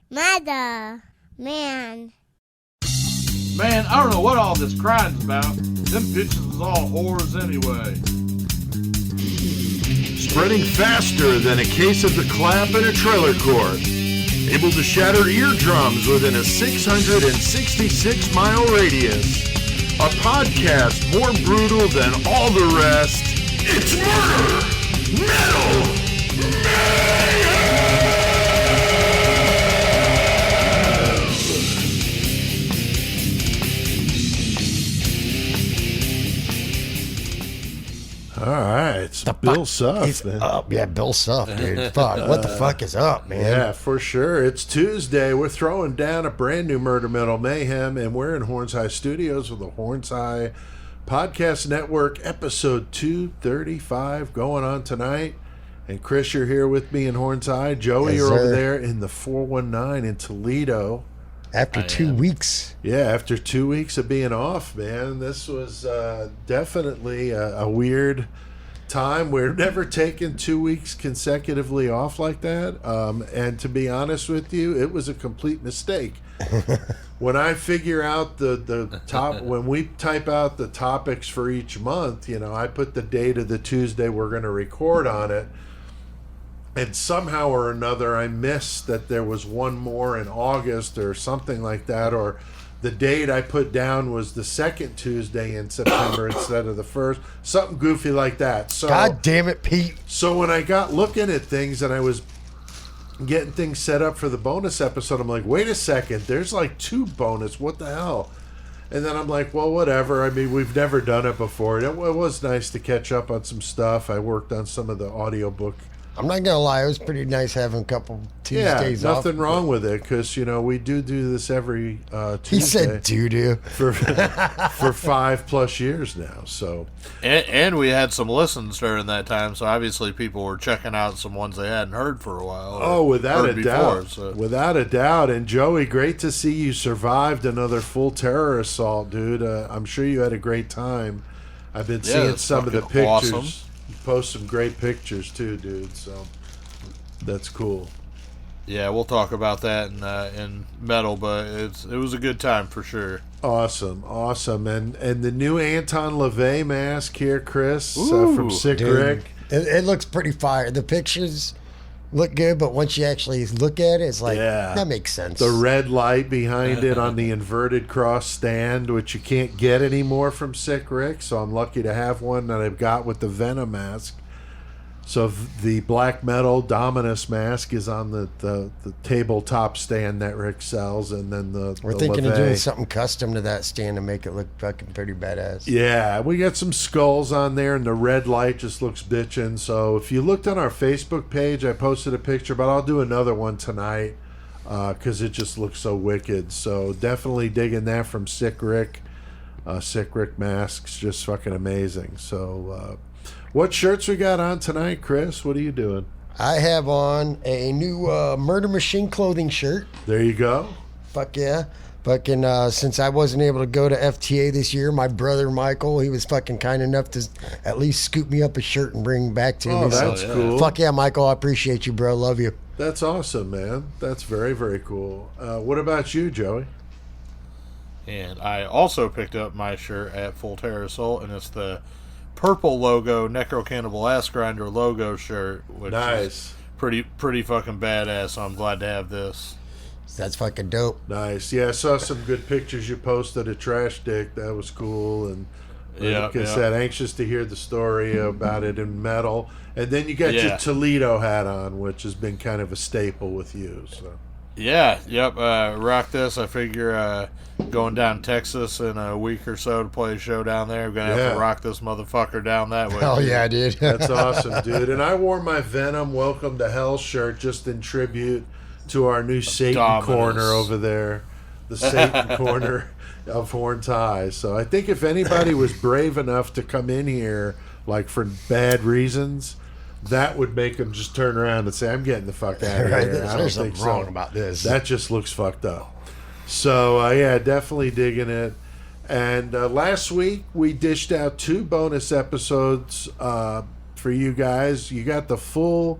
Mother. Man. Man, I don't know what all this crying's about. Them bitches is all whores anyway. Spreading faster than a case of the clap in a trailer court. Able to shatter eardrums within a 666-mile radius. A podcast more brutal than all the rest. It's Murder Metal Mayhem! All right, it's Bill Suff, man. Yeah, Bill Suff, dude. Fuck, what the fuck is up, man? Yeah, for sure. It's Tuesday. We're throwing down a brand new Murder Metal Mayhem, and we're in Horns High Studios with the Horns High Podcast Network, episode 235 going on tonight. And Chris, you're here with me in Horns High. Joey, Yes, you're over sir. there in the 419 in Toledo. After 2 weeks. Yeah, after 2 weeks of being off, man, this was definitely a weird time. We're never taking 2 weeks consecutively off like that. And to be honest with you, it was a complete mistake. When I figure out the top, when we type out the topics for each month, you know, I put the date of the Tuesday we're going to record on it. And somehow or another, I missed that there was one more in August or something like that, or the date I put down was the second Tuesday in September instead of the first, something goofy like that. So, God damn it, Pete. So when I got looking at things and I was getting things set up for the bonus episode, I'm like, wait a second, there's like 2 bonus, what the hell? And then I'm like, well, whatever. I mean, we've never done it before. It was nice to catch up on some stuff. I worked on some of the audiobook. I'm not gonna lie, it was pretty nice having a couple Tuesdays off. Nothing wrong with it, because you know we do this every Tuesday. He said doo-doo. for 5+ years now. So And we had some listens during that time, so obviously people were checking out some ones they hadn't heard for a while. oh, without a heard doubt, before, so. without a doubt. And Joey, great to see you survived another full terror assault, dude. I'm sure you had a great time. I've been seeing it's some of the fucking pictures. awesome. You post some great pictures too, dude. So that's cool. Yeah, we'll talk about that in metal, but it was a good time for sure. Awesome. And the new Anton LaVey mask here, Chris, Ooh, from Sick Dude, Rick. it looks pretty fire. The pictures look good, but once you actually look at it, it's like, that makes sense. The red light behind it on the inverted cross stand, which you can't get anymore from Sick Rick, so I'm lucky to have one that I've got with the Venom mask. So the black metal Dominus mask is on the tabletop stand that Rick sells, and then We're thinking of doing something custom to that stand to make it look fucking pretty badass. Yeah, we got some skulls on there, and the red light just looks bitchin'. So if you looked on our Facebook page, I posted a picture, but I'll do another one tonight because it just looks so wicked. So definitely digging that from Sick Rick. Sick Rick masks, just fucking amazing. So what shirts we got on tonight, Chris? What are you doing? I have on a new Murder Machine clothing shirt. There you go. Fuck yeah. Fucking, since I wasn't able to go to FTA this year, my brother Michael, he was fucking kind enough to at least scoop me up a shirt and bring back to me. Oh, that's cool. Fuck yeah, Michael. I appreciate you, bro. Love you. That's awesome, man. That's very, very cool. What about you, Joey? And I also picked up my shirt at Full Terror Assault, and it's the purple logo Necro Cannibal Ass Grinder logo shirt, which is pretty fucking badass. So I'm glad to have this. That's fucking dope. Nice. Yeah, I saw some good pictures you posted at Trash Dick. That was cool. And like I said, anxious to hear the story about it in metal. And then you got your Toledo hat on, which has been kind of a staple with you. So. Yeah, rock this. I figure going down Texas in a week or so to play a show down there, I'm going to have to rock this motherfucker down that way. Oh, yeah, dude. That's awesome, dude. And I wore my Venom Welcome to Hell shirt just in tribute to our new Satan corner over there. The Satan corner of Horns High. So I think if anybody was brave enough to come in here, like for bad reasons, that would make them just turn around and say, I'm getting the fuck out of here. There's something wrong about this. That just looks fucked up. So, yeah, definitely digging it. And last week, we dished out 2 bonus episodes for you guys. You got the full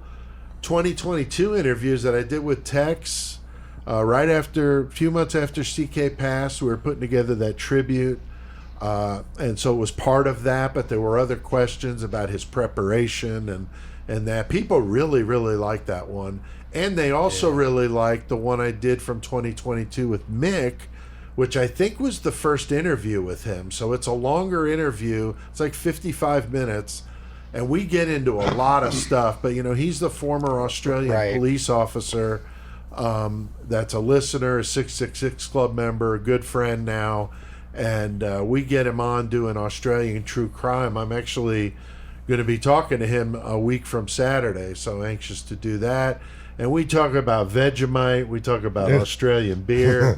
2022 interviews that I did with Tex, a few months after CK passed, we were putting together that tribute. And so it was part of that, but there were other questions about his preparation and that. People really, really liked that one. And they also really liked the one I did from 2022 with Mick, which I think was the first interview with him. So it's a longer interview. It's like 55 minutes. And we get into a lot of stuff. But, he's the former Australian police officer that's a listener, a 666 Club member, a good friend now. And we get him on doing Australian true crime. I'm actually going to be talking to him a week from Saturday, so anxious to do that. And we talk about Vegemite. We talk about Australian beer.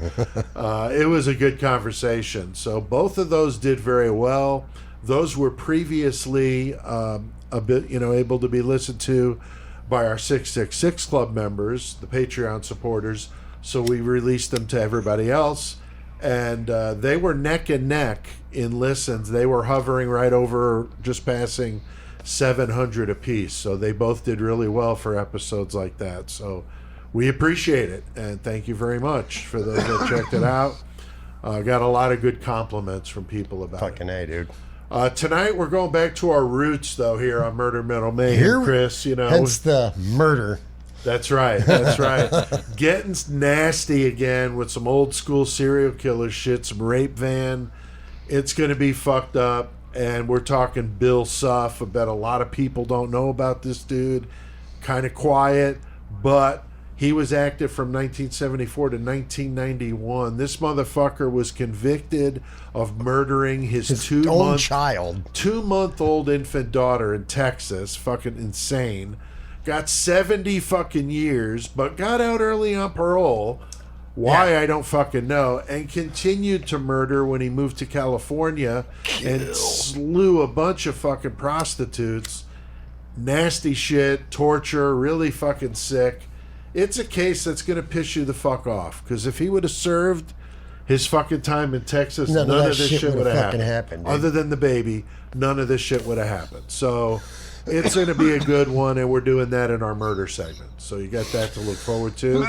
It was a good conversation. So both of those did very well. Those were previously a bit, able to be listened to by our 666 Club members, the Patreon supporters. So we released them to everybody else. And they were neck and neck in listens. They were hovering right over, just passing 700 apiece. So they both did really well for episodes like that. So we appreciate it. And thank you very much for those that checked it out. Got a lot of good compliments from people about it. Fucking A, dude. Tonight we're going back to our roots, though, here on Murder Metal Mayhem, Chris. Hence the murder. That's right. Getting nasty again with some old school serial killer shit, some rape van. It's going to be fucked up. And we're talking Bill Suff. I bet a lot of people don't know about this dude. Kind of quiet, but he was active from 1974 to 1991. This motherfucker was convicted of murdering his 2-month-old infant daughter in Texas. Fucking insane. Got 70 fucking years, but got out early on parole. Why, I don't fucking know. And continued to murder when he moved to California and slew a bunch of fucking prostitutes. Nasty shit, torture, really fucking sick. It's a case that's going to piss you the fuck off. Because if he would have served his fucking time in Texas, none of this shit would have happened. Other than the baby, none of this shit would have happened. So it's going to be a good one, and we're doing that in our murder segment. So you got that to look forward to.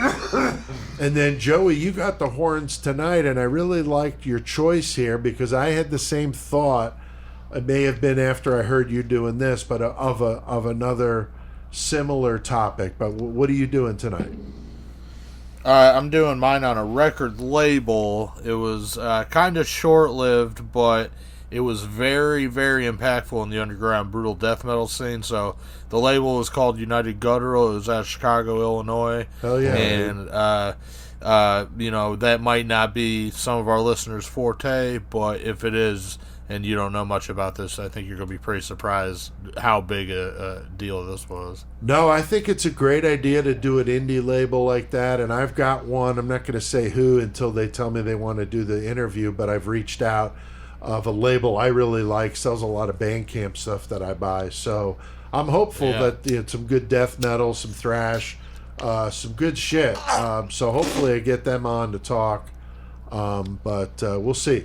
And then, Joey, you got the horns tonight, and I really liked your choice here because I had the same thought. It may have been after I heard you doing this, but of another similar topic. But what are you doing tonight? I'm doing mine on a record label. It was kind of short-lived, but it was very, very impactful in the underground brutal death metal scene. So the label was called United Guttural. It was out of Chicago, Illinois. Hell yeah. And, that might not be some of our listeners' forte, but if it is, and you don't know much about this, I think you're going to be pretty surprised how big a deal this was. No, I think it's a great idea to do an indie label like that, and I've got one. I'm not going to say who until they tell me they want to do the interview, but I've reached out of a label I really like, sells a lot of Bandcamp stuff that I buy. So I'm hopeful that some good death metal, some thrash, some good shit. So hopefully I get them on to talk, but we'll see.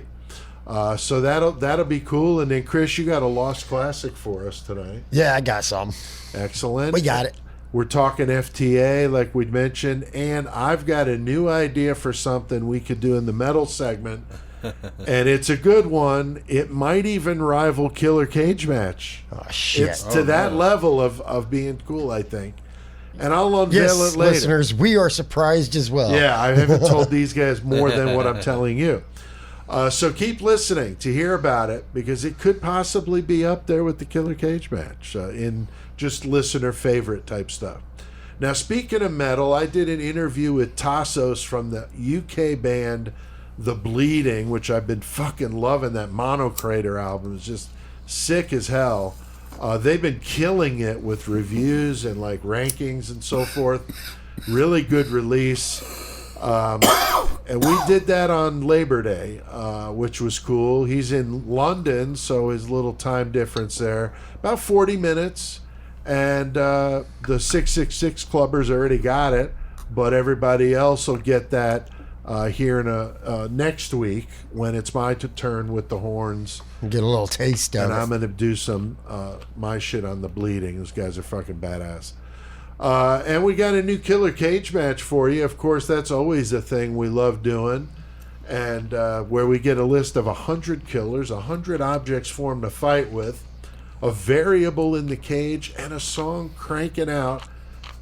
So that'll be cool. And then Chris, you got a lost classic for us tonight. Yeah, I got some. Excellent. We got it. We're talking FTA, like we'd mentioned, and I've got a new idea for something we could do in the metal segment. And it's a good one. It might even rival Killer Cage Match. Oh, shit. It's to that level of being cool, I think. And I'll unveil it later. Listeners, we are surprised as well. Yeah, I haven't told these guys more than what I'm telling you. So keep listening to hear about it, because it could possibly be up there with the Killer Cage Match in just listener favorite type stuff. Now, speaking of metal, I did an interview with Tassos from the UK band The Bleeding, which I've been fucking loving. That Monocrator album is just sick as hell. They've been killing it with reviews and like rankings and so forth. Really good release. And we did that on Labor Day, which was cool. He's in London, so his little time difference there. About 40 minutes. And the 666 Clubbers already got it, but everybody else will get that here in next week when it's my turn with the horns. Get a little taste of it. And I'm going to do some my shit on The Bleeding. Those guys are fucking badass. And we got a new killer cage match for you. Of course, that's always a thing we love doing. And where we get a list of 100 killers, 100 objects for them to fight with, a variable in the cage, and a song cranking out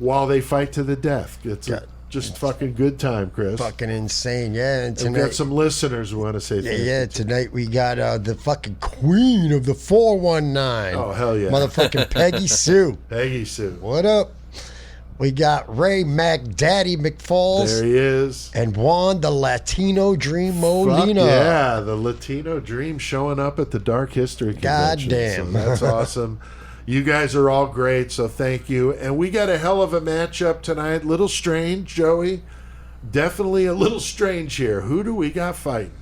while they fight to the death. It's just fucking good time, Chris. Fucking insane, yeah. And tonight, we've got some listeners who want to say thank you. Yeah, tonight we got the fucking queen of the 419. Oh, hell yeah. Motherfucking Peggy Sue. Peggy Sue. What up? We got Ray Daddy McFalls. There he is. And Juan the Latino Dream Molina. Fuck yeah, the Latino Dream showing up at the Dark History Convention. Goddamn. So that's awesome. You guys are all great, so thank you. And we got a hell of a matchup tonight. Little strange, Joey. Definitely a little strange here. Who do we got fighting?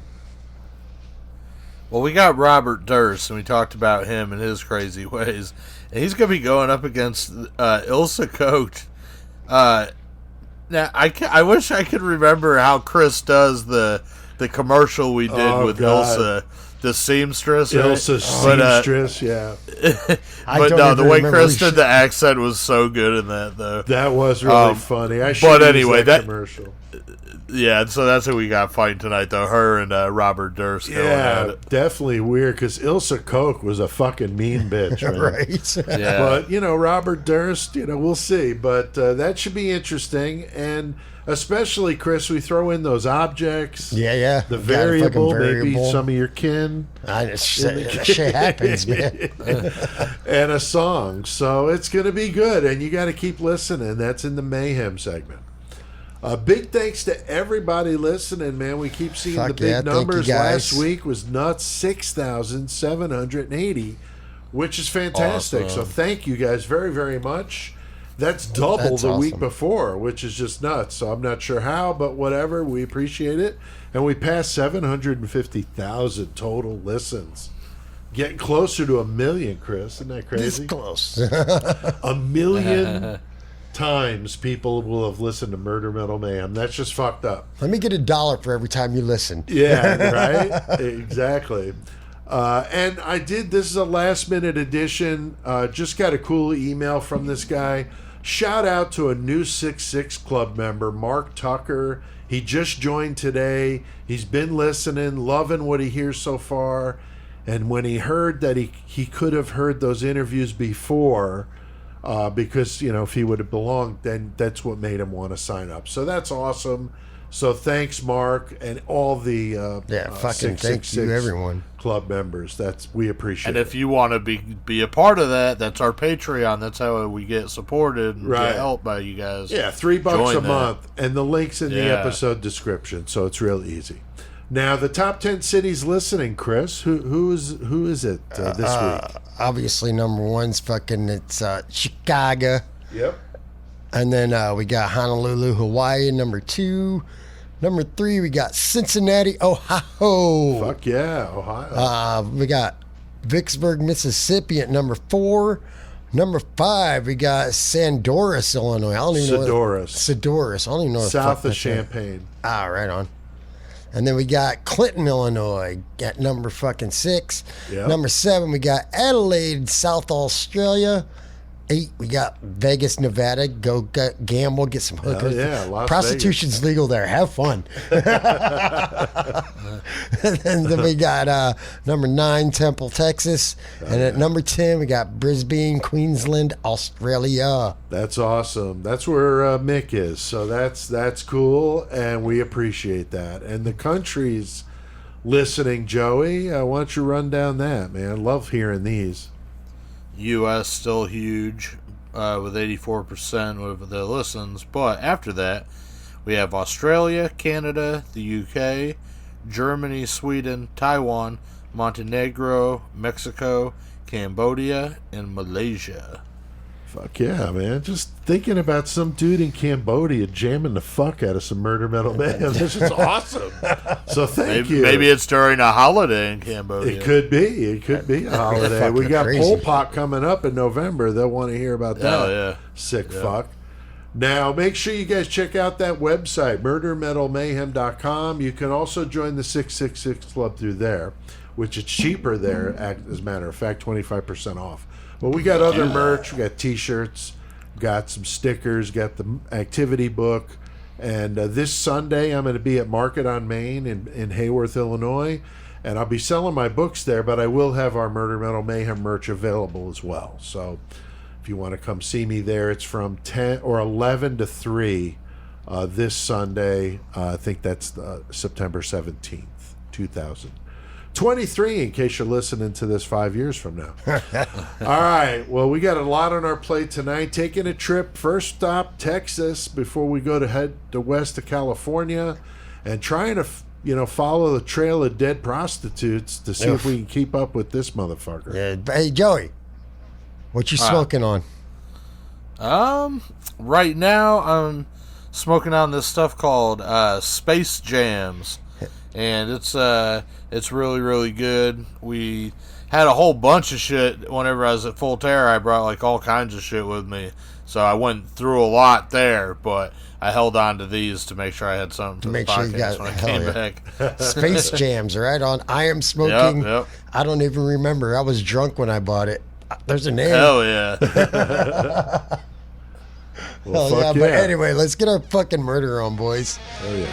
Well, we got Robert Durst, and we talked about him and his crazy ways. And he's going to be going up against Ilsa Coach. Now, I wish I could remember how Chris does the commercial we did with God. Ilsa, the seamstress. Ilsa seamstress, yeah. But no, the way Chris did the accent was so good in that, though. That was really funny. I should use anyway, that commercial. Yeah, so that's who we got fighting tonight, though. Her and Robert Durst. Yeah, definitely weird, because Ilsa Koch was a fucking mean bitch, right? Yeah. But, Robert Durst, we'll see. But that should be interesting. And especially, Chris, we throw in those objects. Yeah. The variable, maybe some of your kin. That shit happens, man. And a song. So it's going to be good. And you got to keep listening. That's in the Mayhem segment. Big thanks to everybody listening, man. We keep seeing the big numbers. Last week was nuts, 6,780, which is fantastic. Awesome. So thank you guys very, very much. That's double the week before, which is just nuts. So I'm not sure how, but whatever. We appreciate it. And we passed 750,000 total listens. Getting closer to 1 million, Chris. Isn't that crazy? This close. 1 million times people will have listened to Murder Metal Mayhem. That's just fucked up. Let me get $1 for every time you listen. Yeah, right? Exactly. And this is a last minute edition. Just got a cool email from this guy. Shout out to a new 6'6 Club member, Mark Tucker. He just joined today. He's been listening, loving what he hears so far. And when he heard that he could have heard those interviews before, because, if he would have belonged, then that's what made him want to sign up. So that's awesome. So thanks, Mark, and all the fucking thank you, everyone. Club members. We appreciate it. And if you want to be a part of that, that's our Patreon. That's how we get supported and get help by you guys. Yeah, $3 a month, and the link's in the episode description, so it's real easy. Now, the top 10 cities listening, Chris. Who is it this week? Obviously, number one's it's Chicago. Yep. And then we got Honolulu, Hawaii, number 2. Number 3, we got Cincinnati, Ohio. Fuck yeah, Ohio. We got Vicksburg, Mississippi at number 4. Number 5, we got Sandoris, Illinois. I don't even know. Sedoris. I don't even know. South of Champaign. Right on. And then we got Clinton, Illinois at number 6. Yep. Number 7, we got Adelaide, South Australia. 8, we got Vegas, Nevada. Go gamble, get some hookers. Las Prostitution's Vegas. legal there. Have fun. And then we got number 9, Temple, Texas. And at number 10, we got Brisbane, Queensland, Australia. That's awesome. That's where Mick is. So that's cool, and we appreciate that. And the countries listening, Joey, why don't you run down that, man? Love hearing these. U.S. still huge with 84% of the listens, but after that we have Australia, Canada, the UK, Germany, Sweden, Taiwan, Montenegro, Mexico, Cambodia, and Malaysia. Fuck yeah, man. Just thinking about some dude in Cambodia jamming the fuck out of some Murder Metal Mayhem. This is awesome. So thank you. Maybe it's during a holiday in Cambodia. It could be. It could be a holiday. We got Pol Pot coming up in November. They'll want to hear about that. Oh, yeah. Sick fuck. Now, make sure you guys check out that website, murdermetalmayhem.com. You can also join the 666 Club through there, which is cheaper there, as a matter of fact, 25% off. But we got other merch. We got T-shirts. got some stickers, got the activity book. And this Sunday, I'm going to be at Market on Main in Hayworth, Illinois. And I'll be selling my books there, but I will have our Murder Metal Mayhem merch available as well. So if you want to come see me there, it's from 10 or 11 to 3 this Sunday. I think that's September 17th, 2023, in case you're listening to this 5 years from now. All right. Well, we got a lot on our plate tonight. Taking a trip, first stop, Texas, before we go to head to west to California, and trying to follow the trail of dead prostitutes to see if we can keep up with this motherfucker. Yeah. Hey, Joey, what you smoking on? Right now I'm smoking on this stuff called Space Jams, and it's really, really good. We had a whole bunch of shit whenever I was at Full Terror. I brought like all kinds of shit with me, so I went through a lot there, but I held on to these to make sure I had something to make the podcast when I came back. Space Jams, right on. I am smoking. Yep. I don't even remember. I was drunk when I bought it. There's a name. Hell yeah. Well, Hell yeah. But anyway, let's get our fucking murder on, boys. Oh yeah.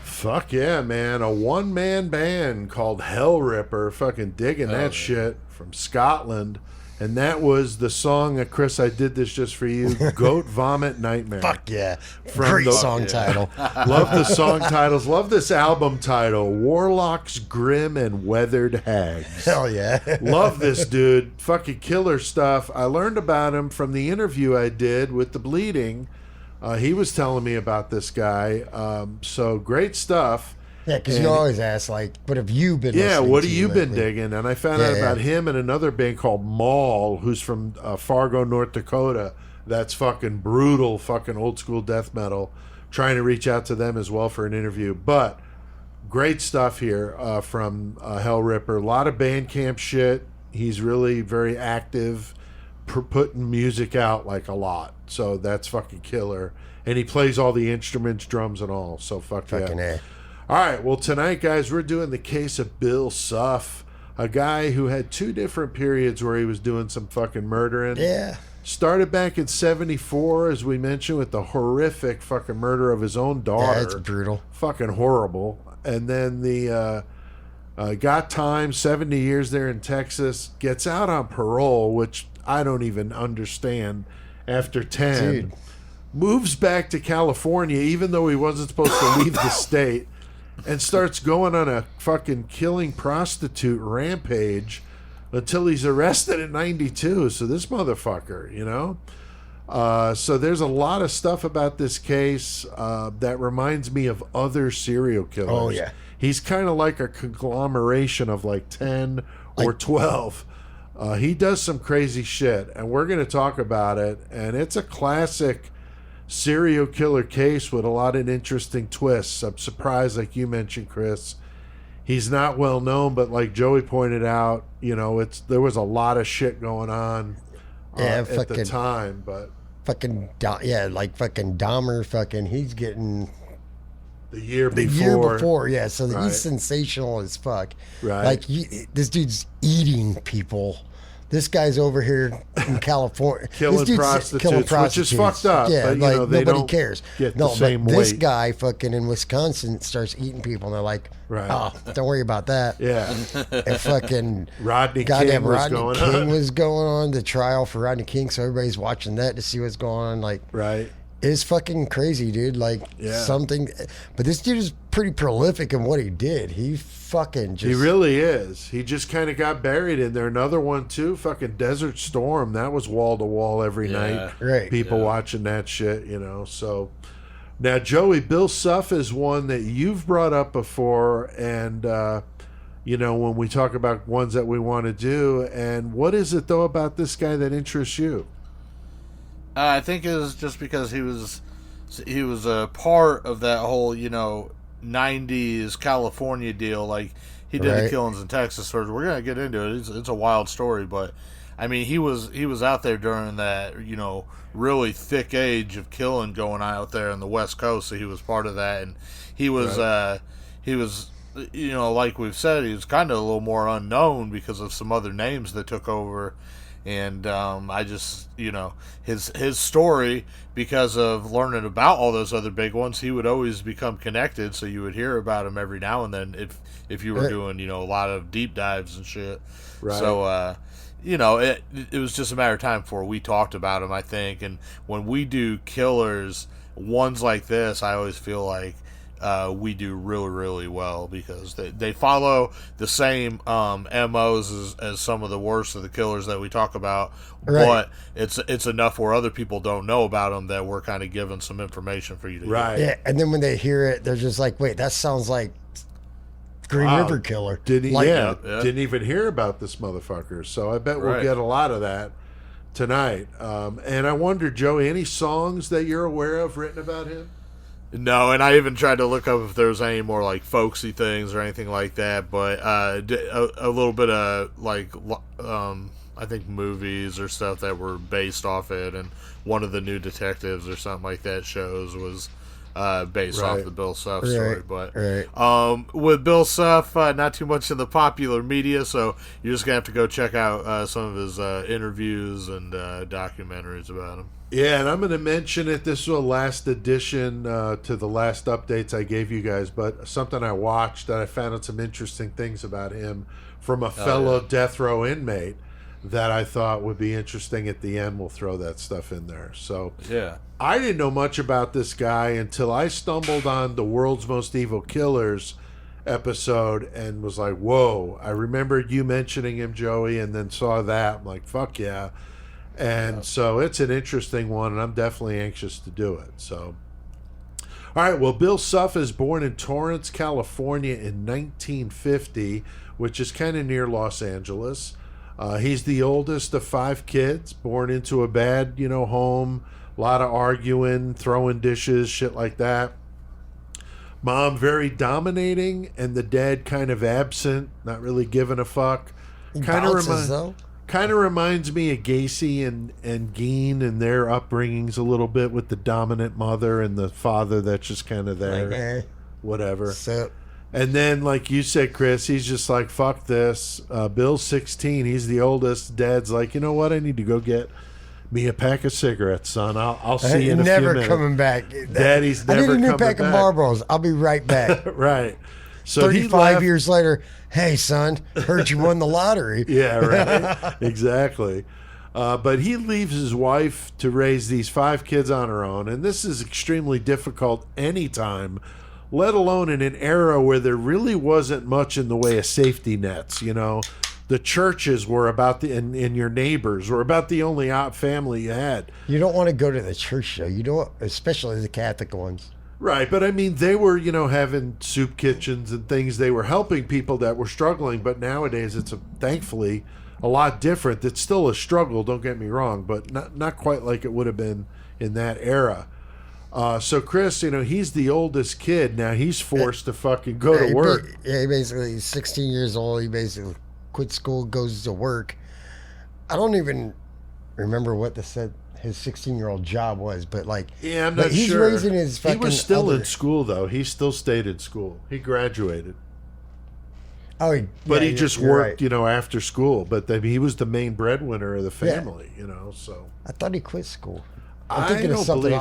Fuck yeah, man. A one-man band called Hell Ripper. Fucking digging that shit from Scotland. And that was the song, Chris, I did this just for you, Goat Vomit Nightmare. Fuck yeah. Great song title. Love the song titles. Love this album title, Warlocks, Grim, and Weathered Hags. Hell yeah. Love this dude. Fucking killer stuff. I learned about him from the interview I did with The Bleeding. He was telling me about this guy. So great stuff. Yeah, because you always ask, like, what have you been listening to? Yeah, what have you been lately? digging? And I found out about him and another band called Maul, who's from Fargo, North Dakota. That's fucking brutal, fucking old school death metal. Trying to reach out to them as well for an interview. But great stuff here from Hell Ripper. A lot of Bandcamp shit. He's really very active, putting music out like a lot. So that's fucking killer. And he plays all the instruments, drums and all. So fucking A. All right, well, tonight, guys, we're doing the case of Bill Suff, a guy who had two different periods where he was doing some fucking murdering. Yeah. Started back in 74, as we mentioned, with the horrific fucking murder of his own daughter. That's brutal. Fucking horrible. And then the got time, 70 years there in Texas, gets out on parole, which I don't even understand, after 10. Dude. Moves back to California, even though he wasn't supposed to leave the state, and starts going on a fucking killing prostitute rampage until he's arrested at 92. So this motherfucker, so there's a lot of stuff about this case that reminds me of other serial killers. Oh, yeah. He's kind of like a conglomeration of like 10 or 12. He does some crazy shit, and we're going to talk about it. And it's a classic serial killer case with a lot of interesting twists. I'm surprised, like you mentioned, Chris, he's not well known, but like Joey pointed out, there was a lot of shit going on at the time. But fucking Dahmer, he's getting the year before, yeah. So he's sensational as fuck. Right, like this dude's eating people. This guy's over here in California killing prostitutes, which is fucked up. Yeah, but, like they nobody don't cares. Get the same weight. This guy fucking in Wisconsin starts eating people, and they're like, "Oh, don't worry about that." Yeah, and fucking Rodney King was going on. The trial for Rodney King, so everybody's watching that to see what's going on. Like, right. It's fucking crazy, dude. Like something, but this dude is pretty prolific in what he did. He really is. He just kind of got buried in there. Another one too, fucking Desert Storm. That was wall to wall every night. Right. People watching that shit, So now, Joey, Bill Suff is one that you've brought up before, and when we talk about ones that we want to do. And what is it though about this guy that interests you? I think it was just because he was a part of that whole, 90s California deal. Like, he did the killings in Texas. So we're going to get into it. It's a wild story, but I mean, he was out there during that, really thick age of killing going on out there on the West Coast. So he was part of that, and he was like we've said, he was kind of a little more unknown because of some other names that took over. And I just, his story, because of learning about all those other big ones, he would always become connected. So you would hear about him every now and then if you were doing, a lot of deep dives and shit. Right. So, it was just a matter of time before we talked about him, I think. And when we do killers, ones like this, I always feel like we do really, really well because they follow the same MOs as some of the worst of the killers that we talk about, but it's enough where other people don't know about them that we're kind of giving some information for you to hear. Yeah, and then when they hear it, they're just like, wait, that sounds like Green River Killer. Didn't even hear about this motherfucker, so I bet we'll get a lot of that tonight. And I wonder, Joey, any songs that you're aware of written about him? No, and I even tried to look up if there was any more like folksy things or anything like that, but a little bit of like I think movies or stuff that were based off it, and one of the New Detectives or something like that shows was based off the Bill Suff story. But with Bill Suff, not too much in the popular media, so you're just gonna have to go check out some of his interviews and documentaries about him. Yeah, and I'm going to mention it. This was a last addition to the last updates I gave you guys, but something I watched that I found out some interesting things about him from a fellow death row inmate that I thought would be interesting at the end. We'll throw that stuff in there. So I didn't know much about this guy until I stumbled on the World's Most Evil Killers episode and was like, whoa, I remember you mentioning him, Joey, and then saw that. I'm like, fuck yeah. And so it's an interesting one, and I'm definitely anxious to do it. So, all right, well, Bill Suff is born in Torrance, California in 1950, which is kind of near Los Angeles. He's the oldest of 5 kids, born into a bad, home, a lot of arguing, throwing dishes, shit like that. Mom very dominating, and the dad kind of absent, not really giving a fuck. Kind of reminds me of Gacy and Geen and their upbringings a little bit, with the dominant mother and the father that's just kind of there, whatever. So, and then, like you said, Chris, he's just like, fuck this. Bill's 16. He's the oldest. Dad's like, you know what? I need to go get me a pack of cigarettes, son. I'll see you in a few minutes. Never coming back. Daddy's never coming back. I need a new pack of Marlboros. I'll be right back. Right. So 35 years later, hey, son, heard you won the lottery. Yeah, right. Exactly. But he leaves his wife to raise these 5 kids on her own, and this is extremely difficult anytime, let alone in an era where there really wasn't much in the way of safety nets. The churches were about and your neighbors were about the only family you had. You don't want to go to the church, though. You don't, especially the Catholic ones. Right, but I mean, they were, having soup kitchens and things. They were helping people that were struggling, but nowadays it's thankfully a lot different. It's still a struggle, don't get me wrong, but not quite like it would have been in that era. So Chris, he's the oldest kid. Now he's forced to fucking go to work. He basically, he's 16 years old. He basically quit school, goes to work. I don't even remember what his 16-year-old job was, but I'm not he's sure. Raising his fucking. He was still in school though. He still stayed in school. He graduated. Oh, he just worked, after school. But he was the main breadwinner of the family, So I thought he quit school. I'm thinking of something.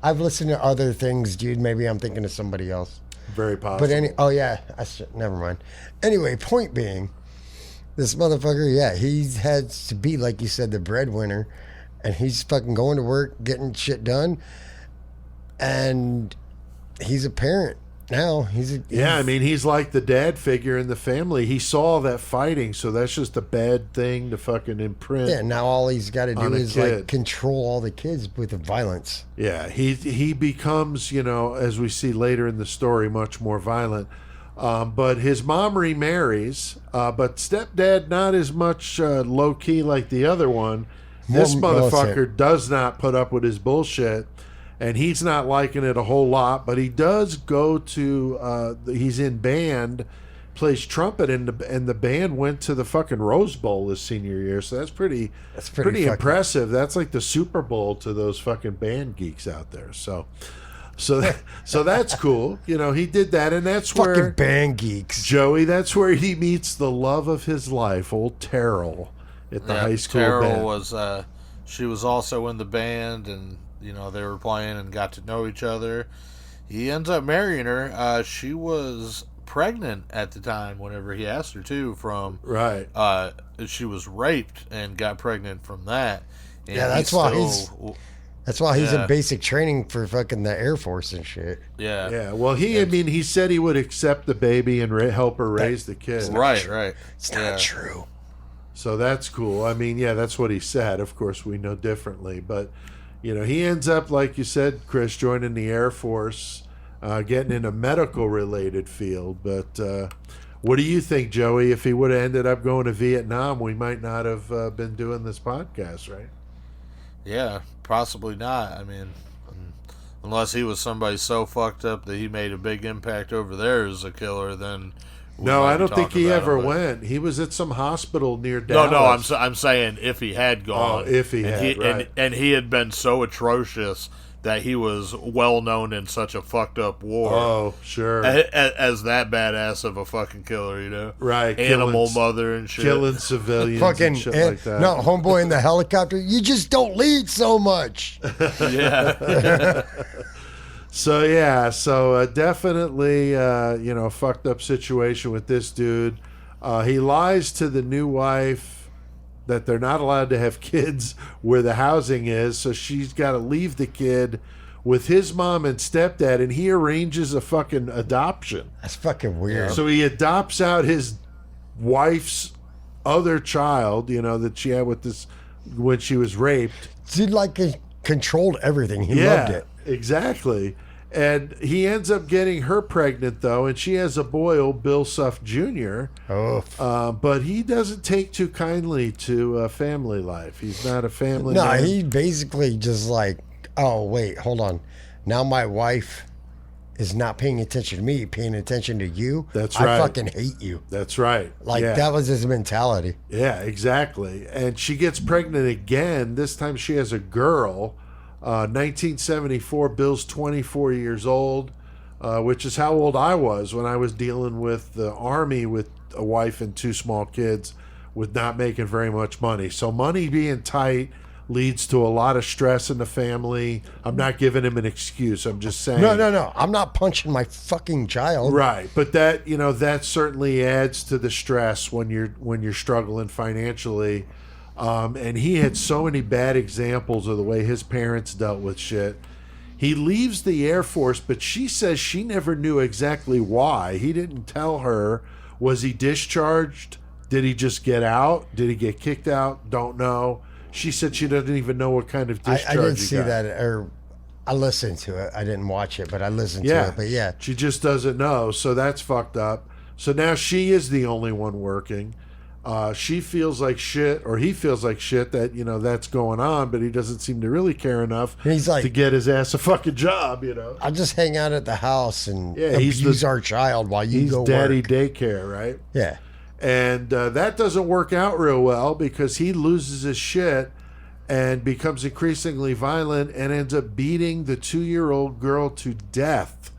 I've listened to other things, dude. Maybe I'm thinking of somebody else. Very possible. But never mind. Anyway, point being, this motherfucker, he had to be, like you said, the breadwinner. And he's fucking going to work, getting shit done. And he's a parent now. He's like the dad figure in the family. He saw that fighting, so that's just a bad thing to fucking imprint. Yeah, now all he's got to do is control all the kids with the violence. Yeah, he becomes, as we see later in the story, much more violent. But his mom remarries, but stepdad not as much low key like the other one. This motherfucker militant. does not put up with his bullshit, and he's not liking it a whole lot, but he does go to, he's in band, plays trumpet, and the band went to the fucking Rose Bowl his senior year, so that's pretty impressive. That's like the Super Bowl to those fucking band geeks out there. So that's cool. You know, he did that, and that's fucking where band geeks, Joey. That's where he meets the love of his life, old Terrell, at the high school Terrell band. was she was also in the band, and you know they were playing and got to know each other. He ends up marrying her. She was pregnant at the time whenever he asked her to. From right, she was raped and got pregnant from that. And yeah, that's why he's in basic training for fucking the Air Force and shit. Yeah. Yeah. Well, he said he would accept the baby and help her raise the kid. Right. It's not true. So that's cool. I mean, yeah, that's what he said. Of course, we know differently. But, you know, he ends up, like you said, Chris, joining the Air Force, getting in a medical-related field. But what do you think, Joey? If he would have ended up going to Vietnam, we might not have been doing this podcast, right? Yeah, possibly not. I mean, unless he was somebody so fucked up that he made a big impact over there as a killer, then no, I don't think he ever went. He was at some hospital near Dallas. No, I'm saying if he had gone. Oh, if he had, right. And he had been so atrocious that he was well known in such a fucked up war. Oh, sure. As that badass of a fucking killer, you know? Right. Animal mother and shit. Killing civilians fucking, and shit like that. No, homeboy in the helicopter, you just don't lead so much. Yeah. So definitely, fucked up situation with this dude. He lies to the new wife that they're not allowed to have kids where the housing is, so she's got to leave the kid with his mom and stepdad, and he arranges a fucking adoption. That's fucking weird. So he adopts out his wife's other child, that she had with this when she was raped. Dude, controlled everything. He loved it. Exactly. And he ends up getting her pregnant, though, and she has a boy, old Bill Suff Jr. Oh. But he doesn't take too kindly to family life. He's not a family man. No, he basically just oh, wait, hold on. Now my wife is not paying attention to me, paying attention to you. That's right. I fucking hate you. That's right. That was his mentality. Yeah, exactly. And she gets pregnant again. This time she has a girl. 1974, Bill's 24 years old, which is how old I was when I was dealing with the Army with a wife and two small kids with not making very much money. So money being tight leads to a lot of stress in the family. I'm not giving him an excuse. I'm just saying. No. I'm not punching my fucking child. Right. But that certainly adds to the stress when you're struggling financially. And he had so many bad examples of the way his parents dealt with shit. He leaves the Air Force, but she says she never knew exactly why. He didn't tell her. Was he discharged? Did he just get out? Did he get kicked out? Don't know. She said she doesn't even know what kind of discharge I didn't he see got. that, or I listened to it. I didn't watch it, but I listened to it. But yeah. She just doesn't know, so that's fucked up. So now she is the only one working. She feels like shit, or he feels like shit that, that's going on, but he doesn't seem to really care enough to get his ass a fucking job, I'll just hang out at the house and abuse our child while you go work. He's daddy work. Daycare, right? Yeah. And that doesn't work out real well because he loses his shit and becomes increasingly violent and ends up beating the 2-year-old girl to death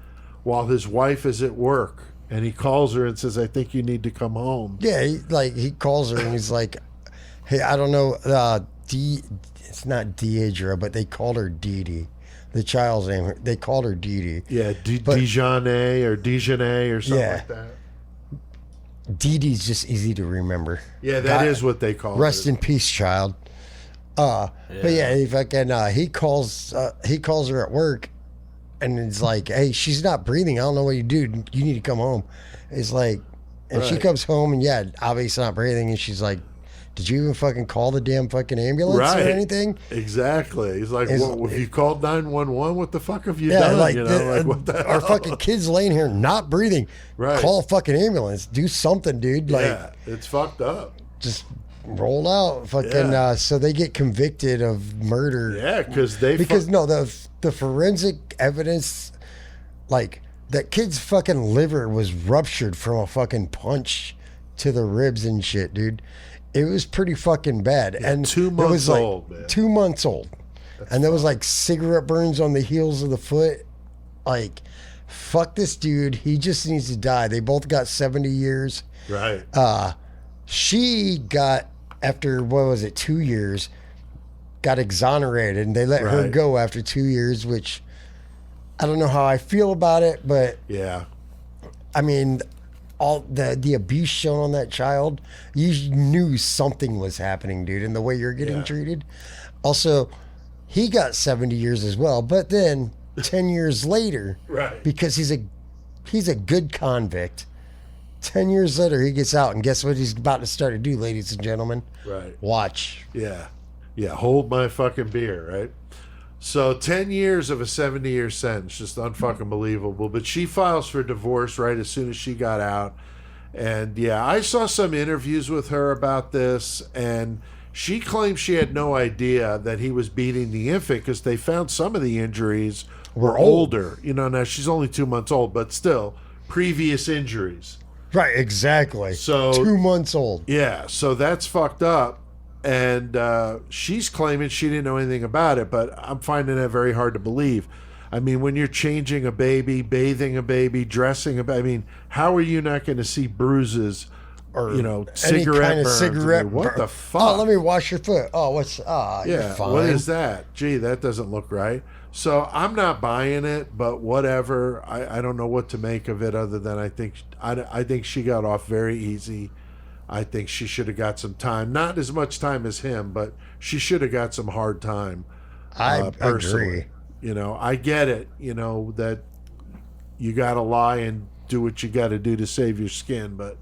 while his wife is at work. And he calls her and says, I think you need to come home. Yeah, he calls her and he's like, hey, I don't know, it's not Deidre, but they called her Dee Dee. The child's name, they called her Dee Dee. Yeah, Dijonay or Dijonay or something like that. Dee Dee's just easy to remember. Yeah, that is what they call Rest in peace, child. But yeah, he calls her at work. And it's like, hey, she's not breathing. I don't know what you do. You need to come home. It's like, and she comes home and obviously not breathing. And she's like, did you even fucking call the damn fucking ambulance or anything? Exactly. He's like, well, if you called 911, what the fuck have you done? What the our fucking kid's laying here not breathing. Right. Call a fucking ambulance. Do something, dude. It's fucked up. Just rolled out. Fucking. So they get convicted of murder. Yeah, because the forensic evidence, like that kid's fucking liver was ruptured from a fucking punch to the ribs and shit, dude. It was pretty fucking bad. Yeah, and 2 months old, man. 2 months old. And there was like cigarette burns on the heels of the foot. Like, fuck this dude. He just needs to die. They both got 70 years. Right. She got, after, 2 years, got exonerated. And they let her go after 2 years, which I don't know how I feel about it. But, yeah. I mean, all the abuse shown on that child, you knew something was happening, dude, in the way you're getting treated. Also, he got 70 years as well, but then 10 years later, because he's a good convict, 10 years later he gets out, and guess what he's about to start to do, ladies and gentlemen? Right. Watch. Yeah. Yeah, hold my fucking beer, right? So 10 years of a 70-year sentence, just unfucking believable. But she files for divorce right as soon as she got out. And yeah, I saw some interviews with her about this, and she claims she had no idea that he was beating the infant because they found some of the injuries were older. You know, now she's only 2 months old, but still, previous injuries. Right, exactly. So 2 months old. Yeah, so that's fucked up. And she's claiming she didn't know anything about it, but I'm finding that very hard to believe. I mean, when you're changing a baby, bathing a baby, dressing a baby, I mean, how are you not going to see bruises or, cigarette kind of burns? cigarette what the fuck? Oh, let me wash your foot. Oh, you're fine. What is that? Gee, that doesn't look right. So I'm not buying it, but whatever. I don't know what to make of it other than I think she got off very easy. I think she should have got some time. Not as much time as him, but she should have got some hard time. I personally. agree. I get it, that you got to lie and do what you got to do to save your skin, but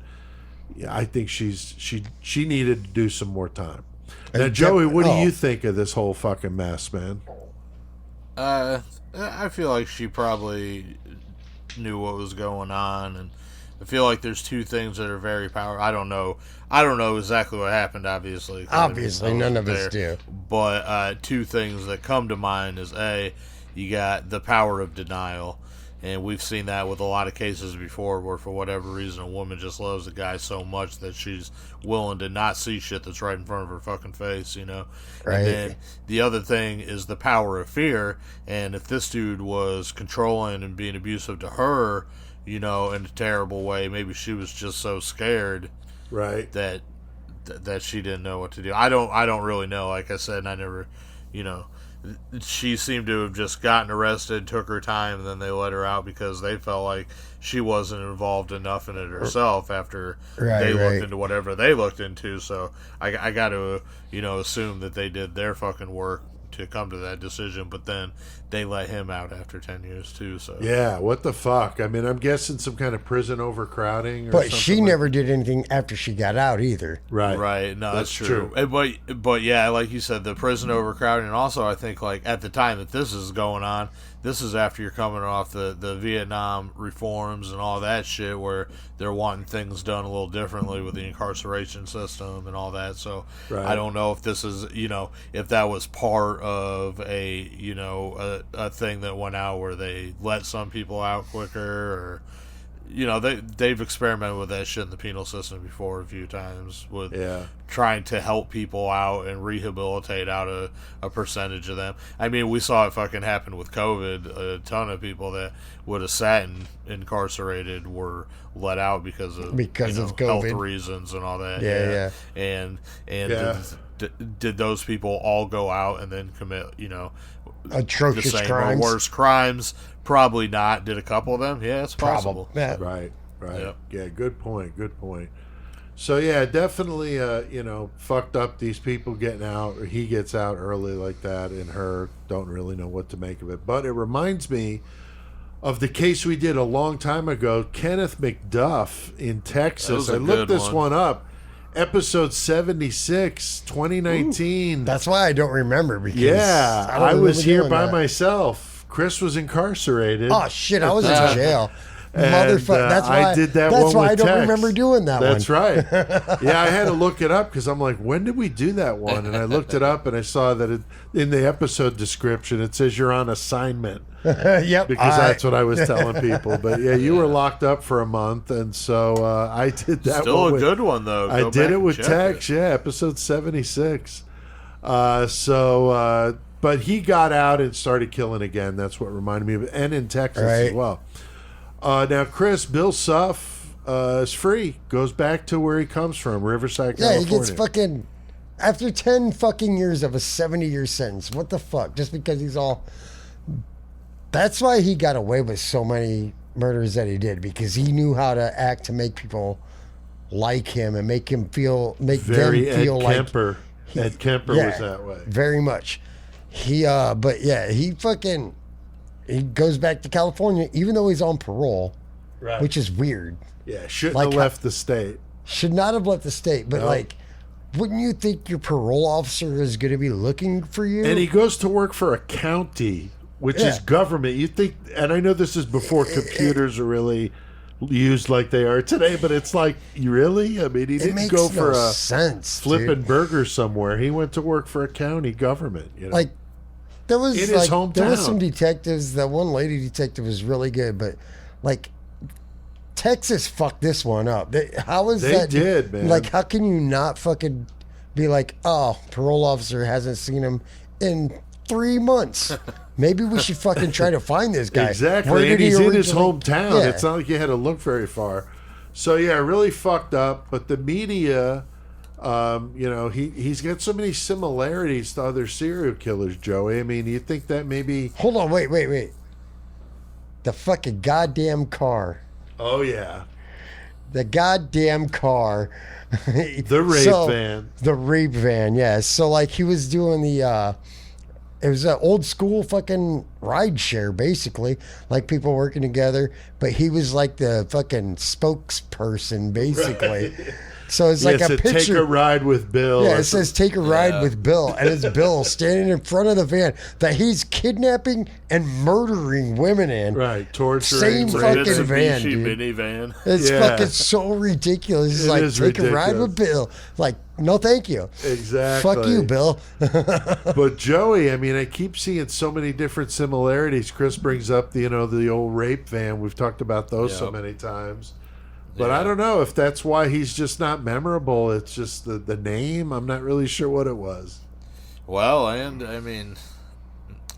yeah, I think she needed to do some more time. Now, Joey, what do you think of this whole fucking mess, man? I feel like she probably knew what was going on, and I feel like there's two things that are very powerful. I don't know exactly what happened, obviously. Obviously, none of us do. But two things that come to mind is, A, you got the power of denial. And we've seen that with a lot of cases before where, for whatever reason, a woman just loves a guy so much that she's willing to not see shit that's right in front of her fucking face, Right. And then the other thing is the power of fear. And if this dude was controlling and being abusive to her, in a terrible way, maybe she was just so scared, right, that she didn't know what to do. I don't really know. Like I said, and I never, she seemed to have just gotten arrested, took her time, and then they let her out because they felt like she wasn't involved enough in it herself after they looked into whatever they looked into. So I got to, assume that they did their fucking work to come to that decision, but then they let him out after 10 years too. So yeah, what the fuck? I mean, I'm guessing some kind of prison overcrowding. But she never did anything after she got out either. Right. No, that's true. But yeah, like you said, the prison overcrowding, and also I think like at the time that this is going on, this is after you're coming off the Vietnam reforms and all that shit, where they're wanting things done a little differently with the incarceration system and all that. So I don't know if this is, if that was part of a thing that went out where they let some people out quicker, or they've experimented with that shit in the penal system before a few times with trying to help people out and rehabilitate out a percentage of them. I mean, we saw it fucking happen with COVID. A ton of people that would have sat incarcerated were let out because of COVID, health reasons and all that. Yeah. And did those people all go out and then commit atrocious the same crimes or worse crimes? Probably not. Did a couple of them? Yeah, it's possible. Yeah. Right. Yep. Yeah, good point. So yeah, definitely fucked up, these people getting out, or he gets out early like that, and her don't really know what to make of it. But it reminds me of the case we did a long time ago, Kenneth McDuff in Texas. I looked this one up. Episode 76, 2019. Ooh, that's why I don't remember, because I was here by myself. Chris was incarcerated. Oh shit, I was in jail. Motherfucker. That's why I did that one That's why I with don't Tex. remember doing that That's one. right. Yeah, I had to look it up because I'm like, when did we do that one? And I looked it up and I saw that in the episode description it says you're on assignment. Yep. Because that's what I was telling people. But yeah, you were locked up for a month, and so I did that. Still one a good one though. I did it with Tex. Yeah, episode 76. But he got out and started killing again. That's what reminded me of it, and in Texas as well. Now, Chris, Bill Suff is free. Goes back to where he comes from, Riverside, California. Yeah, he gets fucking after 10 fucking years of a 70-year sentence. What the fuck? Just because he's all. That's why he got away with so many murders that he did, because he knew how to act to make people like him and make them feel like Kemper. Ed Kemper was that way. Very much. He goes back to California even though he's on parole, right? Which is weird. Yeah, shouldn't have left the state. Should not have left the state, but wouldn't you think your parole officer is going to be looking for you? And he goes to work for a county, which is government. You think, and I know this is before computers are really used like they are today, but it's like, really? I mean, he didn't go for a flipping burger somewhere. He went to work for a county government. You know? Like, there was in his hometown. There was some detectives. That one lady detective was really good, but like Texas fucked this one up. How is that? They did, man. Like, how can you not fucking be like, oh, parole officer hasn't seen him in 3 months. Maybe we should fucking try to find this guy. Exactly, and he's in his hometown. Yeah. It's not like you had to look very far. So yeah, really fucked up. But the media, he's got so many similarities to other serial killers, Joey. I mean, you think that maybe? Hold on, wait. The fucking goddamn car. Oh yeah. The goddamn car. The rape van. The rape van, yeah. So like he was doing the it was an old school fucking ride share, basically, like people working together. But he was like the fucking spokesperson, basically. Right. So it's like a picture. Take a ride with Bill. Yeah, it says take a ride with Bill, and it's Bill standing in front of the van that he's kidnapping and murdering women in. Right, torturing. Same fucking van, dude. Minivan. It's fucking so ridiculous. It's like take a ride with Bill. Like, no, thank you. Exactly. Fuck you, Bill. But Joey, I mean, I keep seeing so many different similarities. Chris brings up the old rape van. We've talked about those so many times. But I don't know if that's why he's just not memorable. It's just the name. I'm not really sure what it was. Well, and I mean,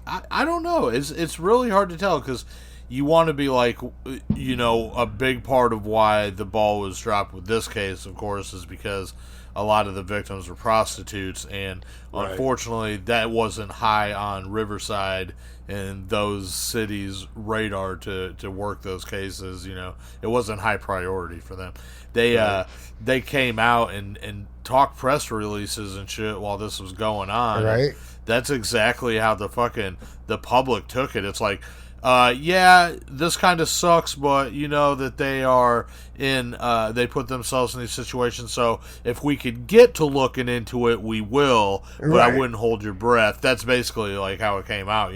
I don't know. It's really hard to tell because you want to be like, a big part of why the ball was dropped with this case, of course, is because a lot of the victims were prostitutes, and unfortunately, that wasn't high on Riverside and those cities' radar to work those cases. It wasn't high priority for them. They came out and talked press releases and shit while this was going on. Right. That's exactly how the public took it. It's like, this kind of sucks, but that they are they put themselves in these situations. So if we could get to looking into it, we will, but I wouldn't hold your breath. That's basically like how it came out,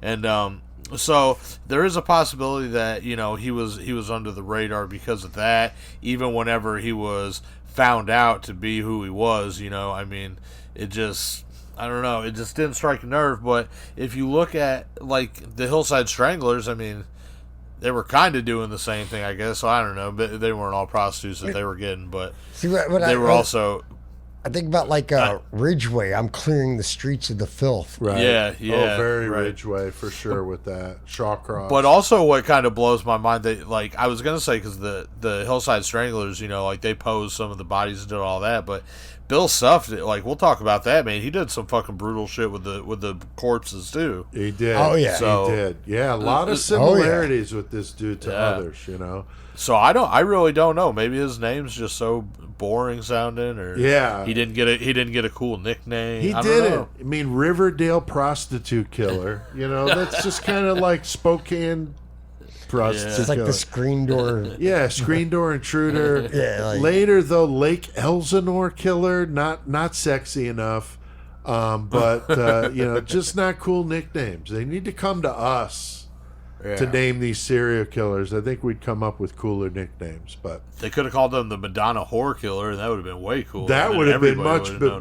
and, so there is a possibility that, he was under the radar because of that, even whenever he was found out to be who he was, I mean, it just, I don't know. It just didn't strike a nerve. But if you look at, like, the Hillside Stranglers, I mean, they were kind of doing the same thing, I guess. So I don't know. But they weren't all prostitutes that they were getting. But they were also... I think about, like, Ridgeway. I'm clearing the streets of the filth. Right. Yeah. Oh, very Ridgeway, for sure, with that. Shawcross. But also what kind of blows my mind, that, like, I was going to say, because the Hillside Stranglers, like, they posed some of the bodies and did all that, but... Bill Suff, like, we'll talk about that, man. He did some fucking brutal shit with the corpses too. He did. Oh yeah, he did. Yeah, a lot of similarities with this dude to others, So I really don't know. Maybe his name's just so boring sounding, or he didn't get a cool nickname. He didn't. I mean, Riverdale prostitute killer. That's just kind of like Spokane. It's like the screen door. Yeah, screen door intruder. Like, later though, Lake Elsinore killer, not sexy enough, but just not cool nicknames. They need to come to us. to name these serial killers. I think we'd come up with cooler nicknames, but they could have called them the Madonna Whore Killer, and that would have been way cooler. That would have been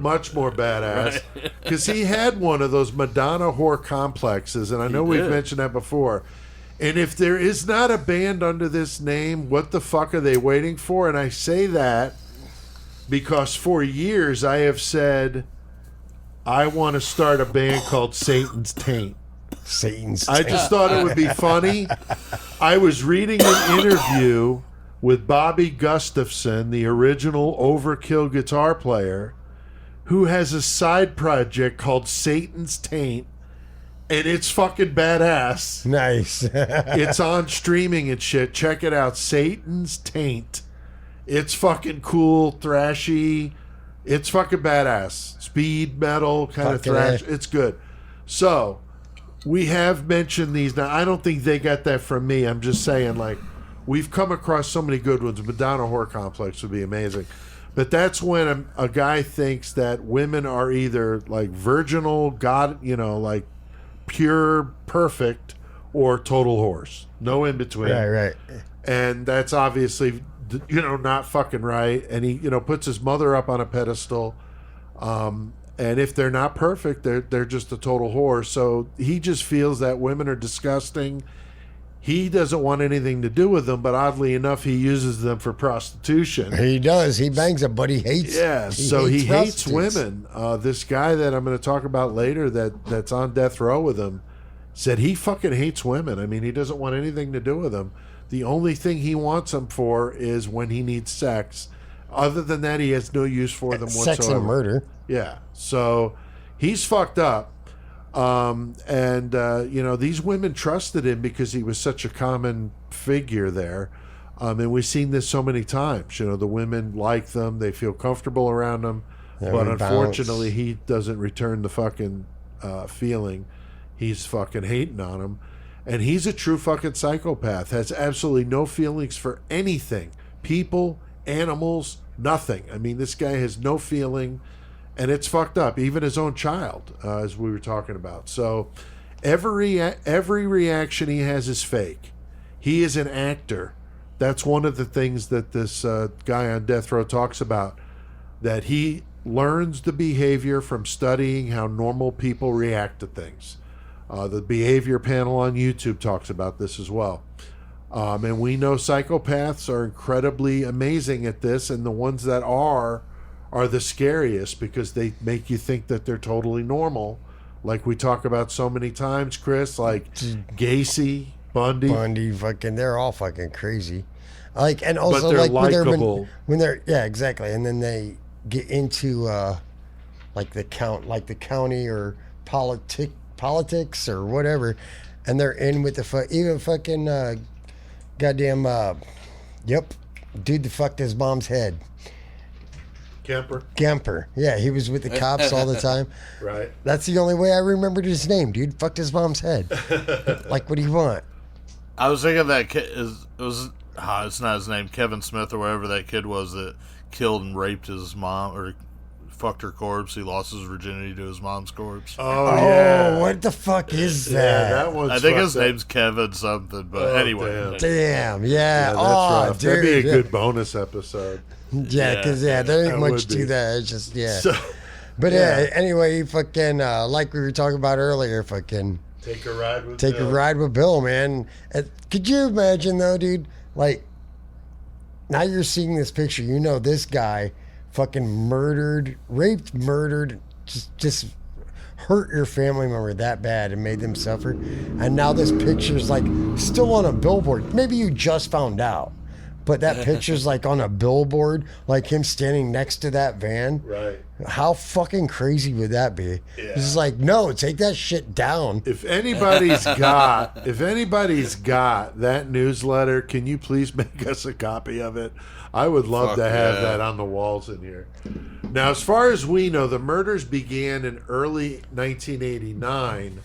much more badass, because he had one of those Madonna whore complexes, and I know we've mentioned that before. And if there is not a band under this name, what the fuck are they waiting for? And I say that because for years I have said I want to start a band called Satan's Taint. I just thought it would be funny. I was reading an interview with Bobby Gustafson, the original Overkill guitar player, who has a side project called Satan's Taint, and it's fucking badass. Nice. It's on streaming and shit. Check it out. Satan's Taint. It's fucking cool, thrashy. It's fucking badass. Speed metal kind of thrash. It's good. So we have mentioned these. Now, I don't think they got that from me. I'm just saying, like, we've come across so many good ones. Madonna Whore Complex would be amazing. But that's when a guy thinks that women are either, like, virginal, God, like, pure, perfect, or total whores. No in between. Right. And that's obviously, not fucking right. And he, puts his mother up on a pedestal. And if they're not perfect, they're just a total whore. So he just feels that women are disgusting. He doesn't want anything to do with them, but oddly enough, he uses them for prostitution. He does. He bangs them, but he hates. Yeah, he hates women. This guy that I'm going to talk about later that's on death row with him said he fucking hates women. I mean, he doesn't want anything to do with them. The only thing he wants them for is when he needs sex. Other than that, he has no use for them whatsoever. Sex and murder. Yeah. So he's fucked up. These women trusted him because he was such a common figure there. And we've seen this so many times. The women like them. They feel comfortable around them. But unfortunately, he doesn't return the fucking feeling. He's fucking hating on them. And he's a true fucking psychopath. Has absolutely no feelings for anything. People, animals, nothing. I mean, this guy has no feeling, and it's fucked up. Even his own child, as we were talking about. So every reaction he has is fake. He is an actor. That's one of the things that this guy on death row talks about, that he learns the behavior from studying how normal people react to things. The behavior panel on YouTube talks about this as well. And we know psychopaths are incredibly amazing at this, and the ones that are the scariest because they make you think that they're totally normal. Like we talk about so many times, Chris, like Gacy, Bundy, fucking, they're all fucking crazy. Like, and also but they're like likable. when they're yeah, exactly. And then they get into like the county or politics or whatever, and they're in with the even fucking goddamn dude that fucked his mom's head. Kemper. Yeah, he was with the cops all the time. Right. That's the only way I remembered his name, dude. Fucked his mom's head. Like, what do you want? I was thinking that it's not his name, Kevin Smith or whatever that kid was that killed and raped his mom or fucked her corpse. He lost his virginity to his mom's corpse. Oh yeah. What the fuck is that? Yeah, that one's I think his name's Kevin something, but anyway. Damn, yeah. That's rough. Dude. That'd be a good bonus episode. Yeah, because there ain't much to that. It's just but anyway, fucking like we were talking about earlier, fucking take a ride with Bill, man. Could you imagine though, dude? Like, now you're seeing this picture. This guy fucking raped, murdered, just hurt your family member that bad and made them suffer. And now this picture's like still on a billboard. Maybe you just found out, but that picture's like on a billboard, like him standing next to that van. Right. How fucking crazy would that be? Yeah. It's like, no, take that shit down. If anybody's got that newsletter, can you please make us a copy of it? I would love to have that on the walls in here. Now, as far as we know, the murders began in early 1989.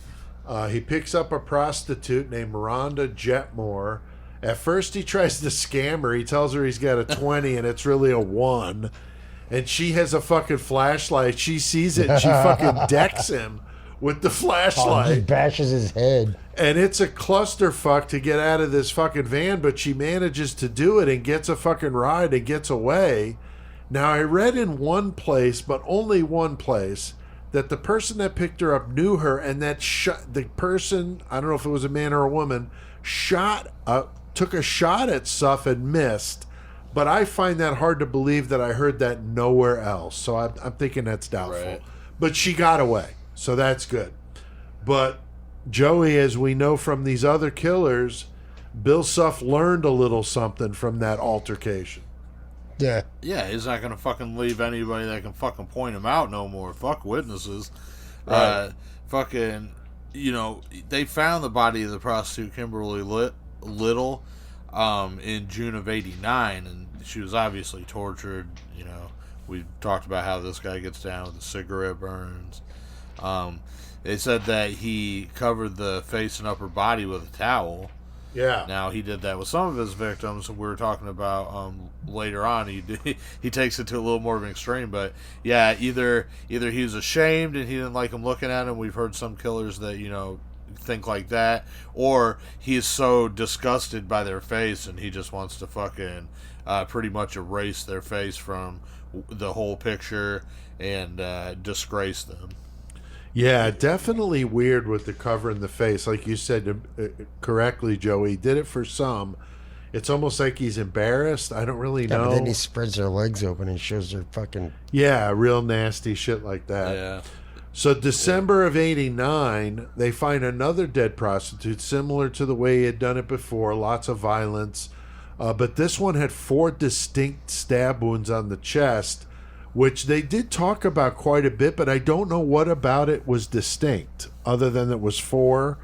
He picks up a prostitute named Rhonda Jetmore. At first, he tries to scam her. He tells her he's got a 20 and it's really a 1. And she has a fucking flashlight. She sees it and she fucking decks him with the flashlight. He bashes his head. And it's a clusterfuck to get out of this fucking van, but she manages to do it and gets a fucking ride and gets away. Now, I read in one place, but only one place, that the person that picked her up knew her, and that the person, I don't know if it was a man or a woman, took a shot at Suff and missed. But I find that hard to believe that I heard that nowhere else. So I'm thinking that's doubtful. Right. But she got away, so that's good. But Joey, as we know from these other killers, Bill Suff learned a little something from that altercation. Yeah. Yeah, he's not going to fucking leave anybody that can fucking point him out no more. Fuck witnesses. Right. They found the body of the prostitute Kimberly Little in June of '89, and she was obviously tortured. We talked about how this guy gets down with the cigarette burns. They said that he covered the face and upper body with a towel. Yeah. Now, he did that with some of his victims. We were talking about later on. He takes it to a little more of an extreme. But, yeah, either he was ashamed and he didn't like him looking at him. We've heard some killers that, think like that. Or he is so disgusted by their face and he just wants to fucking pretty much erase their face from the whole picture and disgrace them. Yeah, definitely weird with the covering the face. Like you said correctly, Joey, did it for some. It's almost like he's embarrassed. I don't really know. But then he spreads their legs open and shows their fucking... Yeah, real nasty shit like that. Yeah. So December of '89, they find another dead prostitute, similar to the way he had done it before. Lots of violence. But this one had 4 distinct stab wounds on the chest, which they did talk about quite a bit, but I don't know what about it was distinct, other than it was 4,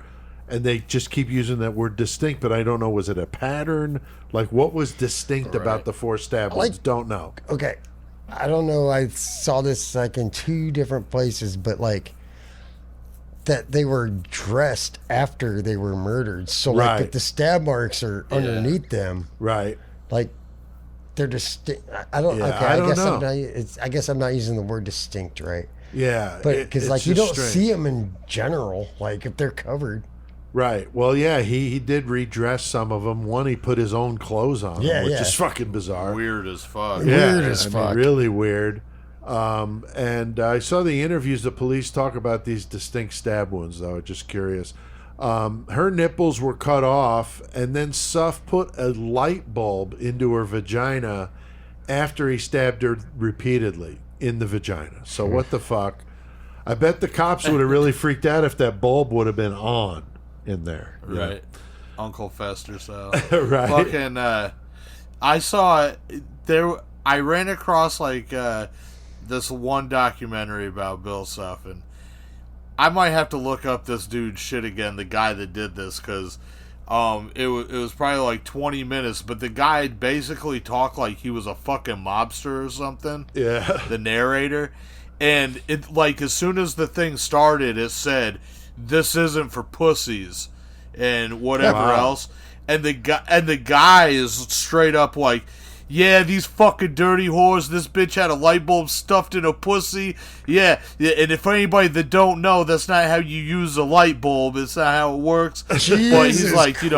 and they just keep using that word distinct, but I don't know, was it a pattern? Like, what was distinct about the 4 stab wounds? Don't know. Okay, I don't know, I saw this, like, in 2 different places, but, like, that they were dressed after they were murdered, so, like, if the stab marks are underneath them, like, they're distinct. I don't. Yeah, okay, I don't know. I guess I'm not using the word distinct, right? Yeah, but because like you don't strange. see them in general, like if they're covered. Right. Well, yeah, he did redress some of them. One, he put his own clothes on, which is fucking bizarre. Weird as fuck. Yeah, weird as fuck. Really weird. And I saw the interviews. The police talk about these distinct stab wounds, though. Just curious. Her nipples were cut off, and then Suff put a light bulb into her vagina after he stabbed her repeatedly in the vagina. So what the fuck? I bet the cops would have really freaked out if that bulb would have been on in there. Right. Uncle Fester style. Right. Fucking, I saw there, I ran across like this one documentary about Bill Suff, and I might have to look up this dude's shit again, the guy that did this, because it was probably like 20 minutes, but the guy basically talked like he was a fucking mobster or something. Yeah. The narrator. And it, like, as soon as the thing started, it said, "This isn't for pussies," and whatever else. And the guy is straight up like, "Yeah, these fucking dirty whores, this bitch had a light bulb stuffed in a pussy. Yeah, and if anybody that don't know, that's not how you use a light bulb. It's not how it works." Jesus but he's like, Christ.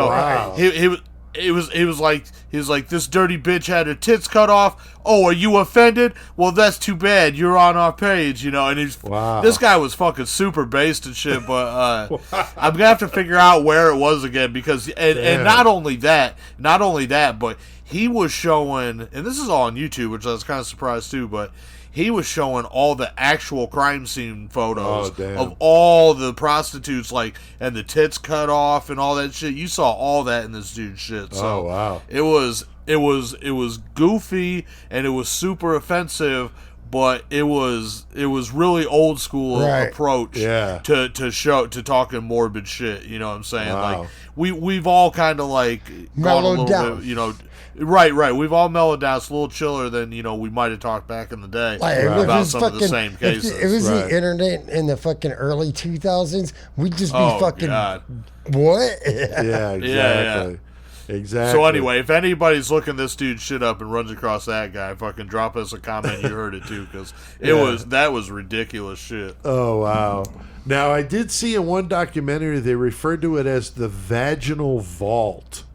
he was like, "This dirty bitch had her tits cut off. Oh, are you offended? Well, that's too bad. You're on our page, And he's this guy was fucking super based and shit. But I'm gonna have to figure out where it was again, because and not only that, but he was showing, and this is all on YouTube, which I was kind of surprised too, but he was showing all the actual crime scene photos of all the prostitutes, like, and the tits cut off and all that shit. You saw all that in this dude's shit. So it was goofy and it was super offensive, but it was really old school approach to talking morbid shit. You know what I'm saying? Like we've all kind of like gone a little bit, Right. We've all mellowed down. It's a little chiller than we might have talked back in the day about some of the same cases. If it was the internet in the fucking early 2000s, we'd just be fucking God. what? Yeah, exactly. Exactly. So anyway, if anybody's looking this dude shit up and runs across that guy, fucking drop us a comment you heard it too, because that was ridiculous shit. Oh wow! Now I did see in one documentary they referred to it as the vaginal vault.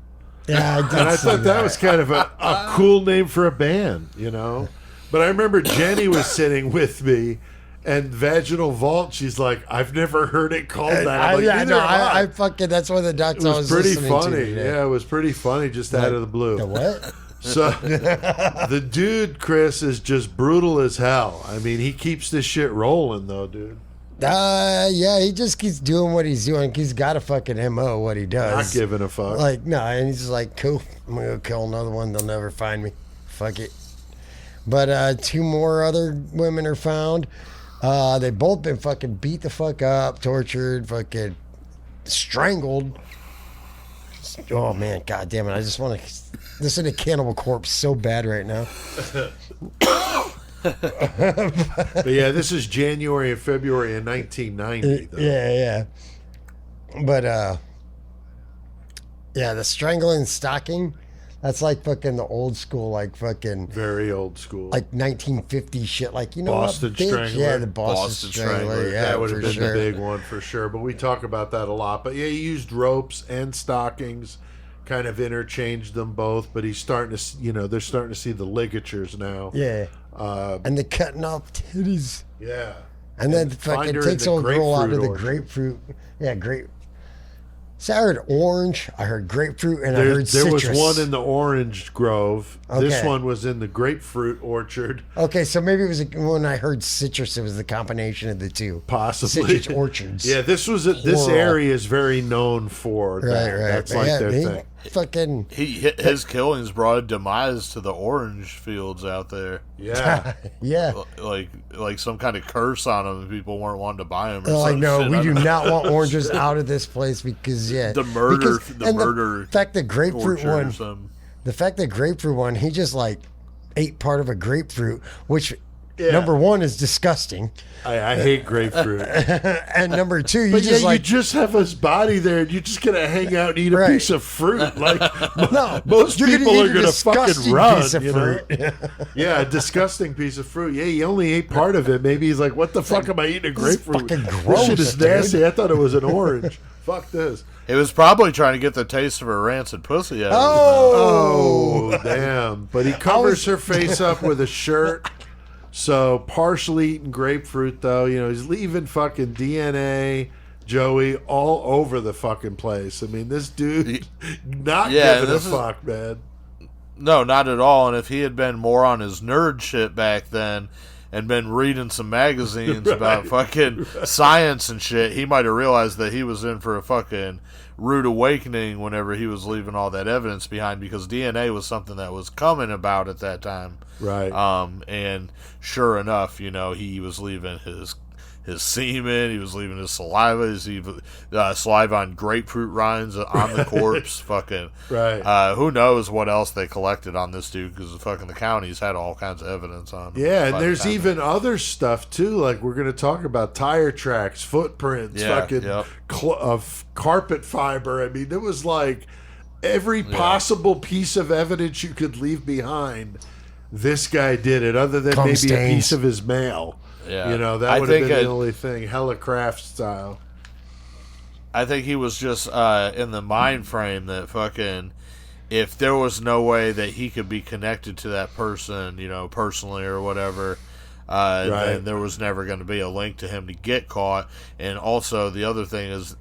Yeah, I thought that was kind of a cool name for a band, you know. But I remember Jenny was sitting with me. And vaginal vault, she's like, I've never heard it called that. I'm like, I fucking, that's one of the docs I was pretty listening funny. to today. Yeah, it was pretty funny just out of the blue. The what? So, the dude, Chris, is just brutal as hell. I mean, he keeps this shit rolling, though, dude. Yeah, he just keeps doing what he's doing. He's got a fucking MO, what he does. Not giving a fuck. Like, no, and he's just like, cool, I'm going to go kill another one. They'll never find me. Fuck it. But 2 more other women are found. They both been fucking beat the fuck up, tortured, fucking strangled. Oh man, god damn it! I just want to listen to Cannibal Corpse so bad right now. But yeah, this is January and February of 1990. Though. Yeah. But yeah, the strangling stocking. That's like fucking the old school, like fucking very old school, like 1950 shit. Like, you know, Boston what, Strangler. Yeah, the Boston Strangler. Yeah, that would have been sure. the big one for sure. But we talk about that a lot. But yeah, he used ropes and stockings, kind of interchanged them both. But he's starting to, you know, they're starting to see the ligatures now. Yeah, and the cutting off titties. Yeah, and then fucking takes old girl out of the grapefruit. Yeah, grape. So I heard orange, I heard grapefruit, and I heard citrus. There was one in the orange grove. Okay. This one was in the grapefruit orchard. Okay, so maybe it was when I heard citrus, it was the combination of the two. Possibly. Citrus orchards. Yeah, this area is very known for that. Right. That's like their thing. Fucking his killings brought a demise to the orange fields out there. Yeah, yeah, like some kind of curse on them, and people weren't wanting to buy them. They're like, no, we do not want oranges out of this place because the fact that grapefruit one, he just like ate part of a grapefruit, which number one is disgusting. I hate grapefruit. And number two, you just have his body there, and you're just gonna hang out and eat a piece of fruit. Like no, most people are gonna fucking run. Piece of fruit. Yeah, a disgusting piece of fruit. Yeah, he only ate part of it. Maybe he's like, "What the fuck am I eating a grapefruit? Fucking gross, this shit is nasty. I thought it was an orange. Fuck this." It was probably trying to get the taste of her rancid pussy out. Oh, damn! But he covers her face up with a shirt. So partially eating grapefruit, though, you know, he's leaving fucking DNA, Joey, all over the fucking place. I mean, this dude not giving a fuck, man. No, not at all. And if he had been more on his nerd shit back then and been reading some magazines about fucking science and shit, he might have realized that he was in for a fucking rude awakening whenever he was leaving all that evidence behind, because DNA was something that was coming about at that time. Right. And sure enough, you know, he was leaving his semen, he was leaving his saliva, saliva on grapefruit rinds on the corpse. Fucking right. Who knows what else they collected on this dude, because the counties had all kinds of evidence on him. Yeah, and there's even other stuff too, like we're going to talk about tire tracks, footprints, of carpet fiber. I mean, there was like every possible piece of evidence you could leave behind. This guy did it, other than maybe a piece of his mail. Yeah. You know, that would have been the only thing, hella craft style. I think he was just in the mind frame that fucking, if there was no way that he could be connected to that person, you know, personally or whatever, then there was never going to be a link to him to get caught. And also, the other thing is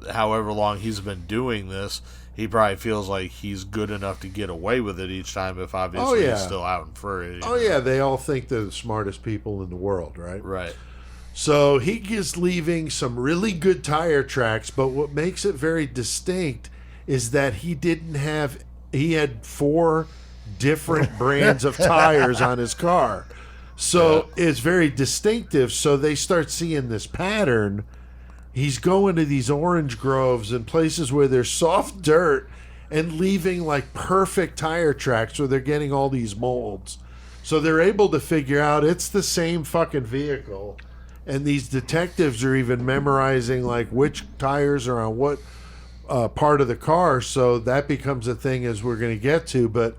however long he's been doing this, he probably feels like he's good enough to get away with it each time, if obviously he's still out and free. Oh, yeah, they all think they're the smartest people in the world, right? Right. So he is leaving some really good tire tracks, but what makes it very distinct is that he had 4 different brands of tires on his car. So it's very distinctive. So they start seeing this pattern. He's going to these orange groves and places where there's soft dirt and leaving like perfect tire tracks where they're getting all these molds. So they're able to figure out it's the same fucking vehicle. And these detectives are even memorizing like which tires are on what part of the car, so that becomes a thing as we're going to get to. But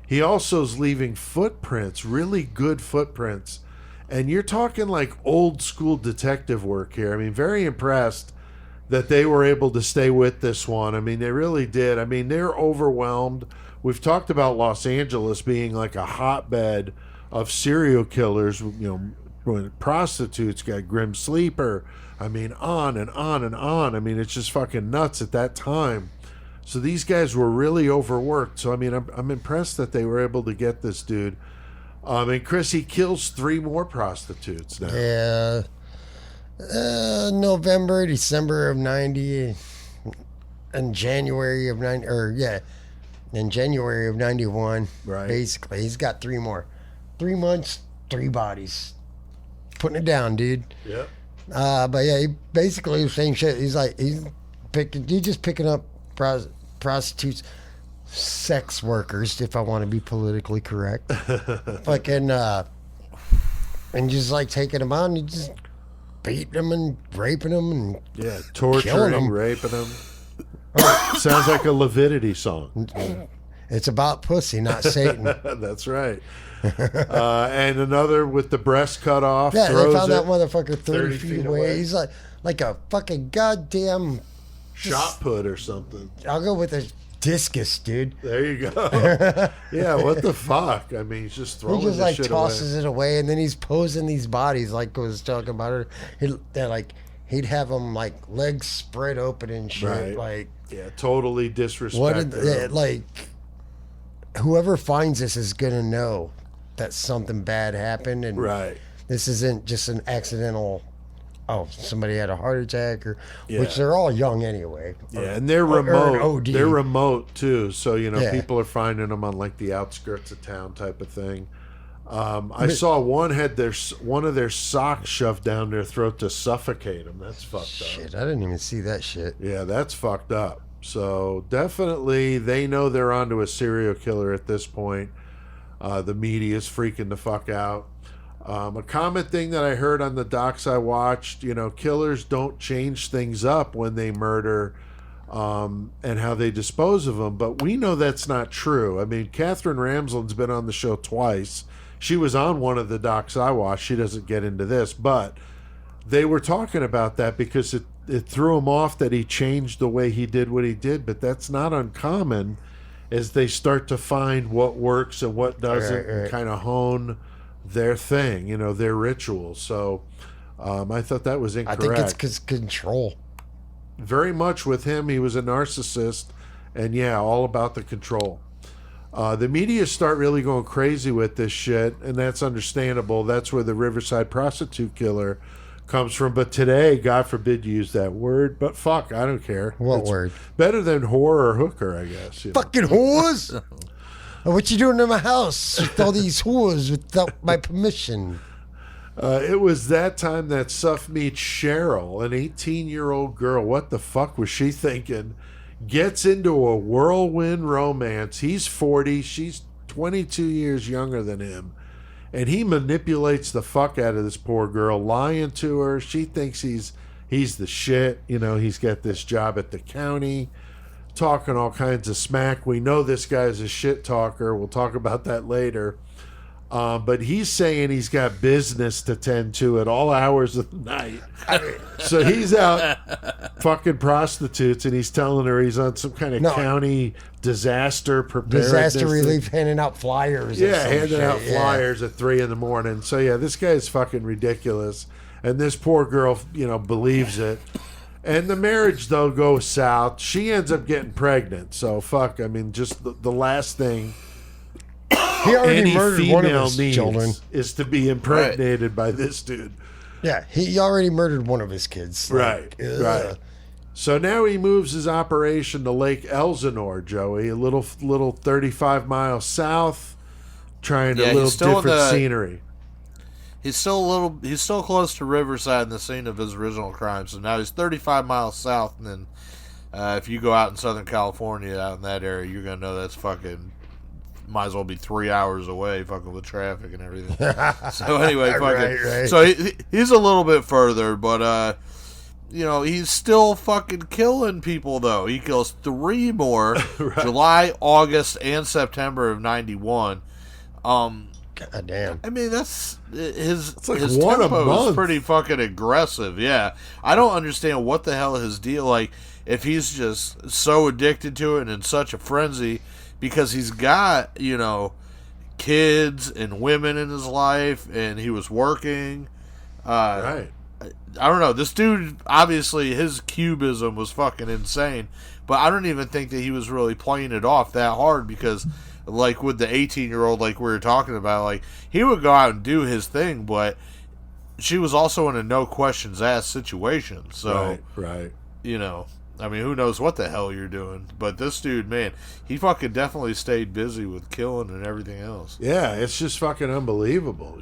he also is leaving footprints, really good footprints. And you're talking like old school detective work here. I mean, very impressed that they were able to stay with this one. I mean, they really did. I mean, they're overwhelmed. We've talked about Los Angeles being like a hotbed of serial killers, you know, when prostitutes, got Grim Sleeper. I mean, on and on and on. I mean, it's just fucking nuts at that time. So these guys were really overworked. So, I mean, I'm impressed that they were able to get this dude. And Chris, he kills 3 more prostitutes now. Yeah. November, December of 90, and January of 90, in January of 91. Right. Basically, he's got 3 more. 3 months, 3 bodies. Putting it down, dude. Yep. But yeah, he basically the same shit. He's like, he's just picking up prostitutes, sex workers, if I want to be politically correct. Fucking, and just like taking them on, and just beating them and raping them and torturing them, raping them. Sounds like a Leviticity song. It's about pussy, not Satan. That's right. And another with the breast cut off. Yeah, they found that motherfucker 30 feet away. He's like a fucking goddamn shot put or something. I'll go with a discus, dude. There you go. Yeah, what the fuck? I mean, he's just throwing. He just this like shit tosses away. it away, and then he's posing these bodies like I was talking about it. He'd have them like legs spread open and shit. Right. Like, yeah, totally disrespectful. Like, whoever finds this is gonna know that something bad happened, and this isn't just an accidental. Oh, somebody had a heart attack, which they're all young anyway. Yeah, and they're remote. OD. They're remote too, so people are finding them on like the outskirts of town type of thing. I saw one had one of their socks shoved down their throat to suffocate them. That's fucked up. Shit, I didn't even see that shit. Yeah, that's fucked up. So definitely, they know they're onto a serial killer at this point. The media's freaking the fuck out. A common thing that I heard on the docs I watched, killers don't change things up when they murder and how they dispose of them. But we know that's not true. I mean, Catherine Ramsland's been on the show twice. She was on one of the docs I watched. She doesn't get into this, but they were talking about that because it threw him off that he changed the way he did what he did. But that's not uncommon as they start to find what works and what doesn't and kind of hone their thing, their rituals. So I thought that was incorrect. I think it's because control. Very much with him, he was a narcissist, and all about the control. The media start really going crazy with this shit, and that's understandable. That's where the Riverside prostitute killer comes from. But today, God forbid you use that word, but fuck, I don't care. What word? Better than whore or hooker, I guess. Fucking whores? What you doing in my house with all these whores without my permission? It was that time that Suff meets Cheryl, an 18-year-old girl. What the fuck was she thinking? Gets into a whirlwind romance. He's 40. She's 22 years younger than him. And he manipulates the fuck out of this poor girl, lying to her. She thinks he's the shit. He's got this job at the county, talking all kinds of smack. We know this guy's a shit talker. We'll talk about that later. But he's saying he's got business to tend to at all hours of the night. So he's out fucking prostitutes, and he's telling her he's on some kind of county disaster preparedness. Disaster relief, handing out flyers. Handing out flyers at 3 a.m. So this guy is fucking ridiculous. And this poor girl, believes it. And the marriage, though, goes south. She ends up getting pregnant. So, fuck, I mean, just the last thing he already any murdered female one of his needs children. Is to be impregnated by this dude. Yeah, he already murdered one of his kids. Right. So now he moves his operation to Lake Elsinore, Joey, a little 35 miles south, trying a little different scenery. He's still close to Riverside and the scene of his original crime. So now he's 35 miles south, and then if you go out in Southern California, out in that area, you're gonna know that's fucking might as well be 3 hours away, fucking with traffic and everything. So anyway, fucking. Right. So he's a little bit further, but he's still fucking killing people, though. He kills 3 more, Right. July, August, and September of 91. God damn. I mean, that's his one a tempo month. is pretty fucking aggressive. Yeah, I don't understand what the hell his deal. Like, if he's just so addicted to it and in such a frenzy, because he's got kids and women in his life, and he was working. Right. I don't know. This dude, obviously, his cubism was fucking insane, but I don't even think that he was really playing it off that hard, because, like, with the 18-year-old, like we were talking about, like, he would go out and do his thing, but she was also in a no-questions-asked situation. So, right. I mean, who knows what the hell you're doing. But this dude, man, he fucking definitely stayed busy with killing and everything else. Yeah, it's just fucking unbelievable,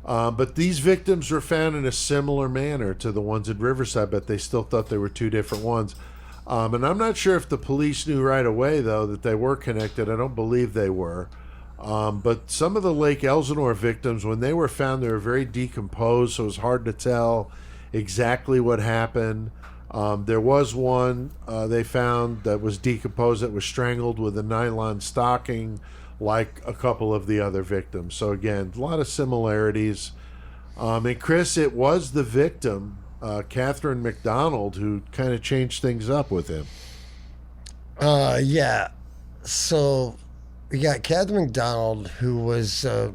But these victims were found in a similar manner to the ones in Riverside, but they still thought they were 2 different ones. And I'm not sure if the police knew right away, though, that they were connected. I don't believe they were. But some of the Lake Elsinore victims, when they were found, they were very decomposed, so it was hard to tell exactly what happened. There was one they found that was decomposed, that was strangled with a nylon stocking, like a couple of the other victims. So again, a lot of similarities. And Chris, it was the victim, Catherine McDonald, who kind of changed things up with him. Yeah. So we got Catherine McDonald, who was a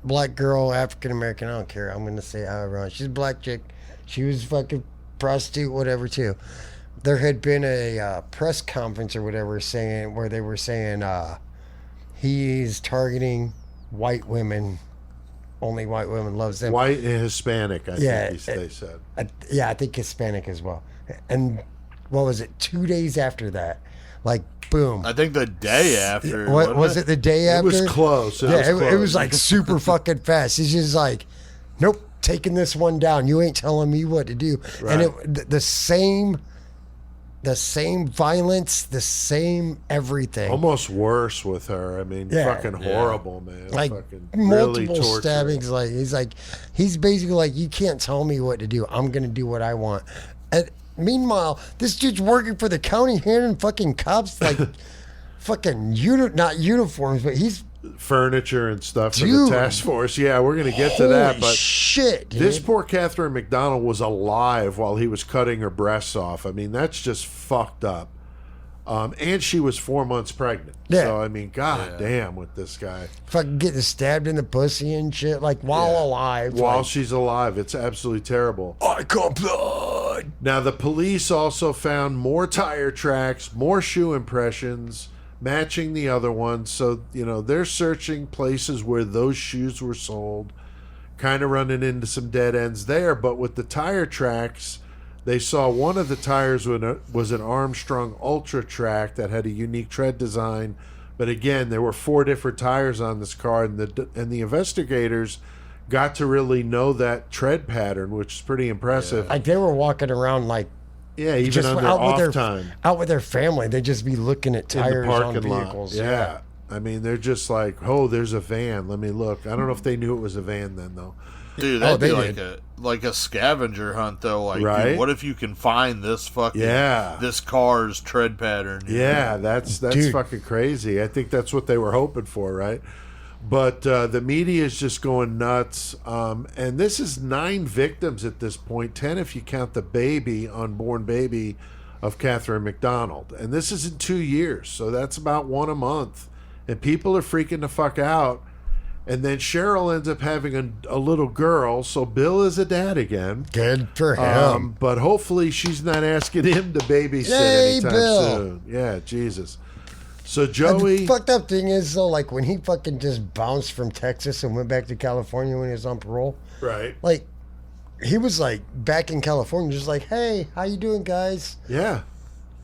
black girl, African American. I don't care. I'm going to say however on. She's a black chick. She was fucking prostitute, whatever, too. There had been a press conference or whatever where they were saying he's targeting white women. Only white women loves them. White and Hispanic, I think they said. I think Hispanic as well. And what was it? 2 days after that, like, boom. I think the day after. Was it the day after? It was close. It was like super fucking fast. It's just like, nope, taking this one down. You ain't telling me what to do. Right. And the same violence, the same everything. Almost worse with her. I mean, fucking horrible, man. Like fucking multiple really torture. stabbings. He's basically like, you can't tell me what to do. I'm gonna do what I want. And meanwhile, this dude's working for the county, handing fucking cops like fucking not uniforms, but he's furniture and stuff for the task force. Yeah, we're gonna get to that. But shit, dude. This poor Catherine McDonald was alive while he was cutting her breasts off. I mean, that's just fucked up. And she was 4 months pregnant. Yeah. So I mean, god damn, with this guy fucking getting stabbed in the pussy and shit, like while alive. While she's alive, it's absolutely terrible. I got blood. Now the police also found more tire tracks, more shoe impressions, matching the other ones. So, they're searching places where those shoes were sold, kind of running into some dead ends there. But with the tire tracks, they saw one of the tires was an Armstrong Ultra Track that had a unique tread design. But again, there were 4 different tires on this car, and the investigators got to really know that tread pattern, which is pretty impressive. Like they were walking around like, even just on their off time. Out with their family, they'd just be looking at tires in the parking on vehicles. Lot. Yeah. I mean, they're just like, oh, there's a van. Let me look. I don't know if they knew it was a van then, though. Dude, that'd be like a scavenger hunt, though. Like, right? Dude, what if you can find this fucking this car's tread pattern? Yeah, that's fucking crazy. I think that's what they were hoping for, right? But the media is just going nuts. And this is 9 victims at this point, 10 if you count the unborn baby of Catherine McDonald. And this is in 2 years, so that's about 1 a month. And people are freaking the fuck out. And then Cheryl ends up having a little girl, so Bill is a dad again. Good for him. But hopefully she's not asking him to babysit anytime soon. Yeah, Jesus. So Joey... The fucked up thing is, though, like, when he fucking just bounced from Texas and went back to California when he was on parole. Right. Like, he was, like, back in California, just like, hey, how you doing, guys? Yeah.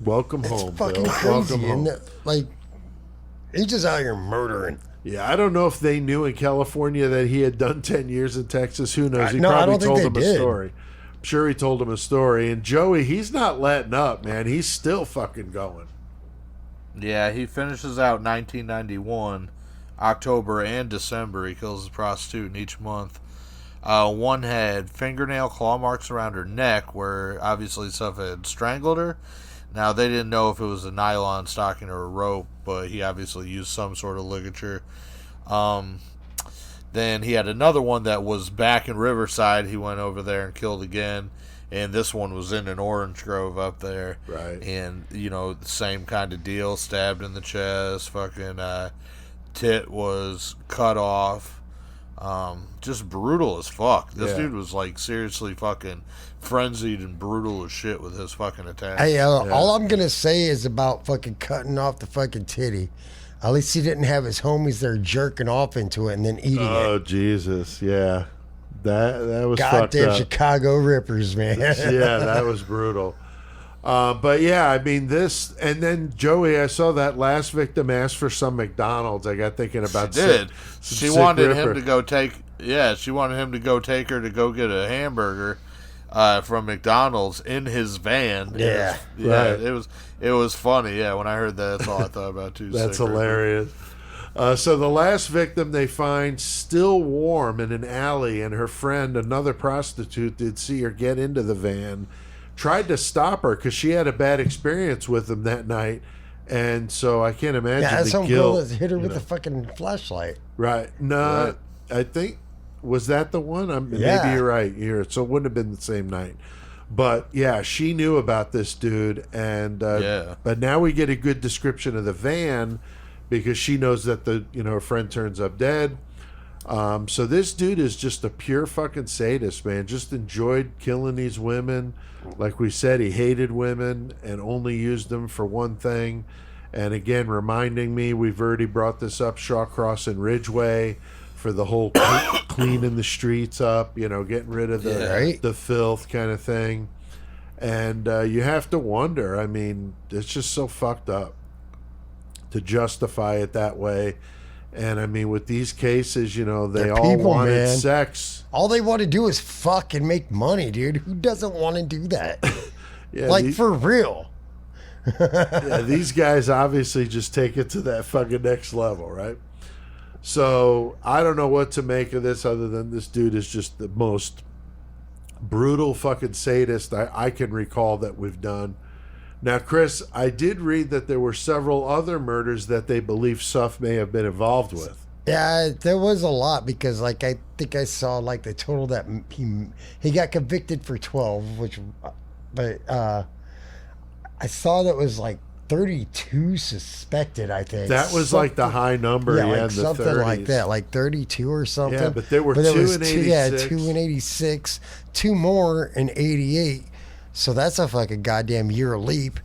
Welcome home, It's fucking Bill. crazy. Welcome home. Like, he's just out here murdering. Yeah, I don't know if they knew in California that he had done 10 years in Texas. Who knows? He I probably don't think told they him did. a story. I'm sure he told him a story. And Joey, he's not letting up, man. He's still fucking going. Yeah, he finishes out 1991, October and December. He kills a prostitute in each month. One had fingernail claw marks around her neck, where obviously Suff had strangled her. Now, they didn't know if it was a nylon stocking or a rope, but he obviously used some sort of ligature. Then he had another one that was back in Riverside. He went over there and killed again. And this one was in an orange grove up there. Right. And, the same kind of deal. Stabbed in the chest. Fucking tit was cut off. Just brutal as fuck. This dude was, seriously fucking frenzied and brutal as shit with his fucking attacks. Hey, all I'm going to say is about fucking cutting off the fucking titty. At least he didn't have his homies there jerking off into it and then eating it. Oh, Jesus. Yeah. That was fucked up. Goddamn Chicago Rippers, man. Yeah, that was brutal. But yeah, I mean this, and then Joey, I saw that last victim asked for some McDonald's. I got thinking about. She did. She wanted him to go take. Yeah, she wanted him to go take her to go get a hamburger from McDonald's in his van. Yeah, right. It was funny. Yeah, when I heard that, that's all I thought about too. That's hilarious. So the last victim they find still warm in an alley, and her friend, another prostitute, did see her get into the van, tried to stop her because she had a bad experience with him that night, and so I can't imagine that's the some guilt. girl that hit her with a fucking flashlight. Right? No, Right. I think was that the one. Maybe you're right. So it wouldn't have been the same night. But yeah, she knew about this dude, and but now we get a good description of the van. Because she knows that her friend turns up dead. So this dude is just a pure fucking sadist, man. Just enjoyed killing these women. Like we said, he hated women and only used them for one thing. And again, reminding me, we've already brought this up, Shawcross and Ridgeway, for the whole cleaning the streets up, getting rid of the filth kind of thing. And you have to wonder, I mean, it's just so fucked up to justify it that way. And I mean, with these cases, they They're all people, wanted man. sex. All they want to do is fuck and make money, dude. Who doesn't want to do that? Yeah, for real. Yeah, these guys obviously just take it to that fucking next level, right? So I don't know what to make of this other than this dude is just the most brutal fucking sadist I can recall that we've done. Now, Chris, I did read that there were several other murders that they believe Suff may have been involved with. Yeah, there was a lot because, I think I saw the total that he got convicted for 12, but I saw that was 32 suspected. I think that was the high number. Yeah, in the something 30s. like that, 32 or something. Yeah, but there were 2 in 86. Yeah, 2 in 86, 2 more in 88. So that's a fucking goddamn year leap.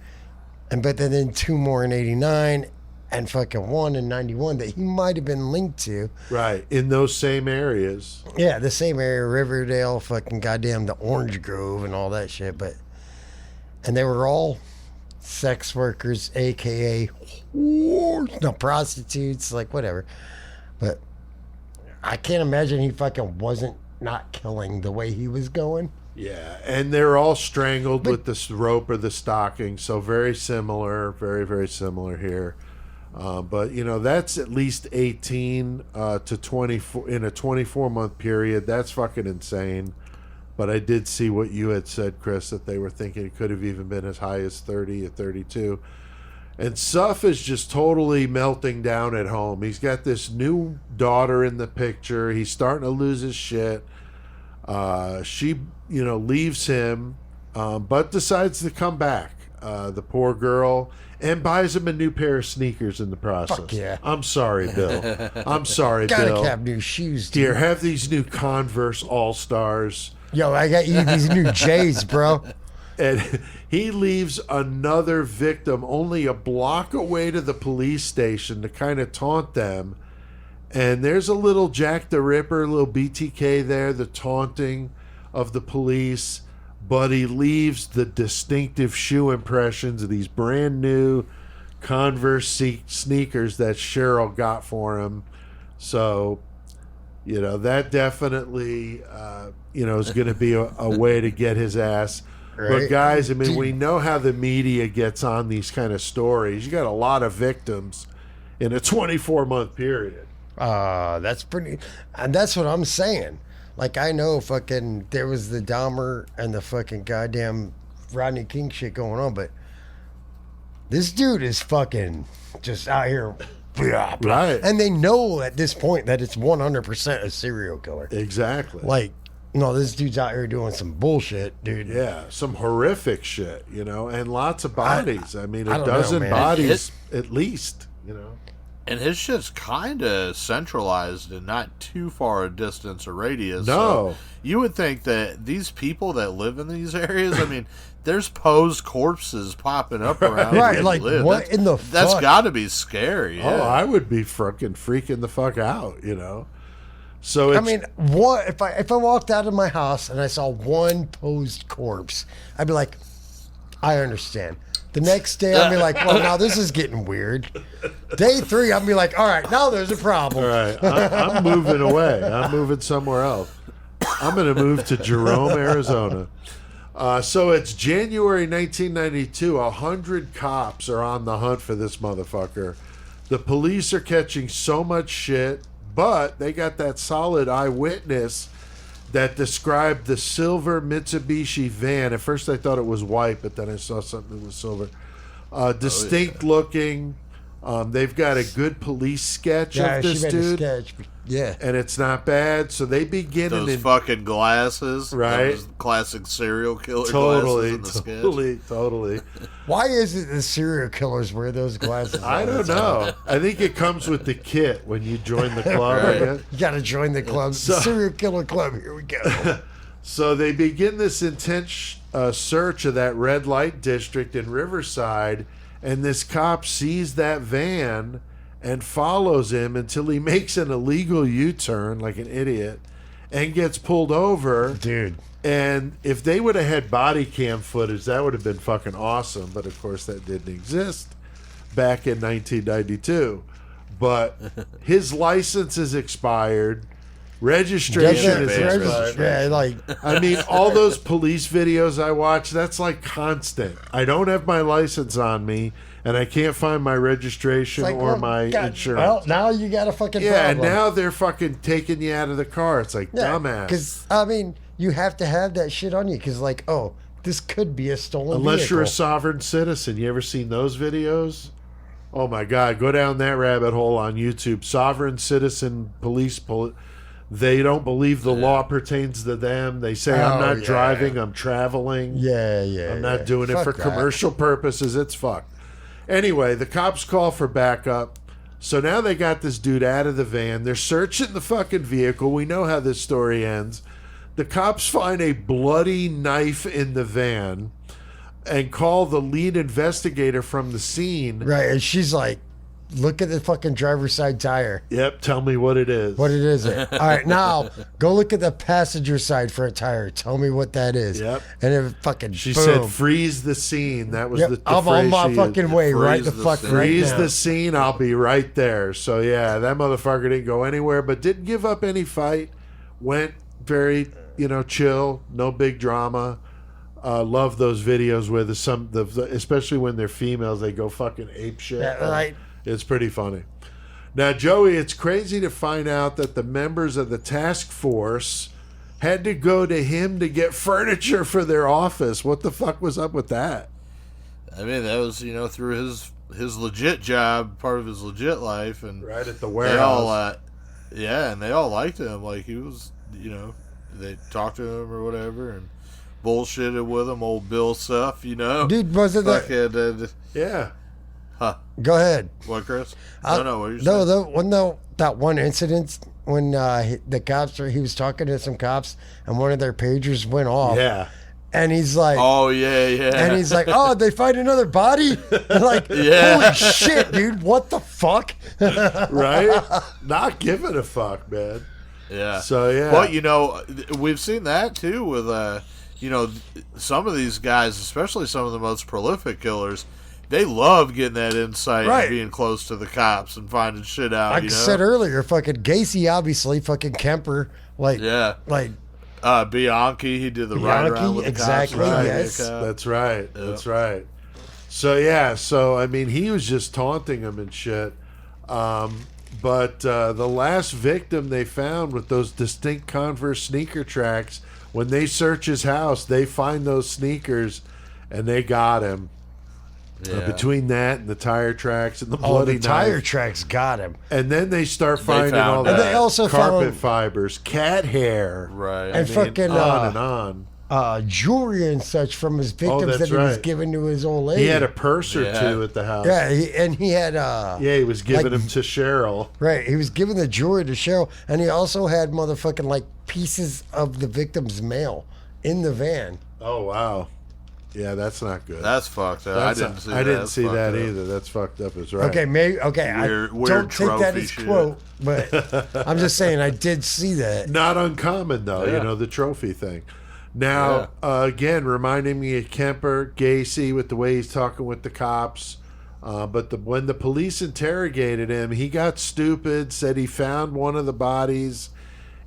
But then 2 more in 89 and fucking 1 in 91 that he might have been linked to. Right, in those same areas. Yeah, the same area, Riverdale, fucking goddamn the Orange Grove and all that shit. And they were all sex workers, a.k.a. whores, no, prostitutes, whatever. But I can't imagine he fucking wasn't not killing the way he was going. Yeah, and they're all strangled with this rope or the stocking, so very similar, very, very similar here. But, that's at least 18 to 24 in a 24-month period. That's fucking insane. But I did see what you had said, Chris, that they were thinking it could have even been as high as 30 or 32. And Suff is just totally melting down at home. He's got this new daughter in the picture. He's starting to lose his shit. She, leaves him, but decides to come back. The poor girl, and buys him a new pair of sneakers in the process. Fuck yeah. I'm sorry, Bill. I'm sorry, Gotta Bill. have new shoes, dude. Here, have these new Converse All-Stars. Yo, I got you these new J's, bro. And he leaves another victim only a block away to the police station to kind of taunt them. And there's a little Jack the Ripper, little BTK there, the taunting of the police. But he leaves the distinctive shoe impressions of these brand new Converse sneakers that Cheryl got for him. So, that definitely, is going to be a way to get his ass. Right. But guys, I mean, we know how the media gets on these kind of stories. You got a lot of victims in a 24-month period. That's pretty, and that's what I'm saying. Like, I know fucking there was the Dahmer and the fucking goddamn Rodney King shit going on, but this dude is fucking just out here. Right. And they know at this point that it's 100% a serial killer. Exactly. Like, no, this dude's out here doing some bullshit, dude. Yeah, some horrific shit, you know, and lots of bodies. I mean, I a don't know, dozen man. bodies at least, you know. And his shit's kind of centralized and not too far a distance or radius. No. So you would think that these people that live in these areas, I mean, there's posed corpses popping up around where Right, they like, live. what in the That's fuck? got to be scary. Yeah. Oh, I would be fucking freaking the fuck out, you know. So it's, I mean, what if I walked out of my house and I saw one posed corpse, I'd be like, I understand. The next day, I'd be like, well, now this is getting weird. Day 3, I'd be like, all right, now there's a problem. all right, I'm moving away. I'm moving somewhere else. I'm going to move to Jerome, Arizona. So it's January 1992. 100 cops are on the hunt for this motherfucker. The police are catching so much shit, but they got that solid eyewitness that described the silver Mitsubishi van. At first I thought it was white, but then I saw something that was silver. Distinct looking. They've got a good police sketch of this she made dude. a sketch. Yeah. And it's not bad. So they begin Those in fucking glasses. Right. Those classic serial killer glasses in the sketch. Totally. Why is it the serial killers wear those glasses? I don't know. I think it comes with the kit when you join the club. I guess. You got to join the club. Serial killer club. Here we go. So they begin this intense search of that red light district in Riverside, and this cop sees that van and follows him until he makes an illegal U-turn like an idiot and gets pulled over. Dude. And if they would have had body cam footage, that would have been fucking awesome. But of course, that didn't exist back in 1992. But his license is expired. Registration is expired. Yeah, like, I mean, all those police videos I watch, that's like constant. I don't have my license on me, and I can't find my registration like, or well, my God, insurance. Well, now you got a fucking Yeah, and problem. now they're fucking taking you out of the car. It's like, dumbass. Because, I mean, you have to have that shit on you because, like, oh, this could be a stolen Unless vehicle. you're a sovereign citizen. You ever seen those videos? Oh, my God. Go down that rabbit hole on YouTube. Sovereign citizen police. They don't believe the law pertains to them. They say, I'm not driving, I'm traveling. Yeah. I'm not doing it for commercial purposes. It's fucked. Anyway, the cops call for backup. So now they got this dude out of the van. They're searching the fucking vehicle. We know how this story ends. The cops find a bloody knife in the van and call the lead investigator from the scene. Right, and she's like, look at the fucking driver's side tire. Yep, tell me what it is. What it is. All right, now go look at the passenger side front tire. Tell me what that is. Yep. And it fucking She boom. said, freeze the scene. That was the I'm phrase on my she fucking used. way right Freeze the the fuck scene. right Freeze now. the scene. I'll be right there. So, yeah, that motherfucker didn't go anywhere, but didn't give up any fight. Went very, chill. No big drama. Love those videos where especially when they're females, they go fucking ape shit. Yeah, right. It's pretty funny. Now, Joey, it's crazy to find out that the members of the task force had to go to him to get furniture for their office. What the fuck was up with that? I mean, that was, through his legit job, part of his legit life. And Right at the they warehouse. all, and they all liked him. Like, he was, they talked to him or whatever and bullshitted with him, old Bill Suff, Dude, was it that? Yeah. Huh. Go ahead. What, Chris? What are you saying? That one incident when the cops, he was talking to some cops and one of their pagers went off. Yeah. And he's like, oh, yeah. And he's like, oh, they find another body? And like, holy shit, dude, what the fuck? Right? Not giving a fuck, man. Yeah. So, yeah. Well, we've seen that, too, with, some of these guys, especially some of the most prolific killers, they love getting that insight and being close to the cops and finding shit out. Like I said earlier, fucking Gacy, obviously, fucking Kemper, Bianchi, he did the ride around with the exactly, cops. yes. That's right. Yep. That's right. So, yeah. So, I mean, he was just taunting him and shit. But the last victim they found with those distinct Converse sneaker tracks, when they search his house, they find those sneakers, and they got him. Yeah. Between that and the tire tracks and the bloody the tire knife. tracks got him. And then they start finding all and they also carpet found fibers, cat hair, right, and fucking on and on. Jewelry and such from his victims that he was giving to his old lady. He had a purse or two at the house. Yeah, he had. He was giving them to Cheryl. Right, he was giving the jewelry to Cheryl, and he also had motherfucking like pieces of the victim's mail in the van. Oh wow. Yeah, that's not good. That's fucked up. I didn't see that up. either. That's fucked up. Is right. Okay, maybe. Okay, weird I don't take that as shit. quote, but I'm just saying I did see that. Not uncommon though, Yeah. the trophy thing. Now, again, reminding me of Kemper, Gacy with the way he's talking with the cops. But when the police interrogated him, he got stupid. Said he found one of the bodies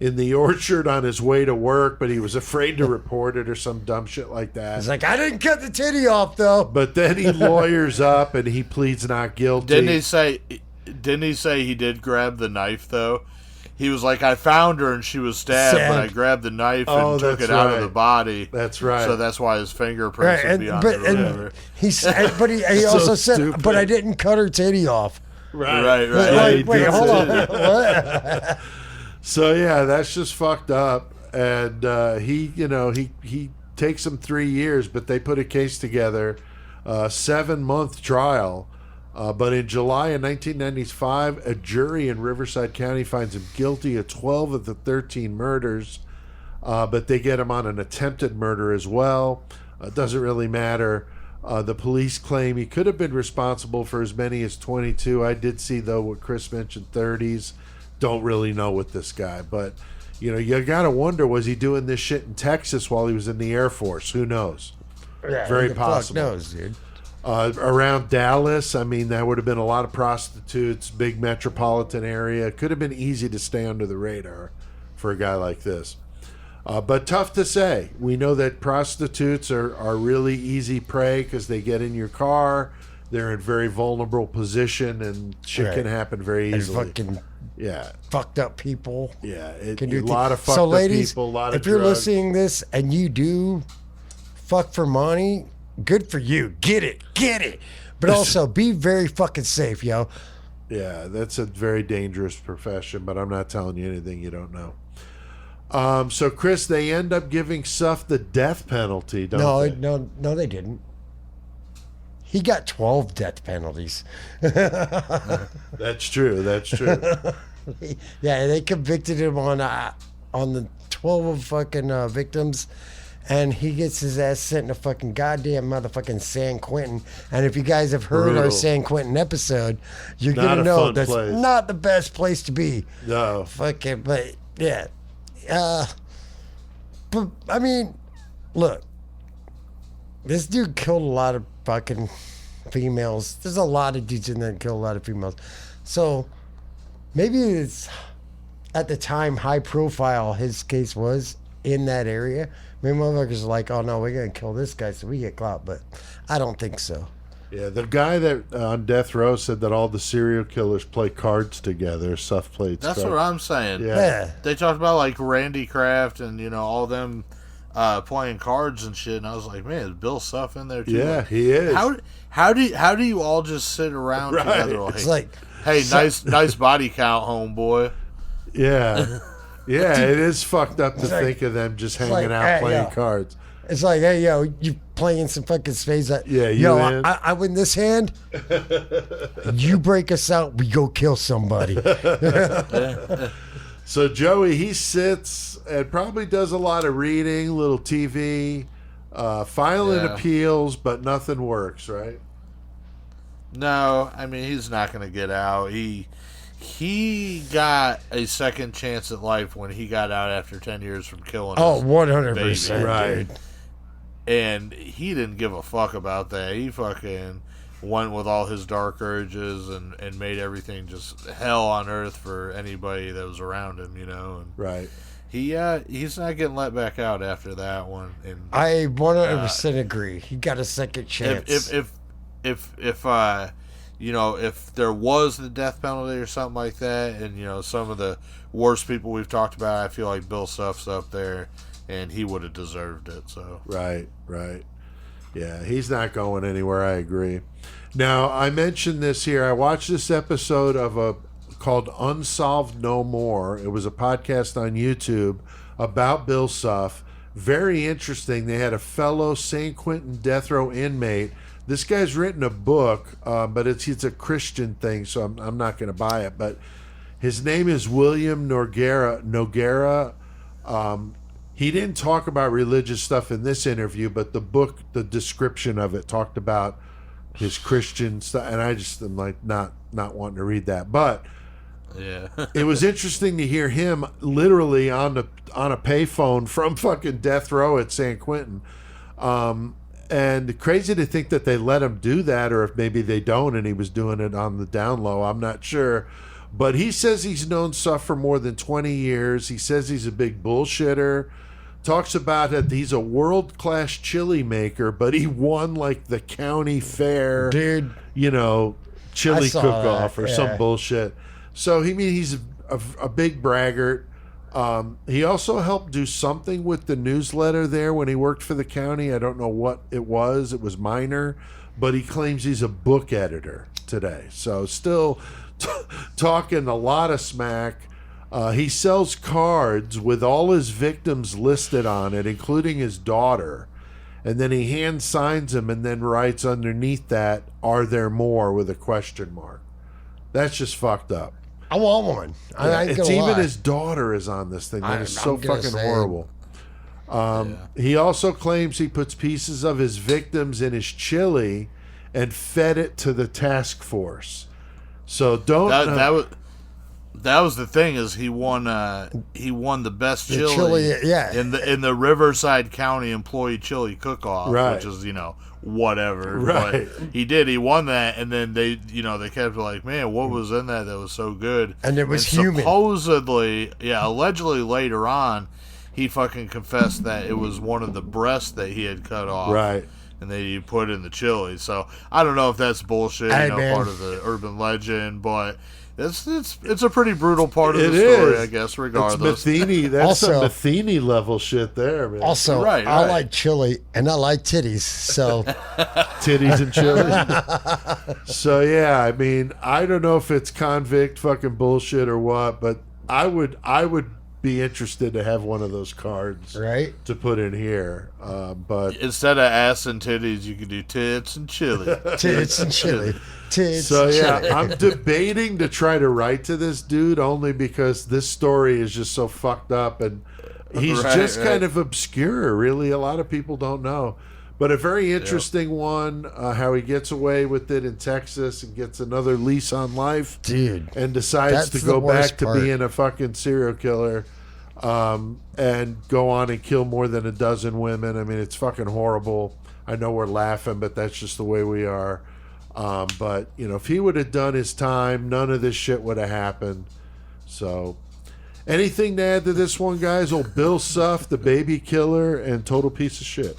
in the orchard on his way to work, but he was afraid to report it or some dumb shit like that. He's like, I didn't cut the titty off though. But then he lawyers up and he pleads not guilty. Didn't he say he did grab the knife though? He was like, I found her and she was stabbed, but I grabbed the knife and took it out of the body. That's right. So that's why his fingerprints would be on it or whatever. He also said, stupid. but I didn't cut her titty off. Right. Wait, hold on. What? So yeah, that's just fucked up. And he takes him 3 years, but they put a case together, 7-month trial. But in July of 1995, a jury in Riverside County finds him guilty of 12 of the 13 murders, but they get him on an attempted murder as well. It doesn't really matter. The police claim he could have been responsible for as many as 22. I did see, though, what Chris mentioned, 30s. Don't really know with this guy. But, you got to wonder, was he doing this shit in Texas while he was in the Air Force? Who knows? Yeah, Very possible. Fuck knows, dude. Around Dallas, I mean, that would have been a lot of prostitutes, big metropolitan area. Could have been easy to stay under the radar for a guy like this. But tough to say. We know that prostitutes are really easy prey because they get in your car. They're in very vulnerable position, and shit can happen very easily. Fucking yeah, fucked up people. Yeah, can do a lot of fucked so, up ladies, people. A lot of if you're drugs. listening to this and you do fuck for money, good for you. Get it. But also be very fucking safe, yo. Yeah, that's a very dangerous profession, but I'm not telling you anything you don't know. So, Chris, they end up giving Suff the death penalty, don't they? No, they didn't. He got 12 death penalties. That's true. Yeah, they convicted him on the 12 of fucking victims, and he gets his ass sent in a fucking goddamn motherfucking San Quentin. And if you guys have heard our San Quentin episode, you're Not gonna a know fun that's place. not the best place to be. No. Fucking, but yeah. But I mean, look, this dude killed a lot of fucking females. There's a lot of dudes in there that kill a lot of females. So maybe it's at the time high profile his case was in that area. Maybe motherfuckers are like, oh no, we're gonna kill this guy so we get clout, but I don't think so. Yeah, the guy that on death row said that all the serial killers play cards together. Suff played. That's what I'm saying. Yeah. They talked about like Randy Kraft and all them playing cards and shit, and I was like, man, is Bill Suff in there too? Yeah, like, he is. How do you all just sit around together? Like, it's like, hey, nice body count, homeboy. Yeah. Yeah, it is fucked up to think of them just hanging out playing cards. It's like, hey, yo, you playing some fucking spades. Yeah, yo, I win this hand. You break us out, we go kill somebody. So Joey, he sits and probably does a lot of reading, little TV, filing appeals, but nothing works, right? No, I mean, he's not going to get out. He got a second chance at life when he got out after 10 years from killing his 100%. baby. Right. Dude. And he didn't give a fuck about that. He fucking went with all his dark urges and made everything just hell on earth for anybody that was around him, And Right. he's not getting let back out after that one. And I 100% agree. He got a second chance. if if there was the death penalty or something like that, and some of the worst people we've talked about, I feel like Bill Suff's up there, and he would have deserved it. So right. Yeah, he's not going anywhere. I agree. Now, I mentioned this here. I watched this episode called Unsolved No More. It was a podcast on YouTube about Bill Suff. Very interesting. They had a fellow San Quentin death row inmate. This guy's written a book, but it's a Christian thing, so I'm not going to buy it. But his name is William Noguera. He didn't talk about religious stuff in this interview, but the book, the description of it, talked about his Christian stuff, and I just am like not wanting to read that. But yeah, it was interesting to hear him literally on a payphone from fucking death row at San Quentin. And crazy to think that they let him do that, or if maybe they don't, and he was doing it on the down low. I'm not sure. But he says he's known Suff for more than 20 years. He says he's a big bullshitter. Talks about that he's a world-class chili maker, but he won like the county fair, dude, chili cook-off or some bullshit. So he's a big braggart. He also helped do something with the newsletter there when he worked for the county. I don't know what it was. It was minor, but he claims he's a book editor today. So still talking a lot of smack. He sells cards with all his victims listed on it, including his daughter. And then he hand signs them and then writes underneath that, "Are there more?" with a question mark. That's just fucked up. I want one. It's even his daughter is on this thing. That is so fucking horrible. He also claims he puts pieces of his victims in his chili and fed it to the task force. So that was the thing, is he won the best chili in the Riverside County Employee Chili Cook-Off, which is whatever. Right. But he won that, and then they kept like, man, what was in that was so good? And it was human. Allegedly later on, he fucking confessed that it was one of the breasts that he had cut off. Right. And then he put in the chili. So I don't know if that's bullshit, part of the urban legend, but it's a pretty brutal part of the story, I guess, regardless. It's Matheny. That's some Matheny level shit there, man. Also, right. I like chili, and I like titties, so... Titties and chili. So, yeah, I mean, I don't know if it's convict fucking bullshit or what, but I would be interested to have one of those cards to put in here. But instead of ass and titties, you can do tits and chili. Tits and chili. Tits so and yeah, chili. I'm debating to try to write to this dude only because this story is just so fucked up, and he's kind of obscure. Really, a lot of people don't know. But a very interesting one, how he gets away with it in Texas and gets another lease on life. Dude. And decides to go back to being a fucking serial killer and go on and kill more than a dozen women. I mean, it's fucking horrible. I know we're laughing, but that's just the way we are. But, if he would have done his time, none of this shit would have happened. So, anything to add to this one, guys? Old Bill Suff, the baby killer, and total piece of shit.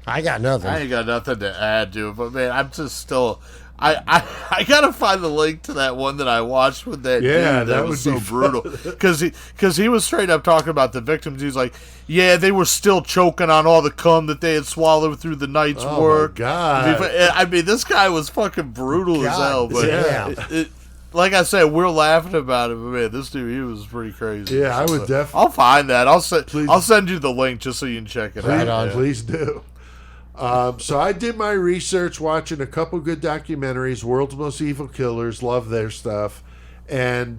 I got nothing. I ain't got nothing to add to it, but man, I'm just still. I gotta find the link to that one that I watched with that dude. That was so brutal. Because he was straight up talking about the victims. He's like, yeah, they were still choking on all the cum that they had swallowed through the night's work. My God. I mean, this guy was fucking brutal as hell. But like I said, we're laughing about it, but man, this dude, he was pretty crazy. Yeah, I would definitely. I'll find that. I'll send you the link just so you can check it out. Please do. So I did my research watching a couple good documentaries. World's Most Evil Killers, love their stuff. And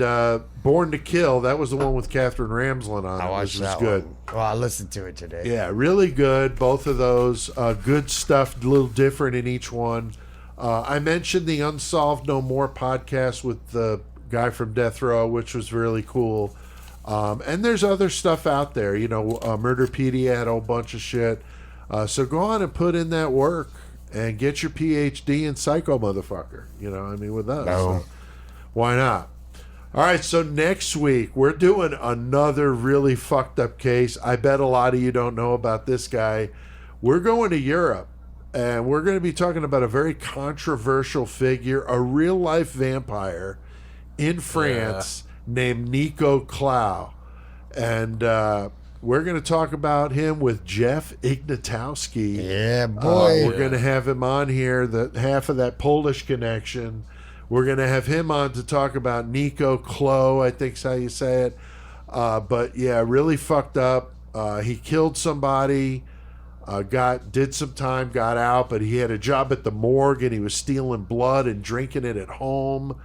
Born to Kill, that was the one with Catherine Ramsland on it. I watched that good. One. Well, I listened to it today. Yeah, really good. Both of those. Good stuff, a little different in each one. I mentioned the Unsolved No More podcast with the guy from Death Row, which was really cool. And there's other stuff out there. Murderpedia had a whole bunch of shit. So go on and put in that work and get your PhD in psycho, motherfucker. With us. No. So why not? All right, so next week we're doing another really fucked up case. I bet a lot of you don't know about this guy. We're going to Europe, and we're going to be talking about a very controversial figure, a real-life vampire in France named Nico Clow. And we're going to talk about him with Jeff Ignatowski. Yeah, boy. We're going to have him on here, half of that Polish connection. We're going to have him on to talk about Nico Clow, I think's how you say it. But yeah, really fucked up. He killed somebody, did some time, got out, but he had a job at the morgue and he was stealing blood and drinking it at home.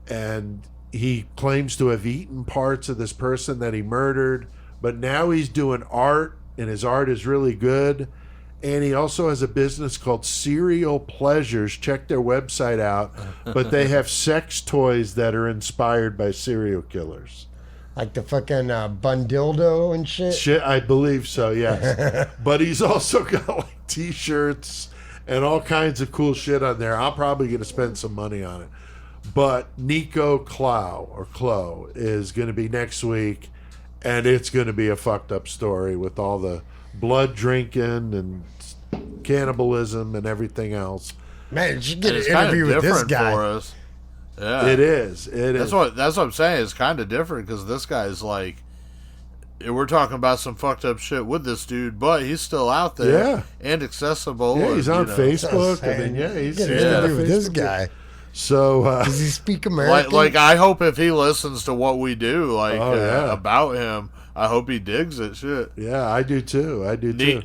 And he claims to have eaten parts of this person that he murdered, but now he's doing art, and his art is really good. And he also has a business called Serial Pleasures. Check their website out. But they have sex toys that are inspired by serial killers. Like the fucking Bundildo and shit? I believe so, yes. But he's also got like T-shirts and all kinds of cool shit on there. I'm probably going to spend some money on it. But Nico Clow is going to be next week, and it's going to be a fucked up story with all the blood drinking and cannibalism and everything else. Man, you should get an interview with this guy. For us. Yeah, it is. That's what I'm saying. It's kind of different because this guy's like, we're talking about some fucked up shit with this dude, but he's still out there and accessible. Yeah, he's on Facebook. He's get an interview with this guy. So does he speak American? Like I hope if he listens to what we do, about him, I hope he digs it. Shit. Yeah, I do too.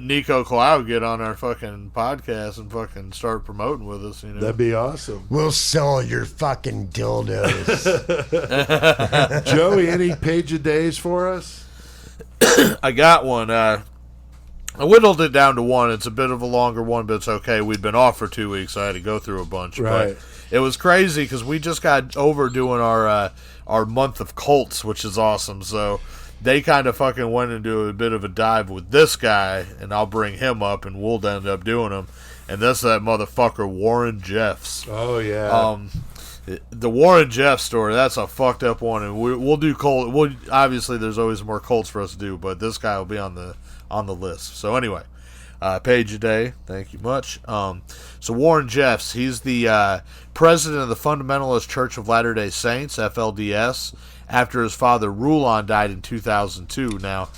Nico Clow get on our fucking podcast and fucking start promoting with us. You know, that'd be awesome. We'll sell your fucking dildos. Joey, any page of days for us? I got one. I whittled it down to one. It's a bit of a longer one, but it's okay. We've been off for 2 weeks, so I had to go through a bunch. Right. But it was crazy because we just got over doing our month of cults, which is awesome. So they kind of fucking went into a bit of a dive with this guy, and I'll bring him up, and we'll end up doing him. And that's that motherfucker Warren Jeffs. Oh yeah. The Warren Jeff story, that's a fucked up one, and we'll do cult. Obviously, there's always more cults for us to do, but this guy will be on the list. So anyway, page a day. Thank you much. So Warren Jeffs, he's the president of the Fundamentalist Church of Latter-day Saints, FLDS, after his father Rulon died in 2002. Now,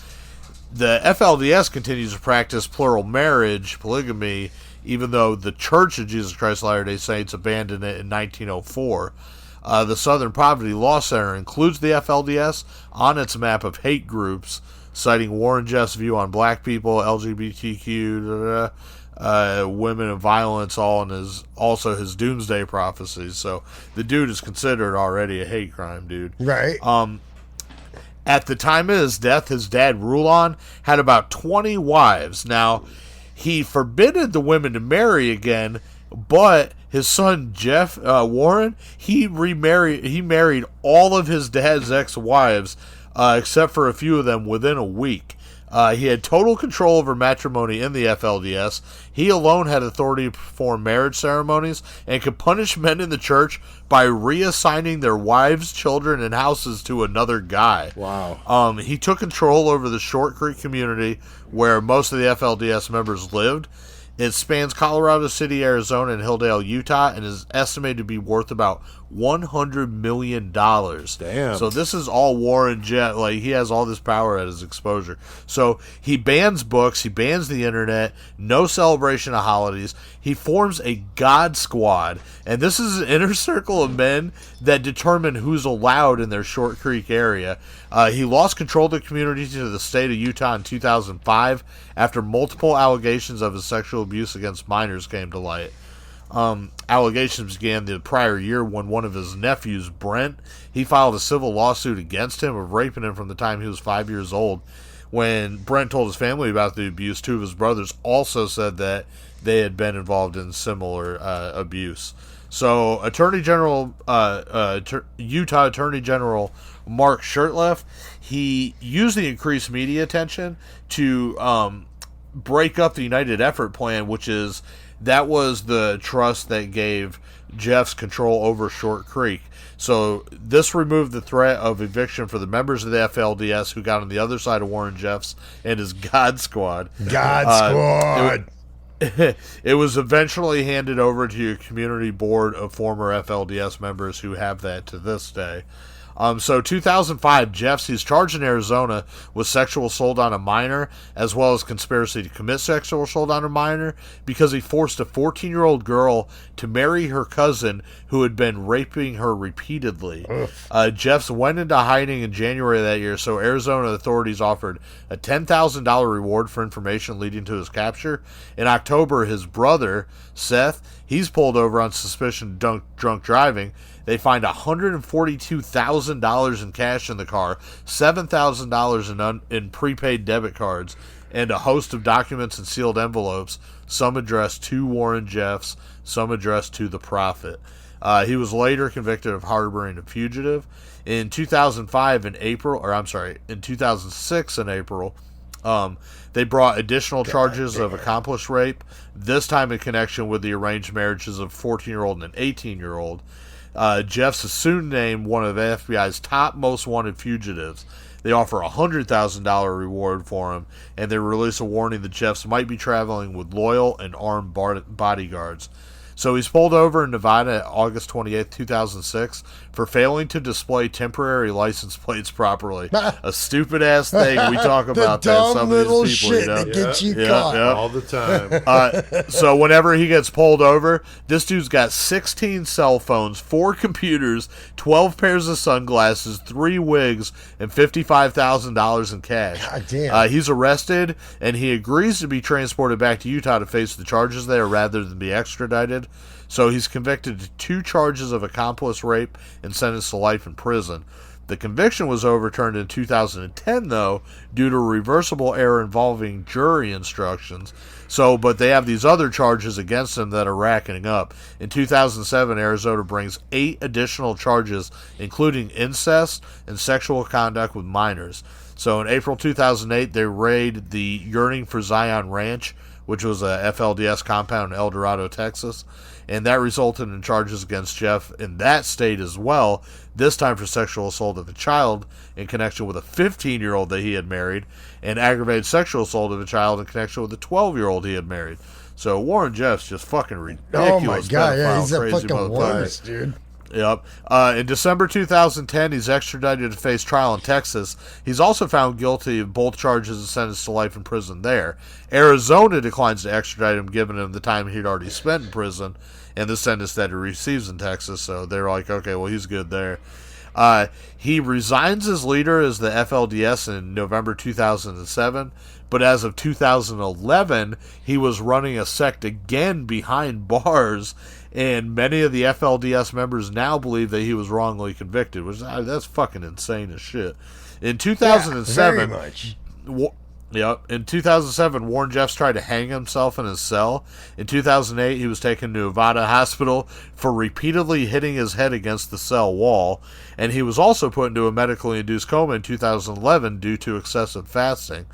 the FLDS continues to practice plural marriage, polygamy, even though the Church of Jesus Christ of Latter-day Saints abandoned it in 1904. The Southern Poverty Law Center includes the FLDS on its map of hate groups, citing Warren Jeffs' view on black people, LGBTQ, women, and violence, all in his doomsday prophecies. So the dude is considered already a hate crime, dude. Right. At the time of his death, his dad, Rulon, had about 20 wives. Now, he forbidden the women to marry again, but his son Jeff Warren, he married all of his dad's ex-wives, except for a few of them within a week. He had total control over matrimony in the FLDS. He alone had authority to perform marriage ceremonies and could punish men in the church by reassigning their wives, children, and houses to another guy. Wow. He took control over the Short Creek community where most of the FLDS members lived. It spans Colorado City, Arizona, and Hilldale, Utah, and is estimated to be worth about $100 million. Damn. So this is all Warren Jett. Like, he has all this power at his exposure. So he bans books. He bans the internet. No celebration of holidays. He forms a God Squad. And this is an inner circle of men that determine who's allowed in their Short Creek area. He lost control of the community to the state of Utah in 2005 after multiple allegations of his sexual abuse against minors came to light. Allegations began the prior year when one of his nephews, Brent, he filed a civil lawsuit against him of raping him from the time he was 5 years old. When Brent told his family about the abuse, two of his brothers also said that they had been involved in similar abuse. So, Utah Attorney General Mark Shurtleff, he used the increased media attention to break up the United Effort Plan, that was the trust that gave Jeffs control over Short Creek. So this removed the threat of eviction for the members of the FLDS who got on the other side of Warren Jeffs and his God Squad. God Squad. It was eventually handed over to a community board of former FLDS members who have that to this day. So 2005, he's charged in Arizona with sexual assault on a minor, as well as conspiracy to commit sexual assault on a minor, because he forced a 14-year-old girl to marry her cousin who had been raping her repeatedly. Jeffs went into hiding in January of that year, so Arizona authorities offered a $10,000 reward for information leading to his capture. In October, his brother, Seth, he's pulled over on suspicion of drunk driving. They find $142,000 in cash in the car, $7,000 in prepaid debit cards, and a host of documents and sealed envelopes, some addressed to Warren Jeffs, some addressed to the Prophet. He was later convicted of harboring a fugitive. In 2006 in April, they brought additional charges of accomplice rape, this time in connection with the arranged marriages of a 14-year-old and an 18-year-old. Jeffs is soon named one of the FBI's top most wanted fugitives. They offer a $100,000 reward for him, and they release a warning that Jeffs might be traveling with loyal and armed bodyguards. So he's pulled over in Nevada August 28, 2006, for failing to display temporary license plates properly. A stupid-ass thing. We talk about that. Some of these people, shit that gets you caught. All the time. So whenever he gets pulled over, this dude's got 16 cell phones, 4 computers, 12 pairs of sunglasses, 3 wigs, and $55,000 in cash. God damn. He's arrested, and he agrees to be transported back to Utah to face the charges there rather than be extradited. So he's convicted of 2 charges of accomplice rape and sentenced to life in prison. The conviction was overturned in 2010, though, due to a reversible error involving jury instructions. But they have these other charges against him that are racking up. In 2007, Arizona brings 8 additional charges, including incest and sexual conduct with minors. So in April 2008, they raid the Yearning for Zion Ranch, which was a FLDS compound in El Dorado, Texas. And that resulted in charges against Jeff in that state as well, this time for sexual assault of a child in connection with a 15-year-old that he had married, and aggravated sexual assault of a child in connection with a 12-year-old he had married. So Warren Jeff's just fucking ridiculous. Oh my God, yeah, he's a crazy fucking worst, dude. Yep. In December 2010, he's extradited to face trial in Texas. He's also found guilty of both charges and sentenced to life in prison there. Arizona declines to extradite him, given him the time he'd already spent in prison and the sentence that he receives in Texas. So they're like, okay, well, he's good there. He resigns as leader as the FLDS in November 2007, but as of 2011, he was running a sect again behind bars, and many of the FLDS members now believe that he was wrongly convicted, which that's fucking insane as shit. In 2007, very much. In 2007, Warren Jeffs tried to hang himself in his cell. In 2008, he was taken to Nevada Hospital for repeatedly hitting his head against the cell wall, and he was also put into a medically induced coma in 2011 due to excessive fasting.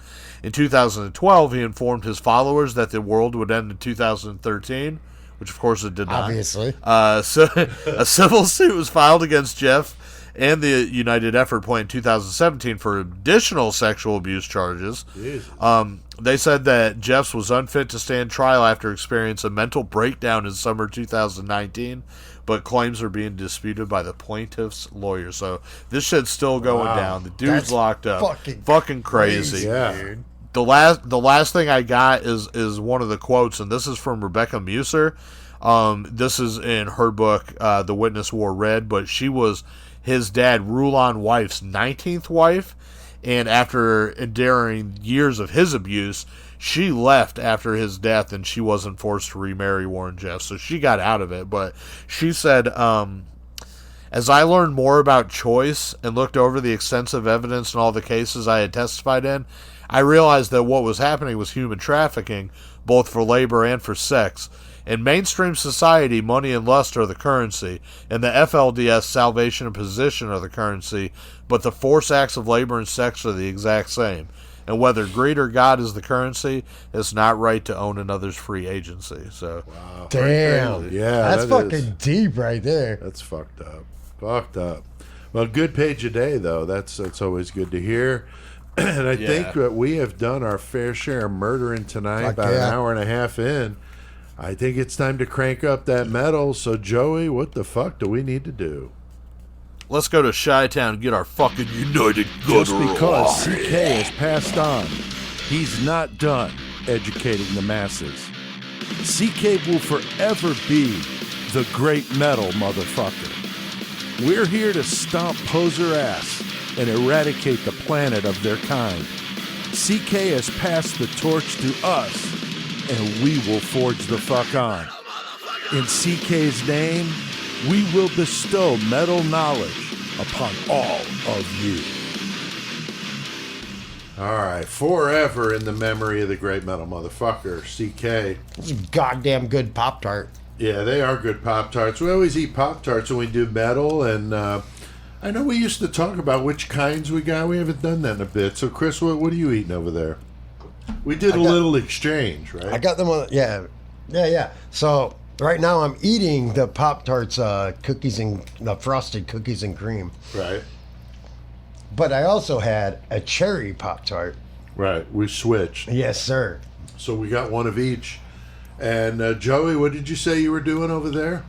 In 2012, he informed his followers that the world would end in 2013, which of course it did not. Obviously. So a civil suit was filed against Jeff and the United Effort Point in 2017 for additional sexual abuse charges. They said that Jeffs was unfit to stand trial after experiencing a mental breakdown in summer 2019, but claims are being disputed by the plaintiff's lawyer. So this shit's still going down. The dude's locked up. Fucking crazy. Yeah. Dude. The last thing I got is one of the quotes, and this is from Rebecca Musser. This is in her book, The Witness Wore Red, but she was his dad, Rulon Wife's 19th wife, and after enduring years of his abuse, she left after his death, and she wasn't forced to remarry Warren Jeffs, so she got out of it. But she said, as I learned more about choice and looked over the extensive evidence in all the cases I had testified in, I realized that what was happening was human trafficking, both for labor and for sex. In mainstream society, money and lust are the currency, and the FLDS salvation and position are the currency, but the force acts of labor and sex are the exact same. And whether greed or God is the currency, it's not right to own another's free agency. So, wow. Damn. Yeah, that's fucking deep right there. That's fucked up. Fucked up. Well, good page a day, though. That's always good to hear. And I think that we have done our fair share of murdering tonight. About an hour and a half in. I think it's time to crank up that metal. So, Joey, what the fuck do we need to do? Let's go to Chi-Town and get our fucking United Guttural. Just because CK has passed on, he's not done educating the masses. CK will forever be the great metal motherfucker. We're here to stomp poser ass and eradicate the planet of their kind. CK has passed the torch to us, and we will forge the fuck on. In CK's name, we will bestow metal knowledge upon all of you. All right, forever in the memory of the great metal motherfucker, CK. It's a goddamn good Pop-Tart. Yeah, they are good Pop-Tarts. We always eat Pop-Tarts when we do metal, and I know we used to talk about which kinds we got. We haven't done that in a bit. So, Chris, what are you eating over there? We did a little exchange, right? I got them on, yeah. So, right now I'm eating the Pop-Tarts cookies and the frosted cookies and cream. Right. But I also had a cherry Pop-Tart. Right. We switched. Yes, sir. So we got one of each. And Joey, what did you say you were doing over there?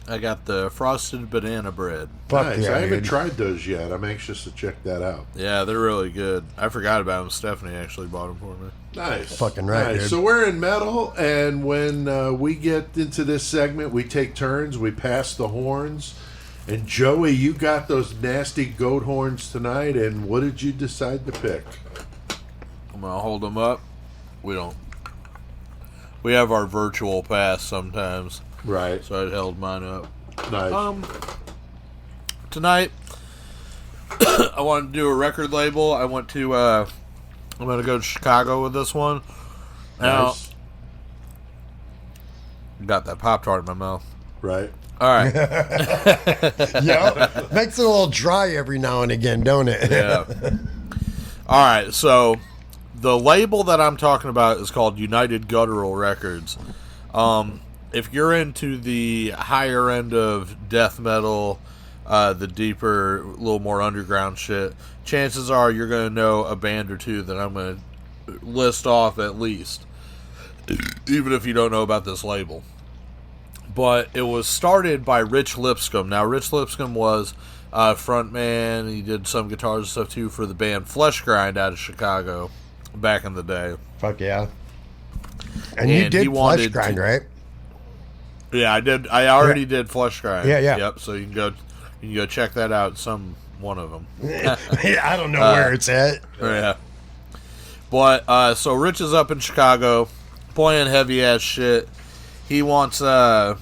I got the frosted banana bread. Nice. I haven't tried those yet. I'm anxious to check that out. Yeah, they're really good. I forgot about them. Stephanie actually bought them for me. Nice. Fucking right, nice. dude. So we're in metal, and when we get into this segment, we take turns. We pass the horns. And Joey, you got those nasty goat horns tonight, and what did you decide to pick? I'm going to hold them up. We have our virtual pass sometimes. Right. So I held mine up. Nice. Tonight, I wanted to do a record label. I'm going to go to Chicago with this one. Nice. Now, got that Pop-Tart in my mouth. Right. All right. Yeah. Makes it a little dry every now and again, don't it? Yeah. All right. So the label that I'm talking about is called United Guttural Records. If you're into the higher end of death metal, the deeper, a little more underground shit, chances are you're going to know a band or two that I'm going to list off at least, even if you don't know about this label. But it was started by Rich Lipscomb. Now, Rich Lipscomb was frontman. He did some guitars and stuff, too, for the band Flesh Grind out of Chicago back in the day. Fuck yeah. And you did Flesh Grind, right? Yeah, I did. I already did Flesh Grind. Yeah. Yep, so you can go check that out, one of them. I don't know where it's at. Yeah. But, so Rich is up in Chicago playing heavy-ass shit. He wants to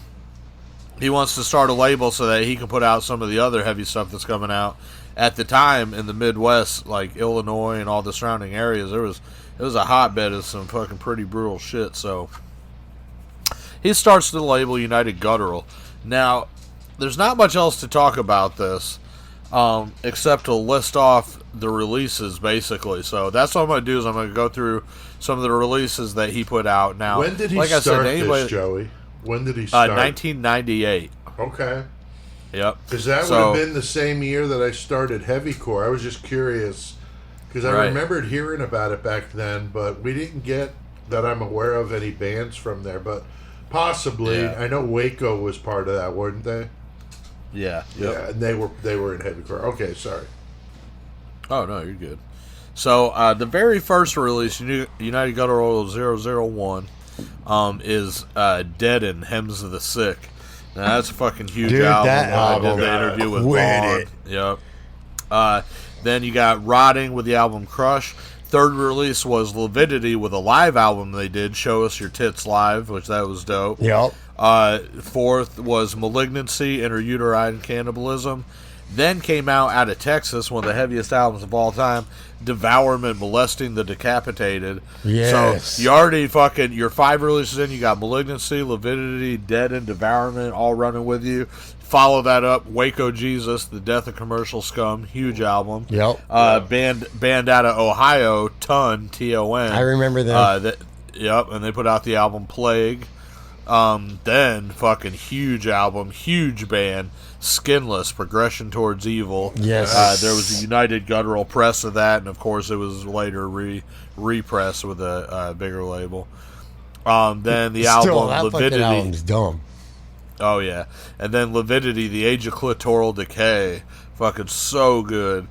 start a label so that he can put out some of the other heavy stuff that's coming out. At the time in the Midwest, like Illinois and all the surrounding areas, it was a hotbed of some fucking pretty brutal shit. So he starts the label United Guttural. Now, there's not much else to talk about this except to list off the releases, basically. So that's what I'm going to do is I'm going to go through some of the releases that he put out. Now, when did he start this, Joey? When did he start? 1998. Okay. Yep. Because that would have been the same year that I started Heavycore. I was just curious because I remembered hearing about it back then, but we didn't get that I'm aware of any bands from there. But possibly, I know Waco was part of that, weren't they? Yeah. Yep. Yeah, and they were in Heavycore. Okay, sorry. Oh no, you're good. So the very first release, United Guttural 001, is Deaden, Hymns of the Sick. Now, that's a fucking huge album. That album, I did the interview with Vaughn. Yep. Then you got Rotting with the album Crush. Third release was Lividity with a live album they did, Show Us Your Tits Live, which that was dope. Yep. Fourth was Malignancy, Interuterine Cannibalism. Then came out of Texas, one of the heaviest albums of all time, Devourment, Molesting the Decapitated. Yes. So you already you're 5 releases in, you got Malignancy, Lividity, Dead, and Devourment all running with you. Follow that up, Waco Jesus, The Death of Commercial Scum, huge album. Yep. Band out of Ohio, Ton, Ton. I remember that. Yep, and they put out the album Plague. Then fucking huge album, huge band, Skinless, Progression Towards Evil. Yes. There was a United Guttural press of that, and of course it was later repressed with a bigger label. Then the Still, album that Lividity. album's dumb. Oh yeah, and then Lividity, The Age of Clitoral Decay, fucking so good.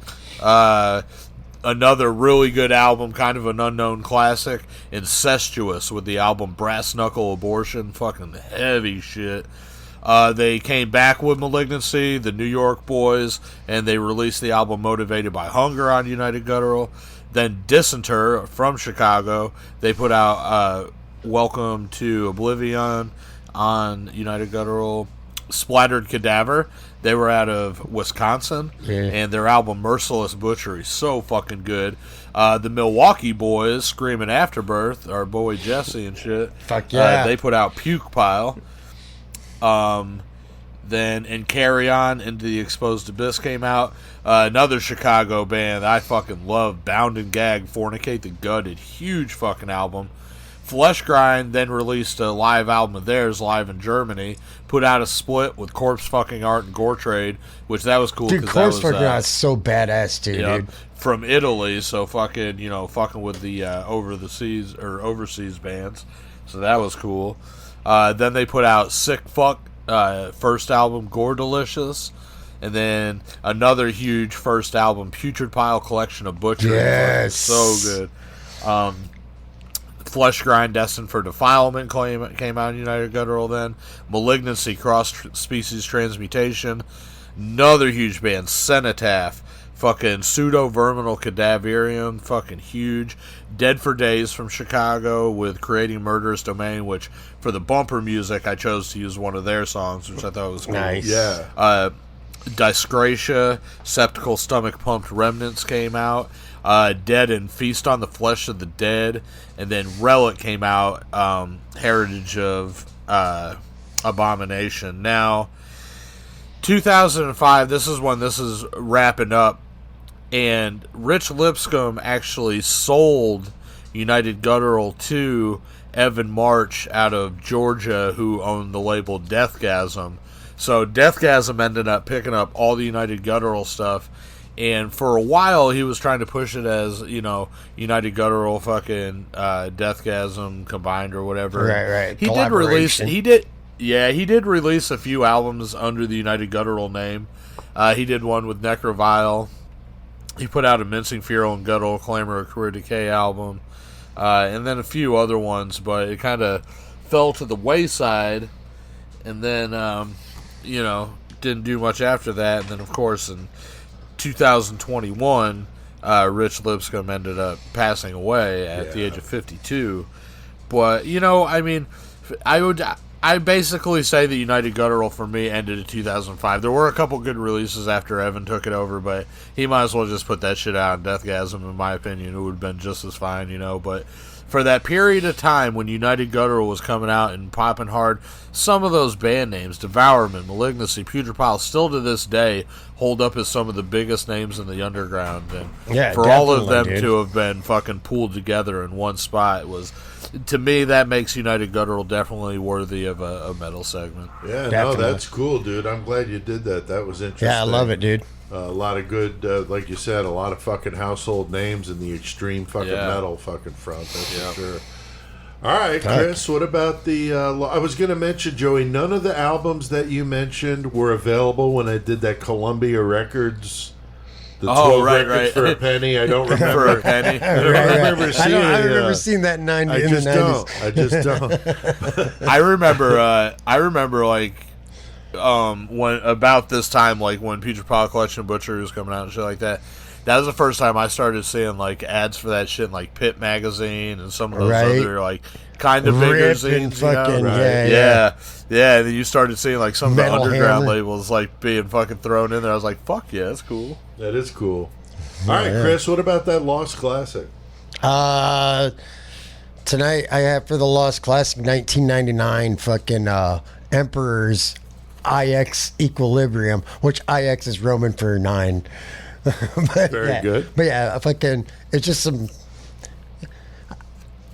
Another really good album, kind of an unknown classic, Incestuous, with the album Brass Knuckle Abortion, fucking heavy shit. They came back with Malignancy, the New York boys, and they released the album Motivated by Hunger on United Guttural. Then Disinter from Chicago, they put out Welcome to Oblivion on United Guttural. Splattered Cadaver, they were out of Wisconsin, and their album Merciless Butchery, so fucking good. The Milwaukee boys, Screaming Afterbirth, our boy Jesse and shit. Fuck yeah. They put out Puke Pile. Then And Carry On Into the Exposed Abyss came out. Another Chicago band I fucking love, Bound and Gag, Fornicate the Gutted, huge fucking album. Flesh Grind then released a live album of theirs, live in Germany. Put out a split with Corpse Fucking Art and Gore Trade, which that was cool. Dude, Corpse Fucking Art's so badass too, dude. From Italy, so fucking fucking with the overseas bands, so that was cool. Then they put out Sick Fuck, first album Gore Delicious, and then another huge first album, Putrid Pile Collection of Butchery. Yes, so good. Flesh Grind, Destined for Defilement came out in United Guttural then. Malignancy, Cross-Species Transmutation. Another huge band, Cenotaph. Fucking Pseudo-Verminal Cadaverium, fucking huge. Dead for Days from Chicago with Creating Murderous Domain, which for the bumper music I chose to use one of their songs, which I thought was cool. Nice. Yeah. Disgratia, Septical Stomach Pumped Remnants came out. Dead and Feast on the Flesh of the Dead, and then Relic came out, Heritage of Abomination. Now, 2005, this is when this is wrapping up, and Rich Lipscomb actually sold United Guttural to Evan March out of Georgia, who owned the label Deathgasm. So Deathgasm ended up picking up all the United Guttural stuff. And for a while, he was trying to push it as, United Guttural fucking Deathgasm combined or whatever. Right. He did release a few albums under the United Guttural name. He did one with Necrovile. He put out a Mincing Feral and Guttural Clamor of Career Decay album. And then a few other ones, but it kind of fell to the wayside. And then, didn't do much after that. And then, of course, in 2021, Rich Lipscomb ended up passing away at the age of 52. But I basically say the United Guttural for me ended in 2005. There were a couple good releases after Evan took it over, but he might as well just put that shit out in Deathgasm. In my opinion, it would have been just as fine, But for that period of time when United Guttural was coming out and popping hard, some of those band names, Devourment, Malignancy, Putrid Pile, still to this day hold up as some of the biggest names in the underground. And for all of them to have been fucking pulled together in one spot was, to me, that makes United Guttural definitely worthy of a metal segment. Yeah, Definitely. no, that's cool, dude. I'm glad you did that. That was interesting. Yeah, I love it, dude. A lot of good, like you said, a lot of fucking household names in the extreme fucking metal fucking front. That's for sure. All right, Chris, what about the... I was going to mention, Joey, none of the albums that you mentioned were available when I did that Columbia Records... The 12 records for a penny. I don't remember. For a penny. I remember seeing it. I remember seeing that in the 90s. I just don't. I remember when about this time, like when Putrid Pile Collection of Butchery was coming out and shit like that. That was the first time I started seeing ads for that shit in Pit Magazine and some of those other kind of bigger zines. Fucking, yeah. And then you started seeing some of the underground Hammer. labels being fucking thrown in there. I was like, fuck yeah, that's cool. That is cool. All right, Chris, what about that Lost Classic? Tonight I have for the Lost Classic 1999 fucking Emperor's IX Equilibrium, which IX is Roman for 9. Very good. But yeah, fucking, it's just some...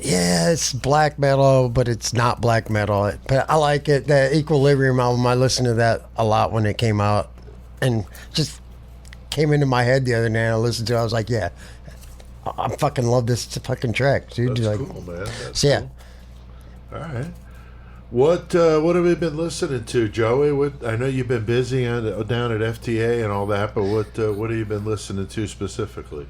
yeah, it's black metal, but it's not black metal. But I like it. The Equilibrium album, I listened to that a lot when it came out, and just came into my head the other day. And I listened to it. I was like, yeah, I fucking love this fucking track, dude. That's like, cool, man. That's so, yeah. Cool. All right. What have we been listening to, Joey? What I know you've been busy down at FTA and all that, but what have you been listening to specifically?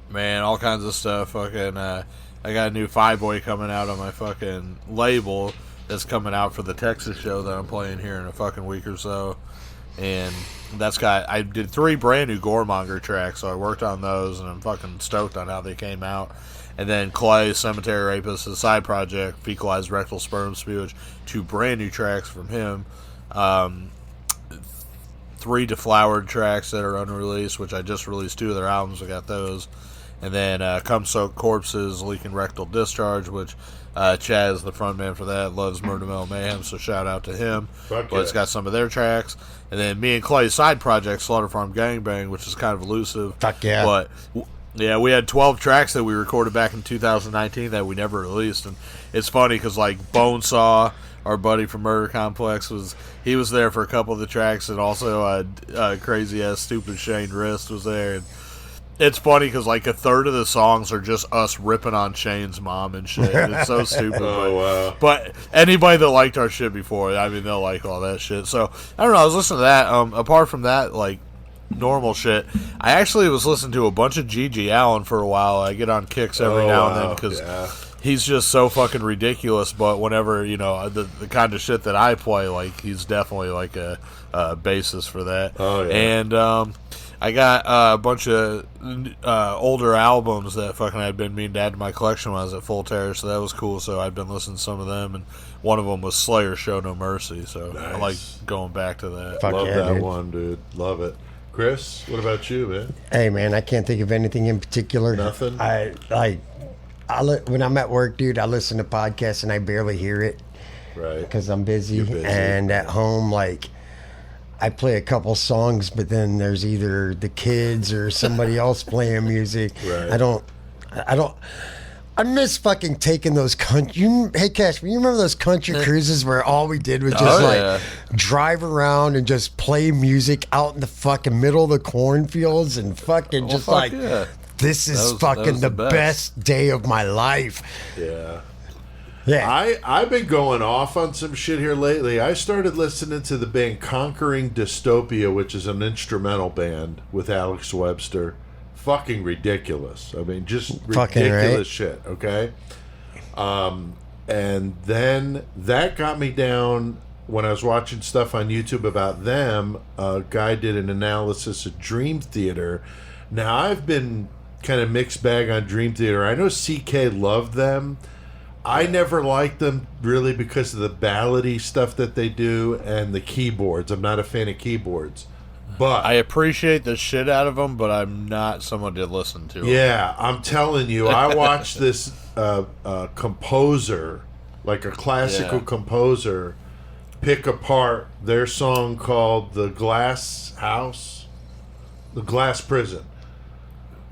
Man, all kinds of stuff. Fucking, I got a new Five Boy coming out on my fucking label that's coming out for the Texas show that I'm playing here in a fucking week or so. And I did 3 brand new Goremonger tracks, so I worked on those, and I'm fucking stoked on how they came out. And then Clay, Cemetery Rapist, a side project, Fecalized Rectal Sperm Spewage, 2 brand new tracks from him. 3 Deflowered tracks that are unreleased, which I just released 2 of their albums. I got those. And then Cum Soaked Corpses, Leaking Rectal Discharge, which Chaz, the frontman for that, loves Murder Metal Mayhem, so shout out to him. But it's got some of their tracks. And then me and Clay's side project, Slaughter Farm Gangbang, which is kind of elusive. Fuck yeah. But yeah, we had 12 tracks that we recorded back in 2019 that we never released. And it's funny because, like, Bonesaw, our buddy from Murder Complex, was there for a couple of the tracks, and also crazy ass stupid Shane Wrist was there. And it's funny because, like, a third of the songs are just us ripping on Shane's mom and shit. It's so stupid. But anybody that liked our shit before, I mean, they'll like all that shit. So I don't know. I was listening to that. Apart from that, like, normal shit, I actually was listening to a bunch of G.G. Allen for a while. I get on kicks every now and then because he's just so fucking ridiculous. But whenever, you know, the kind of shit that I play, like, he's definitely like a basis for that. And I got a bunch of older albums that fucking I'd been meaning to add to my collection when I was at Full Terror, so that was cool. So I've been listening to some of them, and one of them was Slayer Show No Mercy, so I like going back to that. Love that one, dude. Love it. Chris, what about you, man? Hey, man, I can't think of anything in particular. Nothing? When I'm at work, dude, I listen to podcasts and I barely hear it. Right. Because I'm busy. And at home, like, I play a couple songs, but then there's either the kids or somebody else playing music. Right. I miss fucking taking those country. Hey, Cash, you remember those country cruises where all we did was just drive around and just play music out in the fucking middle of the cornfields and fucking this is fucking the best day of my life. Yeah. Yeah. I've been going off on some shit here lately. I started listening to the band Conquering Dystopia, which is an instrumental band with Alex Webster. Fucking ridiculous. I mean, just ridiculous shit, okay? And then that got me down when I was watching stuff on YouTube about them. A guy did an analysis of Dream Theater. Now, I've been kind of mixed bag on Dream Theater. I know CK loved them. I never liked them really because of the ballady stuff that they do and the keyboards. I'm not a fan of keyboards. But I appreciate the shit out of them, but I'm not someone to listen to. Yeah, I'm telling you, I watched this composer, like a classical composer, pick apart their song called The Glass House, The Glass Prison.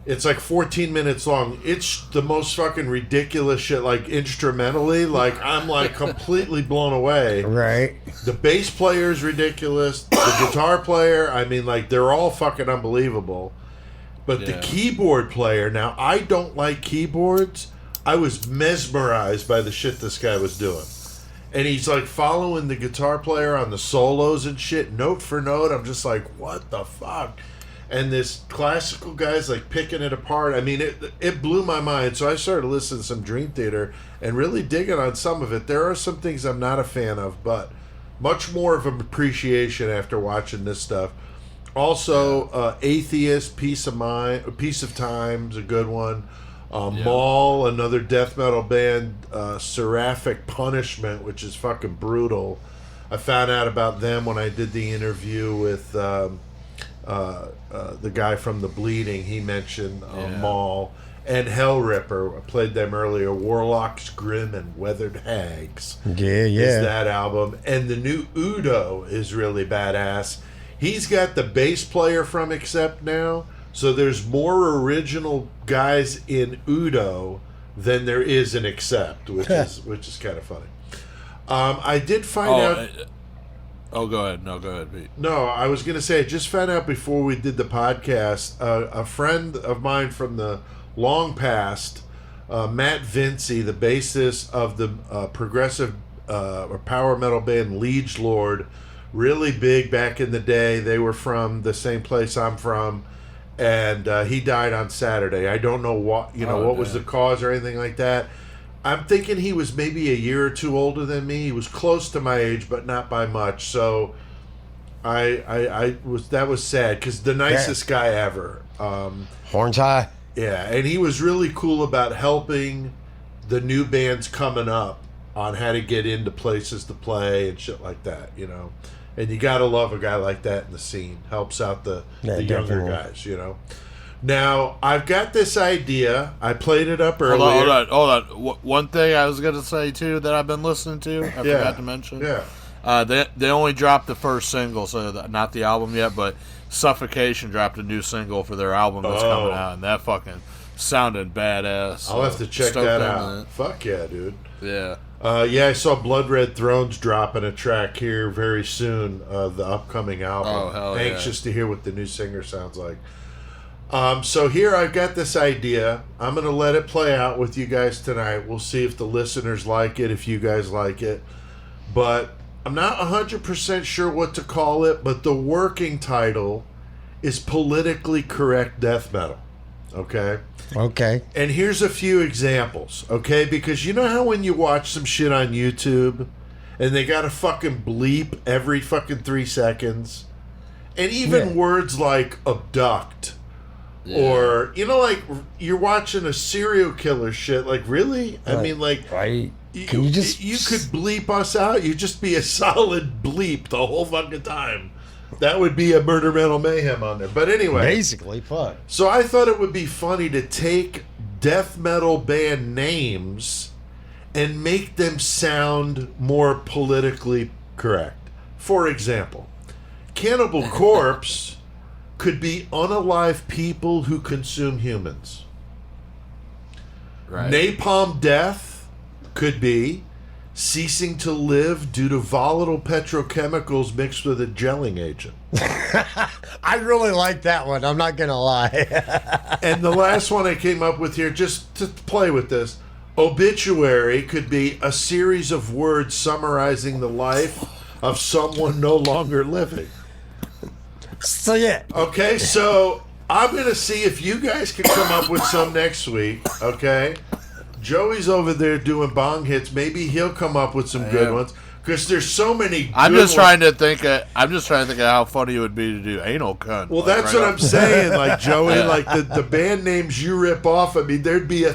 It's like 14 minutes long. It's the most fucking ridiculous shit, like instrumentally. Like, I'm like completely blown away. Right. The bass player is ridiculous. The guitar player, I mean, like, they're all fucking unbelievable. But the keyboard player, now, I don't like keyboards. I was mesmerized by the shit this guy was doing. And he's like following the guitar player on the solos and shit, note for note. I'm just like, what the fuck? And this classical guy's like picking it apart. I mean, it blew my mind. So I started listening to some Dream Theater and really digging on some of it. There are some things I'm not a fan of, but much more of an appreciation after watching this stuff. Also, Atheist, Peace of Time's a good one. Maul, another death metal band. Seraphic Punishment, which is fucking brutal. I found out about them when I did the interview with the guy from The Bleeding. He mentioned Maul. And Hell Ripper. I played them earlier. Warlocks, Grim, and Weathered Hags. Is that album. And the new Udo is really badass. He's got the bass player from Accept now. So there's more original guys in Udo than there is an accept, which is kind of funny. I did find out. Go ahead. No, go ahead, Pete. No, I was going to say, I just found out before we did the podcast, a friend of mine from the long past, Matt Vincey, the bassist of the progressive or power metal band Liege Lord, really big back in the day. They were from the same place I'm from, and he died on Saturday. I don't know what was the cause or anything like that. I'm thinking he was maybe a year or two older than me. He was close to my age, but not by much. So that was sad, because the nicest guy ever. Horns high. Yeah, and he was really cool about helping the new bands coming up on how to get into places to play and shit like that, And you gotta love a guy like that in the scene. Helps out the younger guys, Now, I've got this idea. I played it up earlier. Hold on. One thing I was going to say, too, that I've been listening to, I forgot to mention. Yeah. They only dropped the first single, so not the album yet, but Suffocation dropped a new single for their album that's coming out, and that fucking sounded badass. I'll have to check that out. Fuck yeah, dude. Yeah. I saw Blood Red Thrones dropping a track here very soon, the upcoming album. Oh, hell yeah. Anxious to hear what the new singer sounds like. So here I've got this idea. I'm going to let it play out with you guys tonight. We'll see if the listeners like it, if you guys like it. But I'm not 100% sure what to call it, but the working title is Politically Correct Death Metal. Okay? Okay. And here's a few examples, okay? Because you know how when you watch some shit on YouTube and they got to fucking bleep every fucking 3 seconds? And even words like abduct. Yeah. Or, like, you're watching a serial killer shit. Like, really? I mean, like, right. You could bleep us out. You'd just be a solid bleep the whole fucking time. That would be a Murder Metal Mayhem on there. But anyway. Basically, fuck. So I thought it would be funny to take death metal band names and make them sound more politically correct. For example, Cannibal Corpse could be unalive people who consume humans. Right. Napalm Death could be ceasing to live due to volatile petrochemicals mixed with a gelling agent. I really like that one. I'm not going to lie. And the last one I came up with here, just to play with this, obituary could be a series of words summarizing the life of someone no longer living. So, yeah. Okay, so I'm going to see if you guys can come up with some next week, okay? Joey's over there doing bong hits. Maybe he'll come up with some good ones, because there's so many good I'm just trying to think of how funny it would be to do anal cunt. Well, that's what I'm saying. Like, Joey, like the band names you rip off, I mean, it'd be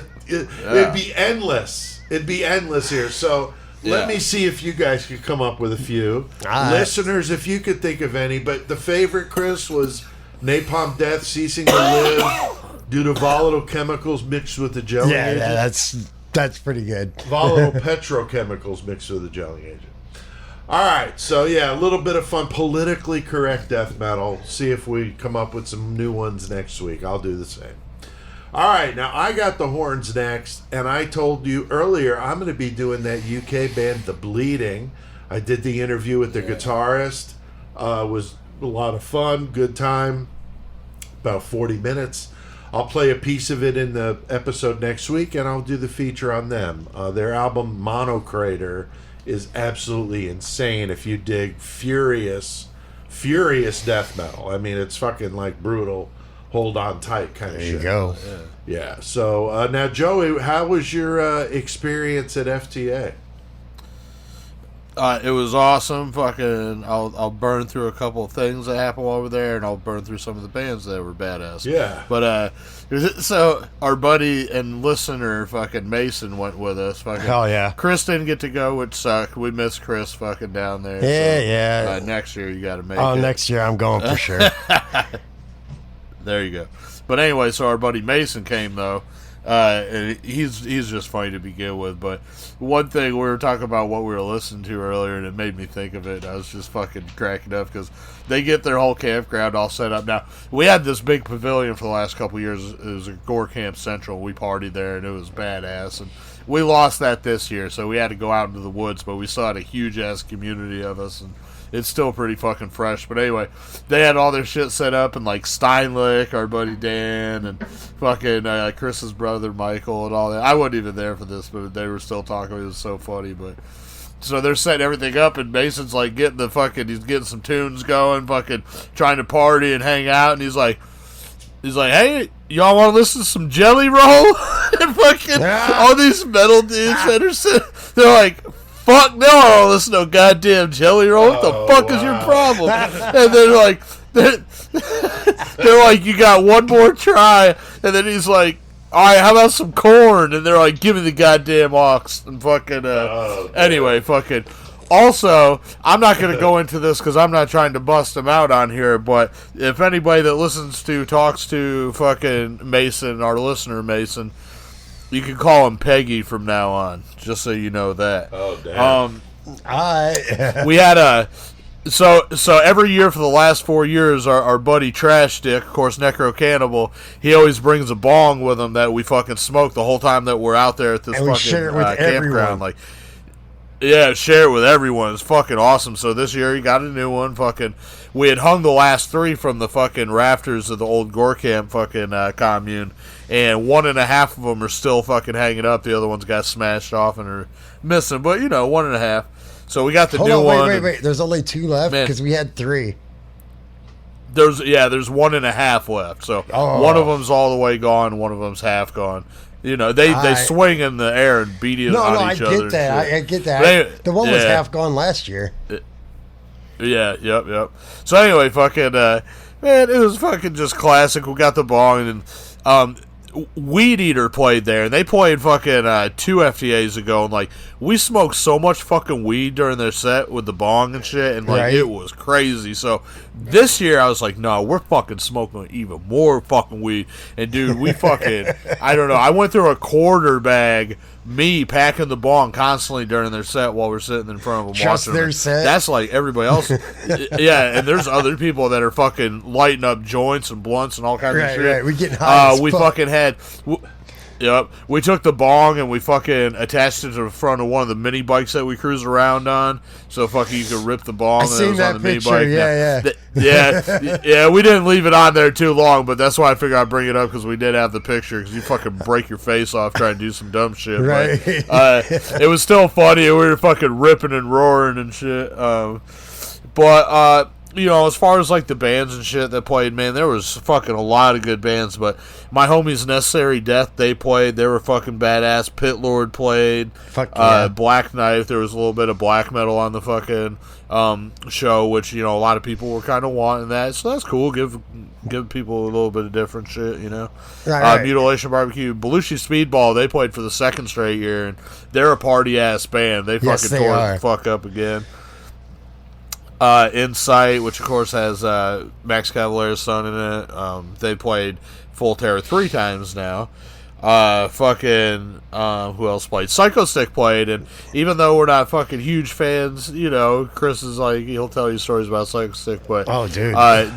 endless. It'd be endless here. So let me see if you guys could come up with a few. Listeners, if you could think of any. But the favorite, Chris, was Napalm Death, ceasing to live due to volatile chemicals mixed with the gelling agent. Yeah, that's pretty good. Volatile petrochemicals mixed with the gelling agent. All right, so a little bit of fun. Politically correct death metal. See if we come up with some new ones next week. I'll do the same. All right, now I got the horns next, and I told you earlier I'm going to be doing that UK band, The Bleeding. I did the interview with the guitarist. It was a lot of fun, good time, about 40 minutes. I'll play a piece of it in the episode next week, and I'll do the feature on them. Their album, Monocrator, is absolutely insane if you dig furious death metal. I mean, it's fucking like brutal, hold on tight kind of shit. There you go. Yeah. So now, Joey, how was your experience at FTA? It was awesome. Fucking, I'll burn through a couple of things that happened over there, and I'll burn through some of the bands that were badass. Yeah. But so our buddy and listener, fucking Mason, went with us. Fucking, hell yeah. Chris didn't get to go, which sucked. We missed Chris fucking down there. Yeah, so, next year you got to make it. Oh, next year I'm going for sure. There you go. But anyway, so our buddy Mason came though, And he's just funny to begin with. But one thing, we were talking about what we were listening to earlier, and it made me think of it. I was just fucking cracking up because they get their whole campground all set up. Now, we had this big pavilion for the last couple of years. It was a Gore Camp Central. We partied there, and it was badass. And we lost that this year, so we had to go out into the woods, but we still had a huge-ass community of us, and it's still pretty fucking fresh. But anyway, they had all their shit set up, and like Steinlich, our buddy Dan, and fucking Chris's brother Michael, and all that. I wasn't even there for this, but they were still talking. It was so funny. But so they're setting everything up, and Mason's like he's getting some tunes going, fucking trying to party and hang out, and he's like, hey, y'all want to listen to some Jelly Roll? And fucking all these metal dudes that are sitting, they're like, fuck no, I don't listen to no goddamn Jelly Roll. What the fuck is your problem? And they're like, you got one more try. And then he's like, all right, how about some corn? And they're like, give me the goddamn ox. And fucking, anyway, fucking. Also, I'm not going to go into this because I'm not trying to bust him out on here, but if anybody that talks to fucking Mason, our listener Mason, you can call him Peggy from now on, just so you know that. Oh, damn. We had so every year for the last 4 years, our buddy Trash Dick, of course, Necro Cannibal, he always brings a bong with him that we fucking smoke the whole time that we're out there at this fucking campground. Everyone. Like, yeah, share it with everyone. It's fucking awesome. So this year he got a new one. Fucking, we had hung the last 3 from the fucking rafters of the old Gore Camp fucking commune, and 1.5 of them are still fucking hanging up. The other ones got smashed off and are missing. But 1.5. So we got the new one. Wait. There's only 2 left because we had 3. There's 1.5 left. So one of them's all the way gone. One of them's half gone. They swing in the air and beat it on each other. I get that. The one was half gone last year. Yep. So anyway, fucking, man, it was fucking just classic. We got the bong, and Weed Eater played there, and they played fucking 2 FTAs ago, and like, we smoked so much fucking weed during their set with the bong and shit, and like, it was crazy. So this year I was like, no, we're fucking smoking even more fucking weed. And dude, we fucking, I don't know, I went through a quarter bag, me packing the bong constantly during their set while we're sitting in front of them just watching their them. set. That's like everybody else. Yeah, and there's other people that are fucking lighting up joints and blunts and all kinds of shit. Right, we getting high. We fucking had. Yep, we took the bong and we fucking attached it to the front of one of the mini bikes that we cruise around on, so fucking you could rip the bong. I seen that on the picture. Mini bike. Yeah. We didn't leave it on there too long, but that's why I figured I'd bring it up because we did have the picture. Because you fucking break your face off trying to do some dumb shit. Right. But, it was still funny. We were fucking ripping and roaring and shit. As far as like the bands and shit that played, man, there was fucking a lot of good bands. But my homies Necessary Death, they played. They were fucking badass. Pit Lord played. Fuck yeah. Black Knife, there was a little bit of black metal on the fucking show, which a lot of people were kind of wanting that. So that's cool. Give people a little bit of different shit, Right. Mutilation Barbecue, Belushi Speedball, they played for the 2nd straight year, and they're a party ass band. They fucking tore it the fuck up again. Insight, which of course has Max Cavalera's son in it. They played Full Terror 3 times now. Who else played? Psycho Stick played, and even though we're not fucking huge fans, Chris is like, he'll tell you stories about Psycho Stick, but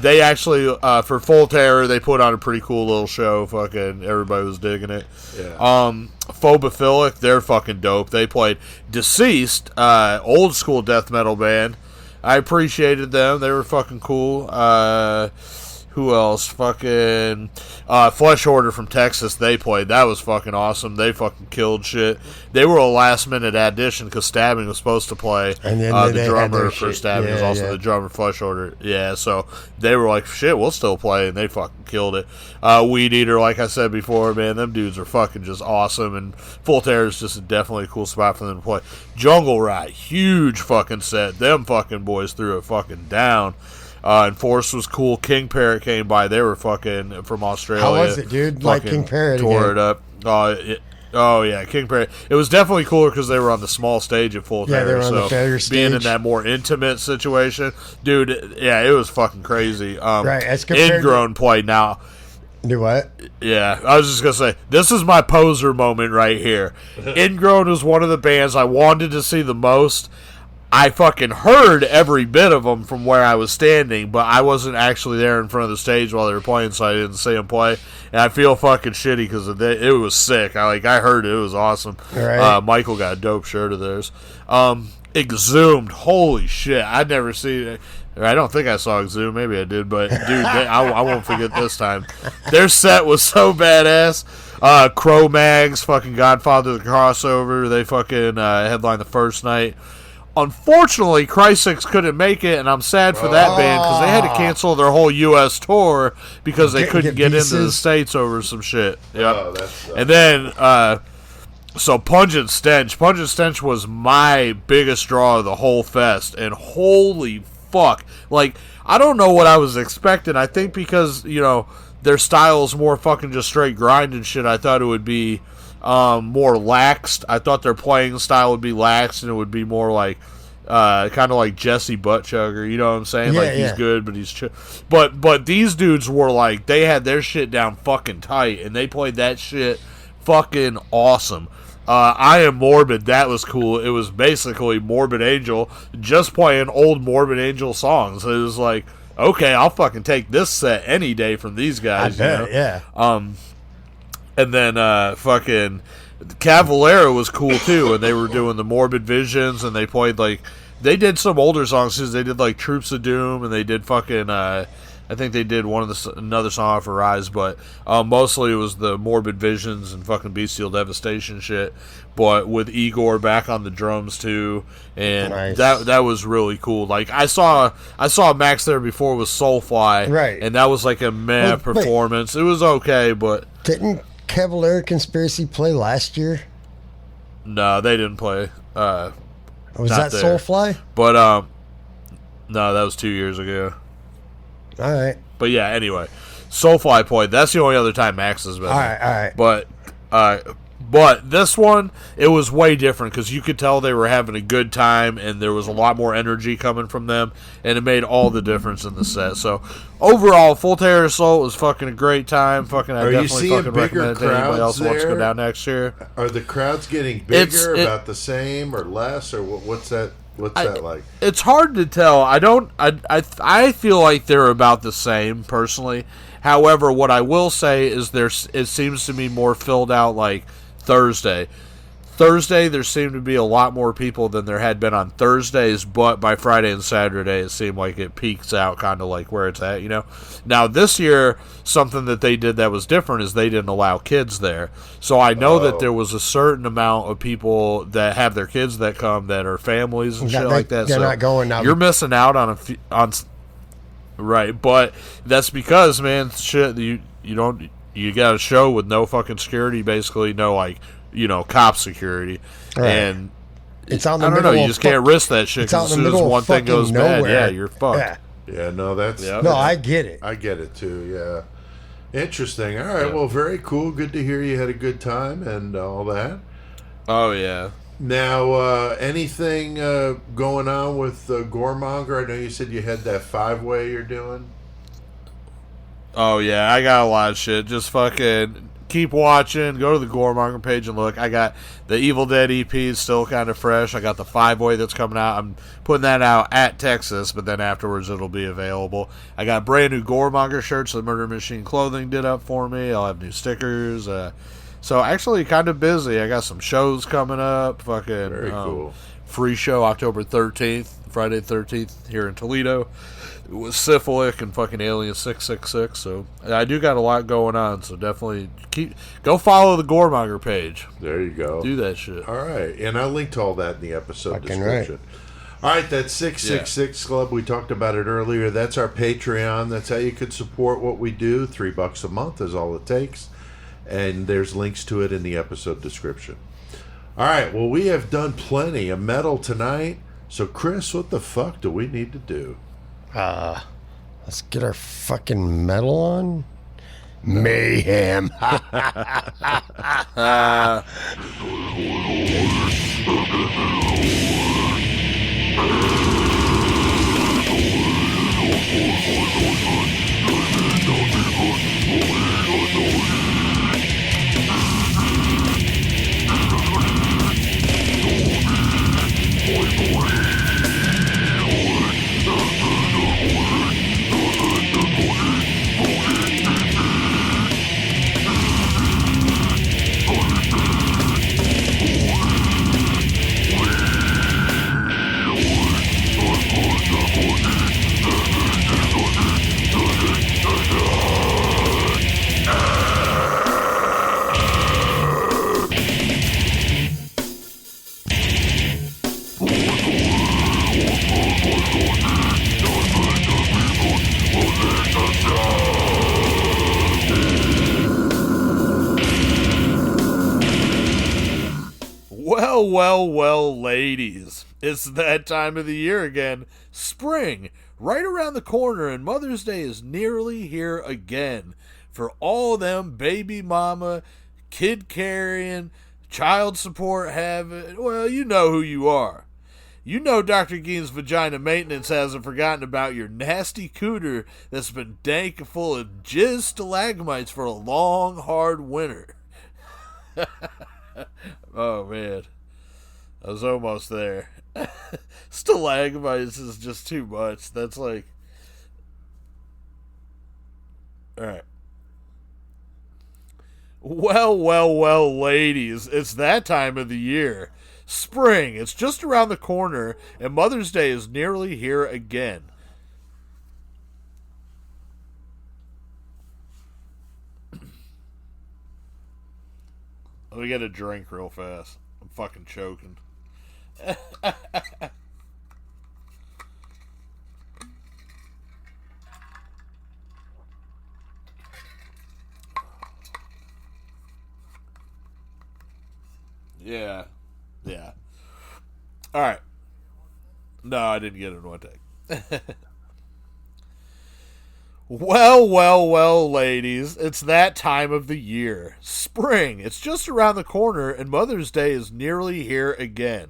they actually for Full Terror they put on a pretty cool little show. Fucking everybody was digging it. Phobophilic, they're fucking dope. They played Deceased, old school death metal band. I appreciated them. They were fucking cool. Who else? Fucking Flesh Order from Texas. They played. That was fucking awesome. They fucking killed shit. They were a last minute addition because Stabbing was supposed to play. And then the drummer for Stabbing was also the drummer Flesh Order. Yeah, so they were like, shit, we'll still play, and they fucking killed it. Weed Eater, like I said before, man, them dudes are fucking just awesome, and Full Terror is just definitely a cool spot for them to play. Jungle Rat, huge fucking set. Them fucking boys threw it fucking down. And Force was cool. King Parrot came by. They were fucking from Australia. How was it, dude? Like King Parrot tore it up. Oh yeah, King Parrot. It was definitely cooler because they were on the small stage at Full Terror. Yeah, they were on the failure stage. Being in that more intimate situation, dude. Yeah, it was fucking crazy. Right, as compared Ingrown played now. Do what? Yeah, I was just going to say, this is my poser moment right here. Ingrown was one of the bands I wanted to see the most. I fucking heard every bit of them from where I was standing, but I wasn't actually there in front of the stage while they were playing, so I didn't see them play. And I feel fucking shitty because it was sick. I heard it. It was awesome. Right. Michael got a dope shirt of theirs. Exhumed. Holy shit. I'd never seen it. I don't think I saw Exhumed. Maybe I did, but dude, I won't forget this time. Their set was so badass. Cro-Mags, fucking Godfather of the Crossover. They fucking headlined the first night. Unfortunately, Chrysix couldn't make it, and I'm sad for that band because they had to cancel their whole U.S. tour because they couldn't get into the States over some shit. Yep. And then, so Pungent Stench. Pungent Stench was my biggest draw of the whole fest, and holy fuck. Like, I don't know what I was expecting. I think because, their style is more fucking just straight grind and shit, I thought it would be more laxed. I thought their playing style would be laxed, and it would be more like kind of like Jesse Buttchugger, you know what I'm saying? Yeah, he's good, but he's but these dudes were like, they had their shit down fucking tight, and they played that shit fucking awesome. I Am Morbid, that was cool. It was basically Morbid Angel just playing old Morbid Angel songs. It was like, okay, I'll fucking take this set any day from these guys. Yeah. And then fucking Cavalera was cool too, and they were doing the Morbid Visions, and they played they did some older songs too. They did like Troops of Doom, and they did fucking I think they did another song off of Rise, but mostly it was the Morbid Visions and fucking Bestial Devastation shit. But with Igor back on the drums too, and nice. that was really cool. Like I saw Max there before with Soulfly, right? And that was like a meh performance. It was okay, but didn't Cavalier Conspiracy play last year? No, they didn't play. Was that there. Soulfly? But no, that was 2 years ago. All right. But yeah, anyway, Soulfly played. That's the only other time Max has been. All right. But this one, it was way different because you could tell they were having a good time, and there was a lot more energy coming from them, and it made all the difference in the set. So overall, Full Terror Assault was fucking a great time. Fucking, I definitely fucking recommend it to anybody else who wants to go down next year. Are the crowds getting bigger, about the same, or less, or what's that? What's that like? It's hard to tell. I feel like they're about the same personally. However, what I will say is it seems to be more filled out like Thursday. There seemed to be a lot more people than there had been on Thursdays, but by Friday and Saturday it seemed like it peaks out kind of like where it's at, Now this year, something that they did that was different is they didn't allow kids there. So I know that there was a certain amount of people that have their kids that come that are families and shit like that. They're not going now. You're missing out on right, but that's because, man, shit, you got a show with no fucking security, basically no cop security, right. And it's on the I don't know, you just can't risk that shit because as soon as one thing goes bad, you're fucked. Yeah, no, that's no, I get it. I get it too. Yeah, interesting. All right, well, very cool. Good to hear you had a good time and all that. Oh yeah. Now, anything going on with Goremonger? I know you said you had that 5-way you're doing. Oh yeah, I got a lot of shit. Just fucking keep watching. Go to the Goremonger page and look. I got the Evil Dead EP still kind of fresh. I got the 5-way that's coming out. I'm putting that out at Texas, but then afterwards it'll be available. I got brand new Goremonger shirts that Murder Machine Clothing did up for me. I'll have new stickers. So actually kind of busy. I got some shows coming up. Fucking very cool. Free show October 13th, Friday 13th here in Toledo. With Syphilic and fucking Alien 666. So I do got a lot going on. So definitely go follow the Goremonger page. There you go. Do that shit. All right, and I'll link to all that in the episode fucking description. Right. All right, that 666 Club, we talked about it earlier. That's our Patreon. That's how you could support what we do. $3 a month is all it takes. And there's links to it in the episode description. All right, well, we have done plenty of metal tonight. So, Chris, what the fuck do we need to do? Let's get our fucking metal on. Mayhem. Well, ladies. It's that time of the year again. Spring, right around the corner, and Mother's Day is nearly here again. For all them baby mama, kid carrying, child support having, well, you know who you are. You know Dr. Gein's Vagina Maintenance hasn't forgotten about your nasty cooter that's been dank and full of jizz stalagmites for a long, hard winter. Oh, man. I was almost there. Stalagmites is just too much. That's like... Alright. Well, ladies. It's that time of the year. Spring. It's just around the corner, and Mother's Day is nearly here again. Let me get a drink real fast. I'm fucking choking. Yeah. Alright. No, I didn't get it in one take. Well, ladies, it's that time of the year. Spring. It's just around the corner, and Mother's Day is nearly here again.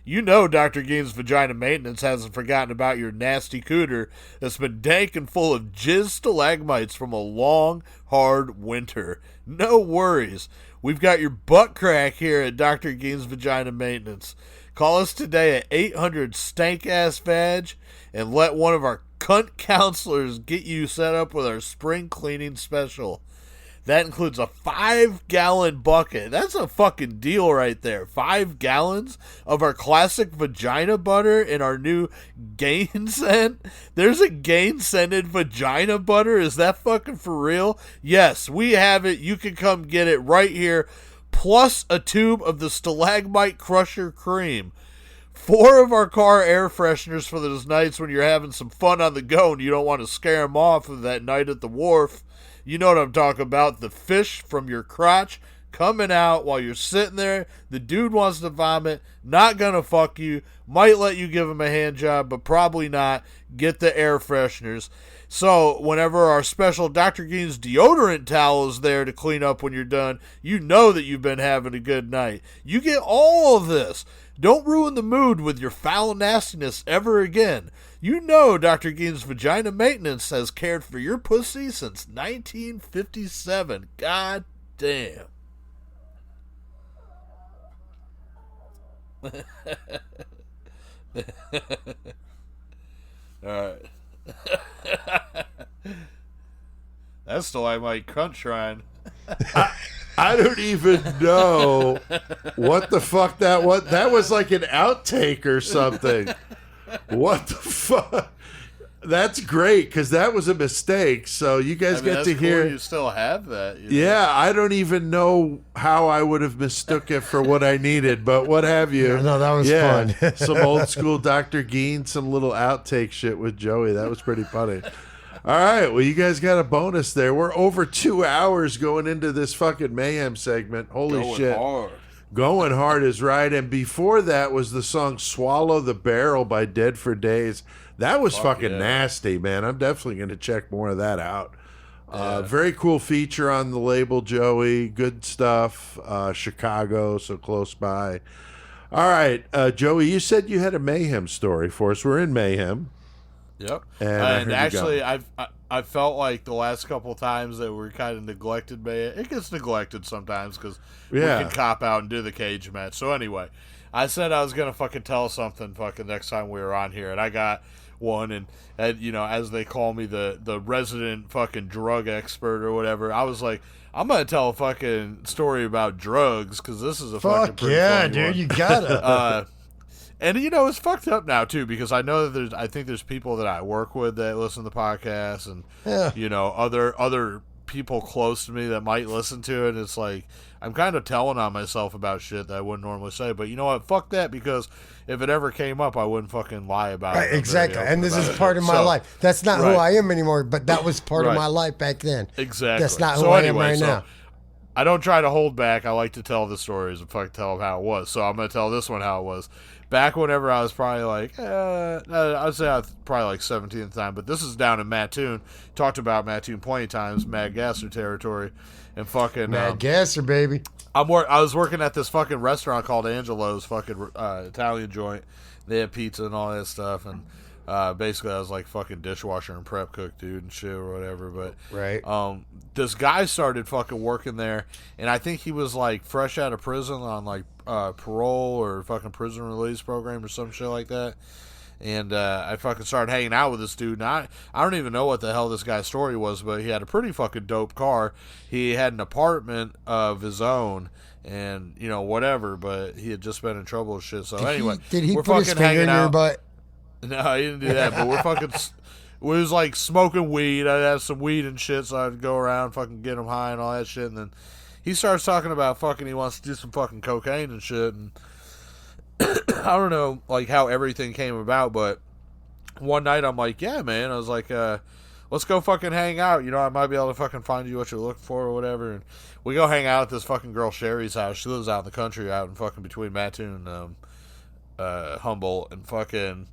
You know Dr. Gein's Vagina Maintenance hasn't forgotten about your nasty cooter that's been dank and full of jizz stalagmites from a long, hard winter. No worries. We've got your butt crack here at Dr. Gein's Vagina Maintenance. Call us today at 800-STANK-ASS-VAG and let one of our cunt counselors get you set up with our spring cleaning special. That includes a 5-gallon bucket. That's a fucking deal right there. 5 gallons of our classic vagina butter and our new Gain scent. There's a Gain scented vagina butter. Is that fucking for real? Yes, we have it. You can come get it right here. Plus a tube of the Stalagmite Crusher Cream. 4 of our car air fresheners for those nights when you're having some fun on the go and you don't want to scare them off of that night at the wharf. You know what I'm talking about. The fish from your crotch coming out while you're sitting there. The dude wants to vomit. Not gonna fuck you. Might let you give him a hand job, but probably not. Get the air fresheners. So whenever our special Dr. Gein's deodorant towel is there to clean up when you're done, you know that you've been having a good night. You get all of this. Don't ruin the mood with your foul nastiness ever again. You know Dr. Gein's Vagina Maintenance has cared for your pussy since 1957. God damn. Alright. That's still I might crunch Ryan. I don't even know what the fuck that was. That was like an outtake or something. What the fuck? That's great because that was a mistake. So you guys get to hear. You still have that. You know? Yeah, I don't even know how I would have mistook it for what I needed, but what have you? No, that was fun. Some old school Dr. Gein, some little outtake shit with Joey. That was pretty funny. All right, well, you guys got a bonus there. We're over 2 hours going into this fucking Mayhem segment. Holy shit. Hard. Going hard is right. And before that was the song Swallow the Barrel by Dead for Days. That was fucking nasty, man. I'm definitely going to check more of that out. Very cool feature on the label, Joey. Good stuff. Chicago, so close by. All right, Joey, you said you had a Mayhem story for us. We're in Mayhem. Yep. And actually, I felt like the last couple times that we're kind of neglected. It gets neglected sometimes because we can cop out and do the cage match. So anyway, I said I was going to fucking tell something fucking next time we were on here. And I got one. And you know, as they call me, the resident fucking drug expert or whatever, I was like, I'm going to tell a fucking story about drugs because this is a fucking pretty funny dude, one. you gotta. And, you know, it's fucked up now, too, because I know that I think there's people that I work with that listen to the podcast and, you know, other people close to me that might listen to it. It's like, I'm kind of telling on myself about shit that I wouldn't normally say. But you know what? Fuck that, because if it ever came up, I wouldn't fucking lie about it. Exactly. And this is part of my life. That's not who I am anymore, but that was part of my life back then. Exactly. That's not who I am right now. I don't try to hold back. I like to tell the stories and fucking tell them how it was. So I'm going to tell this one how it was. Back whenever I was probably like, I'd say I was probably like 17 at the time, but this is down in Mattoon. Talked about Mattoon plenty of times, Mad Gasser territory, and fucking Mad Gasser, baby. I was working at this fucking restaurant called Angelo's, fucking Italian joint. They had pizza and all that stuff, and basically I was like fucking dishwasher and prep cook dude and shit or whatever. But right, this guy started fucking working there, and I think he was like fresh out of prison on like parole or fucking prison release program or some shit like that. And I fucking started hanging out with this dude. And I don't even know what the hell this guy's story was, but he had a pretty fucking dope car. He had an apartment of his own, and you know whatever. But he had just been in trouble and shit. So anyway, did he we're put his fucking finger hanging in your out. butt? No, he didn't do that. But we're fucking. We was like smoking weed. I'd have some weed and shit, so I'd go around fucking get him high and all that shit. And then he starts talking about fucking he wants to do some fucking cocaine and shit. And I don't know like how everything came about, but one night I'm like, yeah, man. I was like, let's go fucking hang out. You know, I might be able to fucking find you what you're looking for or whatever. And we go hang out at this fucking girl Sherry's house. She lives out in the country, out in fucking between Mattoon and Humboldt, and fucking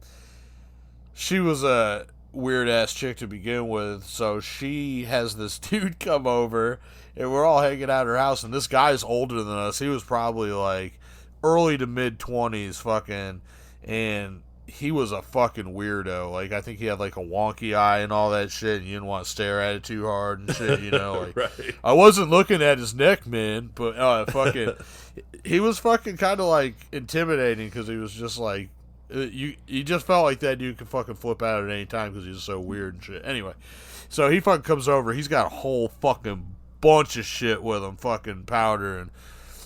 she was a weird ass chick to begin with. So she has this dude come over, and we're all hanging out at her house. And this guy's older than us. He was probably like early to mid 20s, fucking, and he was a fucking weirdo. Like, I think he had like a wonky eye and all that shit, and you didn't want to stare at it too hard and shit, you know. Like, Right. I wasn't looking at his neck, man, but fucking, he was fucking kind of like intimidating because he was just like, you just felt like that dude could fucking flip out at any time because he was so weird and shit. Anyway, so he fucking comes over. He's got a whole fucking bunch of shit with him, fucking powder, and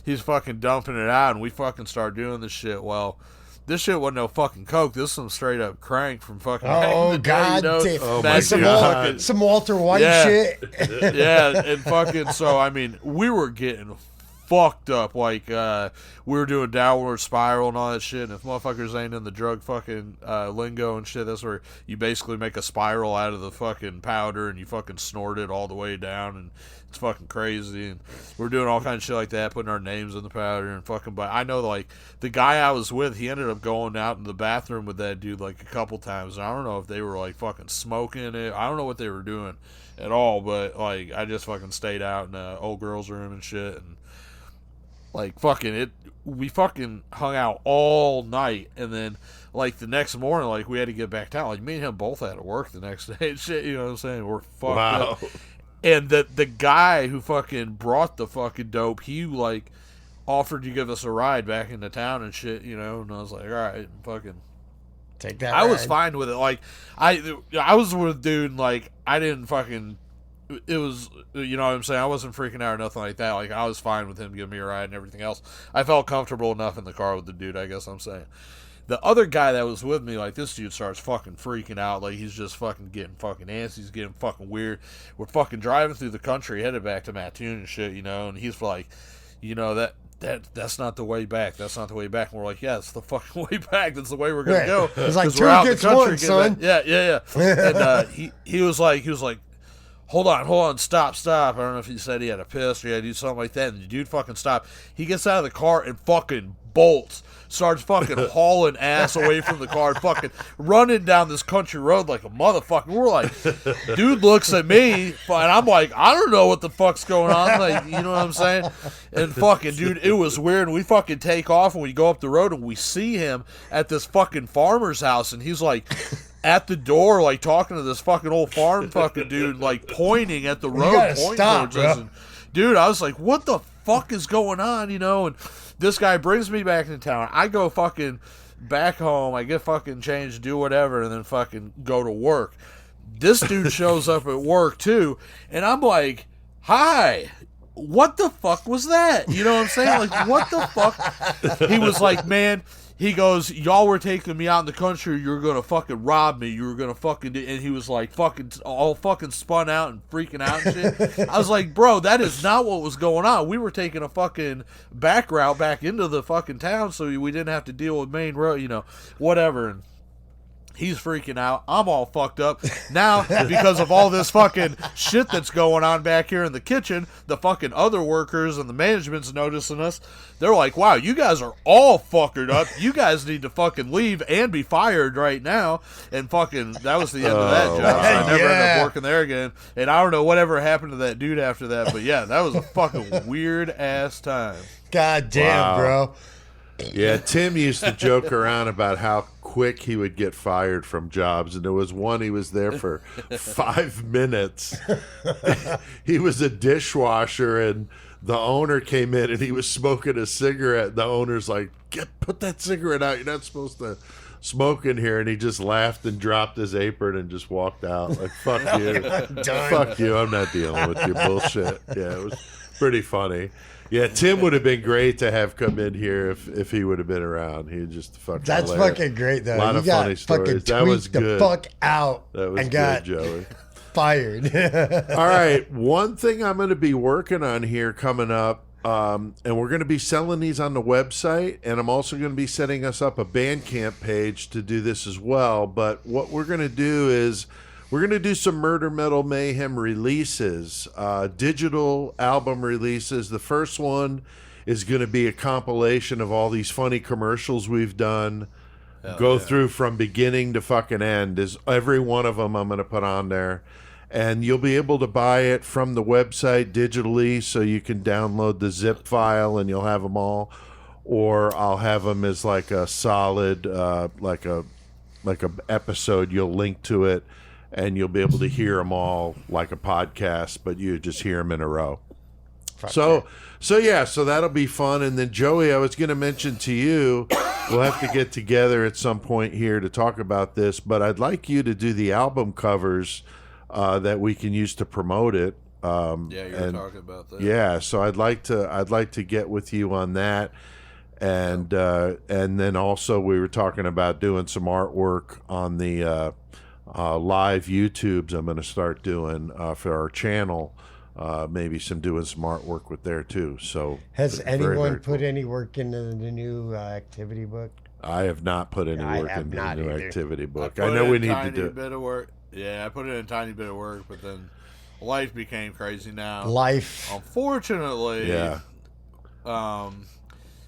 he's fucking dumping it out, and we fucking start doing this shit. Well, this shit wasn't no fucking coke. This is some straight up crank from fucking. Oh god, damn! Oh my God. Some Walter White Yeah. shit. Yeah, and fucking. So I mean, we were getting fucked up. Like we were doing downward spiral and all that shit. And if motherfuckers ain't in the drug fucking lingo and shit, that's where you basically make a spiral out of the fucking powder and you fucking snort it all the way down, and it's fucking crazy. And we're doing all kinds of shit like that, putting our names in the powder and fucking. But I know, like, the guy I was with, he ended up going out in the bathroom with that dude like a couple times. And I don't know if they were like fucking smoking it. I don't know what they were doing at all. But like, I just fucking stayed out in the old girl's room and shit. And like fucking it, we fucking hung out all night. And then like the next morning, like we had to get back down. Like me and him both had to work the next day and shit. You know what I'm saying? We're fucked up. And the guy who fucking brought the fucking dope, he like offered to give us a ride back into town and shit, you know. And I was like, all right, fucking Take that. I was ride. fine with it. Like I was with a dude, like I didn't fucking. It was, you know what I'm saying. I wasn't freaking out or nothing like that. Like I was fine with him giving me a ride and everything else. I felt comfortable enough in the car with the dude, I guess I'm saying. The other guy that was with me, like, this dude starts fucking freaking out. Like, he's just fucking getting fucking antsy. He's getting fucking weird. We're fucking driving through the country, headed back to Mattoon and shit, you know, and he's like, you know, that's not the way back. That's not the way back. And we're like, yeah, it's the fucking way back. That's the way we're going to go. It's like 'Cause two we're out in the against country one, getting son. back. Yeah. And he was like, hold on, stop. I don't know if he said he had a piss or he had to do something like that. And the dude fucking stopped. He gets out of the car and fucking bolts. Starts fucking hauling ass away from the car, fucking running down this country road like a motherfucker. We're like, dude looks at me, and I'm like, I don't know what the fuck's going on. Like, you know what I'm saying? And fucking, dude, it was weird. And we fucking take off and we go up the road and we see him at this fucking farmer's house, and he's like at the door, like talking to this fucking old farm fucking dude, like pointing at the road, gotta pointing stop, towards us. And, dude, I was like, what the fuck is going on, you know? And this guy brings me back into town. I go fucking back home. I get fucking changed, do whatever, and then fucking go to work. This dude shows up at work, too, and I'm like, hi, what the fuck was that? You know what I'm saying? Like, what the fuck? He was like, man, he goes, y'all were taking me out in the country. You were going to fucking rob me. You were going to fucking do, and he was like fucking all fucking spun out and freaking out and shit. I was like, bro, that is not what was going on. We were taking a fucking back route back into the fucking town so we didn't have to deal with main road, you know, whatever. And He's freaking out. I'm all fucked up. Now, because of all this fucking shit that's going on back here in the kitchen, the fucking other workers and the management's noticing us. They're like, wow, you guys are all fuckered up. You guys need to fucking leave and be fired right now. And fucking, that was the end of that job. So I never ended up working there again. And I don't know whatever happened to that dude after that. But yeah, that was a fucking weird-ass time. God damn, bro. Yeah, Tim used to joke around about how quick he would get fired from jobs, and there was one he was there for 5 minutes. He was a dishwasher, and the owner came in, and he was smoking a cigarette. The owner's like, put that cigarette out. You're not supposed to smoke in here. And he just laughed and dropped his apron and just walked out. Like, fuck you. Fuck you. I'm not dealing with your bullshit. Yeah, it was pretty funny. Yeah, Tim would have been great to have come in here if he would have been around. He just fucking That's hilarious. Fucking great, though. A lot of funny stories. That was good. The fuck out. That was and good, got Joey. Fired. All right, one thing I'm going to be working on here coming up, and we're going to be selling these on the website, and I'm also going to be setting us up a Bandcamp page to do this as well. But what we're going to do is we're going to do some Murder Metal Mayhem releases, digital album releases. The first one is going to be a compilation of all these funny commercials we've done. Go through from beginning to fucking end. Is every one of them I'm going to put on there. And you'll be able to buy it from the website digitally, so you can download the zip file and you'll have them all. Or I'll have them as like a solid, like a episode. You'll link to it. And you'll be able to hear them all like a podcast, but you just hear them in a row. So that'll be fun. And then, Joey, I was going to mention to you, we'll have to get together at some point here to talk about this, but I'd like you to do the album covers that we can use to promote it. You were talking about that. Yeah, so I'd like to get with you on that. And then also we were talking about doing some artwork on the live YouTubes I'm going to start doing for our channel. Maybe doing some artwork with there too. So has anyone put any work into the new activity book? I have not put any work into the new activity book. I know we need to do a bit of work. Yeah, I put in a tiny bit of work, but then life became crazy now. Unfortunately. Yeah.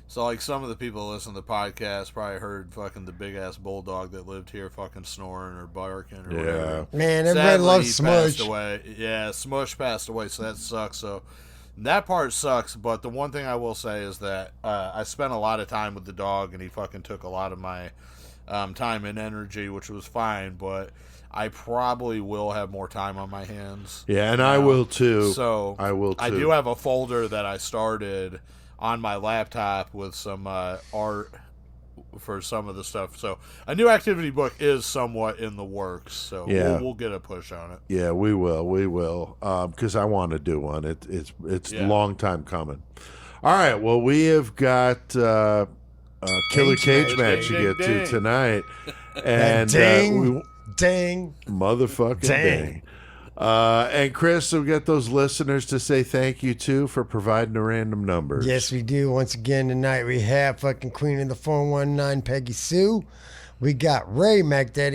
So, like, some of the people that listen to the podcast probably heard fucking the big-ass bulldog that lived here fucking snoring or barking or whatever. Man, everybody loves Smush. Passed away. Yeah, Smush passed away, so that sucks. So, that part sucks, but the one thing I will say is that I spent a lot of time with the dog, and he fucking took a lot of my time and energy, which was fine, but I probably will have more time on my hands. Yeah, and I will too. So, I will too. I do have a folder that I started on my laptop with some art for some of the stuff. So a new activity book is somewhat in the works. So we'll get a push on it. Yeah, we will. Because I want to do one. It's a long time coming. All right. Well, we have got Killer Cage match to get to tonight, and ding, motherfucking ding. And Chris, we got those listeners to say thank you to for providing the random numbers. Yes, we do. Once again tonight we have fucking Queen of the 419 Peggy Sue. We got Ray McDaddy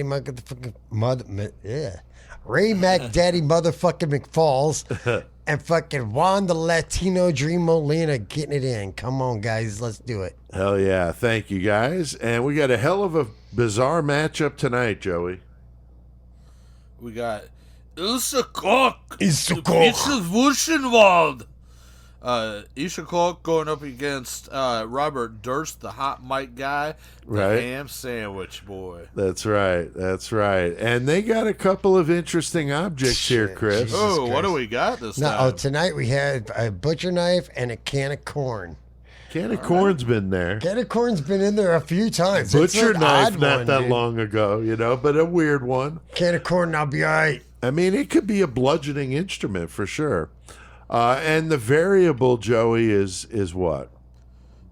Ray McDaddy motherfucking McFalls and fucking Juan the Latino Dream Molina getting it in. Come on, guys, let's do it. Hell yeah, thank you guys. And we got a hell of a bizarre matchup tonight, Joey. We got Isakok Wuschenwald. Isakok going up against Robert Durst, the hot mic guy, the ham sandwich boy. That's right. And they got a couple of interesting objects here, Chris. What do we got this time? Tonight we had a butcher knife and a can of corn. Can of corn's been there. Can of corn's been in there a few times. Butcher knife not that long ago, but a weird one. Can of corn, I'll be all right. I mean, it could be a bludgeoning instrument for sure. And the variable, Joey, is what?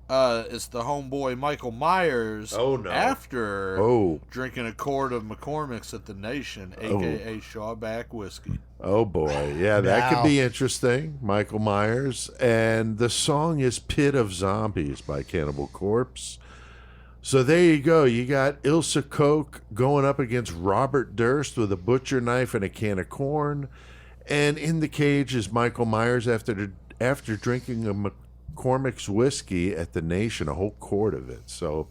It's the homeboy Michael Myers. Oh, no. After drinking a quart of McCormick's at the Nation, a.k.a. Shawback Whiskey. Oh, boy. Yeah, that could be interesting. Michael Myers. And the song is Pit of Zombies by Cannibal Corpse. So there you go. You got Ilsa Koch going up against Robert Durst with a butcher knife and a can of corn. And in the cage is Michael Myers after drinking a McCormick's whiskey at the Nation, a whole quart of it. So,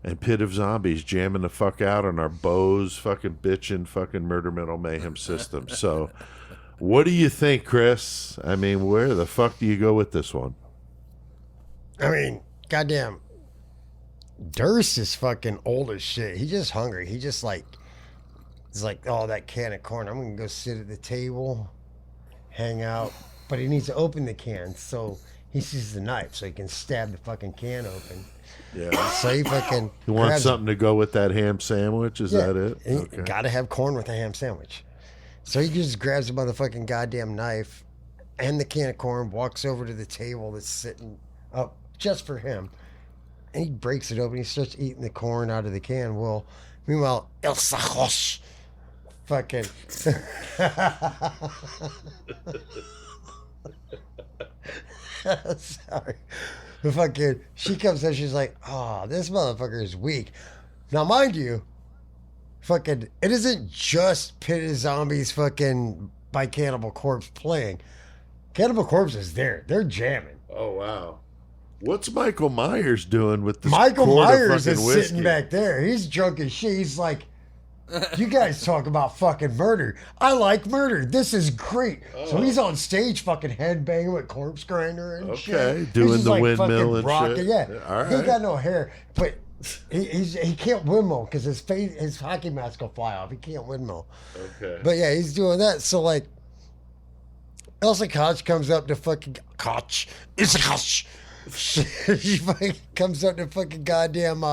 and Pit of Zombies jamming the fuck out on our Bose fucking bitchin' fucking Murder Metal Mayhem system. So, what do you think, Chris? I mean, where the fuck do you go with this one? I mean, goddamn. Durst is fucking old as shit. He's just hungry. He just like, he's like, oh, that can of corn. I'm going to go sit at the table, hang out. But he needs to open the can. So he sees the knife so he can stab the fucking can open. Yeah. So he fucking. You want something to go with that ham sandwich? Is that it? Okay. Got to have corn with a ham sandwich. So he just grabs the motherfucking goddamn knife and the can of corn, walks over to the table that's sitting up just for him. And he breaks it open. He starts eating the corn out of the can. Well, meanwhile, Elsa Koch fucking. Sorry. Fucking, she comes in, she's like, oh, this motherfucker is weak. Now, mind you, fucking, it isn't just Pit of Zombies fucking by Cannibal Corpse playing. Cannibal Corpse is there. They're jamming. Oh, wow. What's Michael Myers doing with this? Michael Myers is whiskey? sitting back there. He's drunk as shit. He's like, you guys talk about fucking murder. I like murder. This is great. Oh. So he's on stage fucking headbanging with Corpse Grinder and shit. Okay, doing the like windmill and rocking. shit. Yeah, all right. He ain't got no hair, but he can't windmill because his hockey mask will fly off. He can't windmill. Okay. But yeah, he's doing that. So like, Elsa Koch comes up to fucking Koch. It's a Koch. She fucking comes up to fucking goddamn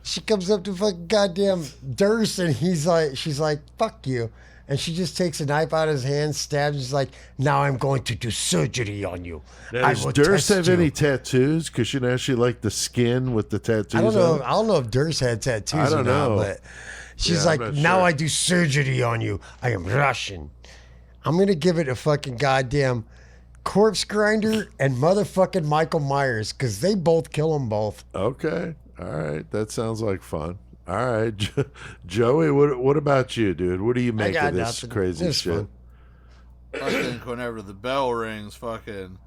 she comes up to fucking goddamn Durst and she's like, fuck you. And she just takes a knife out of his hand, stabs, she's like, now I'm going to do surgery on you. Now, does Durst have any tattoos? Because you know she liked the skin with the tattoos. I don't know if Durst had tattoos I don't know. but she's like, now I do surgery on you. I am Russian. I'm gonna give it a fucking goddamn Corpse Grinder and motherfucking Michael Myers because they both kill them both. Okay. All right. That sounds like fun. All right. Joey, what about you, dude? What do you make of this crazy shit? I think whenever the bell rings, fucking,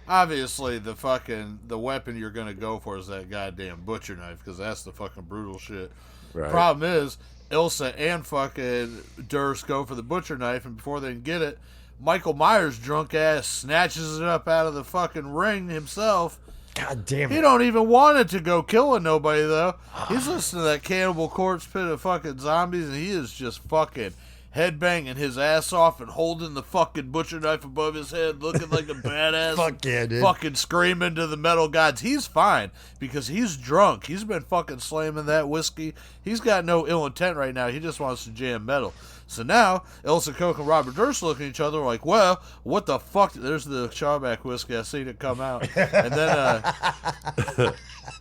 obviously the weapon you're going to go for is that goddamn butcher knife because that's the fucking brutal shit. Right. Problem is, Ilsa and fucking Durst go for the butcher knife, and before they can get it, Michael Myers' drunk ass snatches it up out of the fucking ring himself. God damn it. He don't even want it to go killing nobody, though. He's listening to that Cannibal Corpse Pit of fucking Zombies, and he is just fucking headbanging his ass off and holding the fucking butcher knife above his head, looking like a badass. Fuck yeah, dude. Fucking screaming to the metal gods. He's fine because he's drunk. He's been fucking slamming that whiskey. He's got no ill intent right now. He just wants to jam metal. So now, Ilsa Koch and Robert Durst look at each other like, well, what the fuck? There's the Charbak whiskey. I seen it come out. And then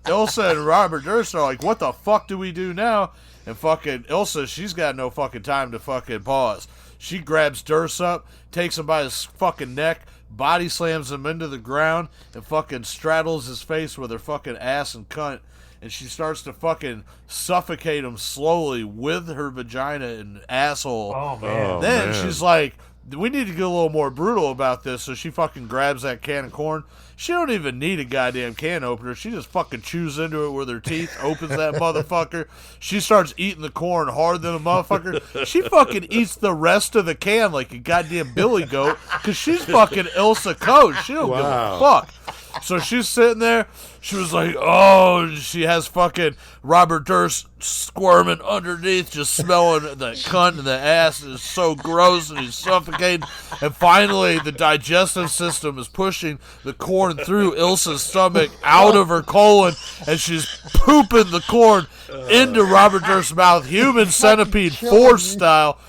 Ilsa and Robert Durst are like, what the fuck do we do now? And fucking Ilsa, she's got no fucking time to fucking pause. She grabs Durst up, takes him by his fucking neck, body slams him into the ground, and fucking straddles his face with her fucking ass and cunt. And she starts to fucking suffocate him slowly with her vagina and asshole. Oh, man. Then she's like, we need to get a little more brutal about this. So she fucking grabs that can of corn. She don't even need a goddamn can opener. She just fucking chews into it with her teeth, opens that motherfucker. She starts eating the corn harder than a motherfucker. She fucking eats the rest of the can like a goddamn billy goat because she's fucking Ilsa Koch. She don't give a fuck. So she's sitting there. She was like, oh, she has fucking Robert Durst squirming underneath, just smelling the cunt and the ass. Is so gross, and he's suffocating. And finally, the digestive system is pushing the corn through Ilsa's stomach out of her colon, and she's pooping the corn into Robert Durst's mouth, human centipede force style.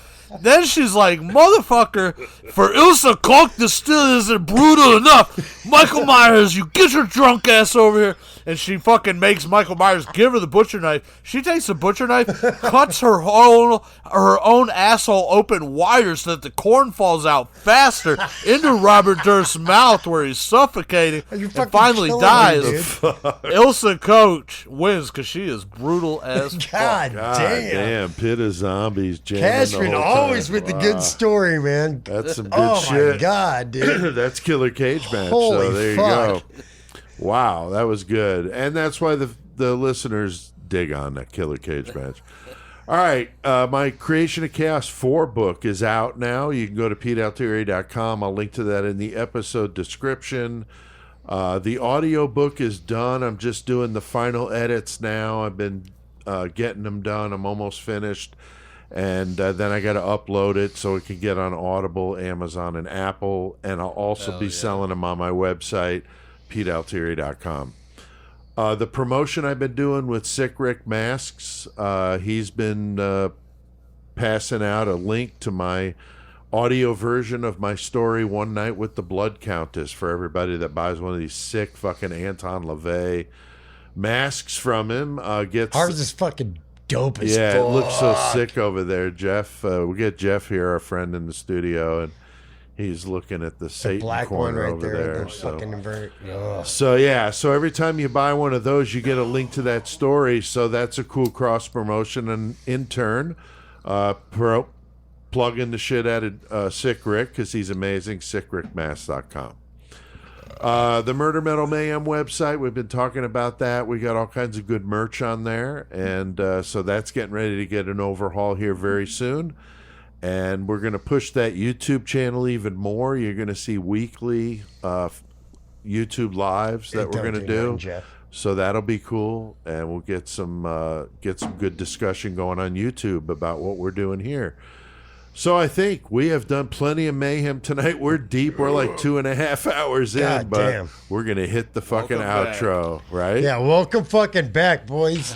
Then she's like, motherfucker, for Ilsa Koch, this still isn't brutal enough. Michael Myers, you get your drunk ass over here. And she fucking makes Michael Myers give her the butcher knife. She takes the butcher knife, cuts her own asshole open wider so that the corn falls out faster into Robert Durst's mouth where he's suffocating and finally dies. Ilsa Koch wins because she is brutal as fuck. God damn. Pit of zombies jamming Cashman the whole always time. with the good story, man. That's some good shit. Oh my God, dude. That's Killer Cage match. Holy so there fuck. you go. Wow, that was good. And that's why the listeners dig on that Killer Cage match. All right, my Creation of Chaos 4 book is out now. You can go to PeteAltieri.com. I'll link to that in the episode description. The audio book is done. I'm just doing the final edits now. I've been getting them done. I'm almost finished. And then I got to upload it so it can get on Audible, Amazon, and Apple. And I'll also be selling them on my website, PeteAltieri.com. The promotion I've been doing with Sick Rick Masks, he's been passing out a link to my audio version of my story, One Night with the Blood Countess, for everybody that buys one of these sick fucking Anton LaVey masks from him. Ours is fucking dope as fuck. Yeah, it looks so sick over there, Jeff. We get Jeff here, our friend in the studio, and he's looking at the Satan black corner one right over there. there. The So. fucking invert. So every time you buy one of those, you get a link to that story. So that's a cool cross promotion. And in turn, plug in the shit out of Sick Rick because he's amazing. SickRickMask.com. The Murder Metal Mayhem website, we've been talking about that. We got all kinds of good merch on there. And so that's getting ready to get an overhaul here very soon. And we're going to push that YouTube channel even more. You're going to see weekly YouTube lives that we're going to do. So that'll be cool. And we'll get some good discussion going on YouTube about what we're doing here. So I think we have done plenty of mayhem tonight. We're deep. We're like 2.5 hours in, but we're going to hit the fucking outro, right? Yeah, welcome fucking back, boys.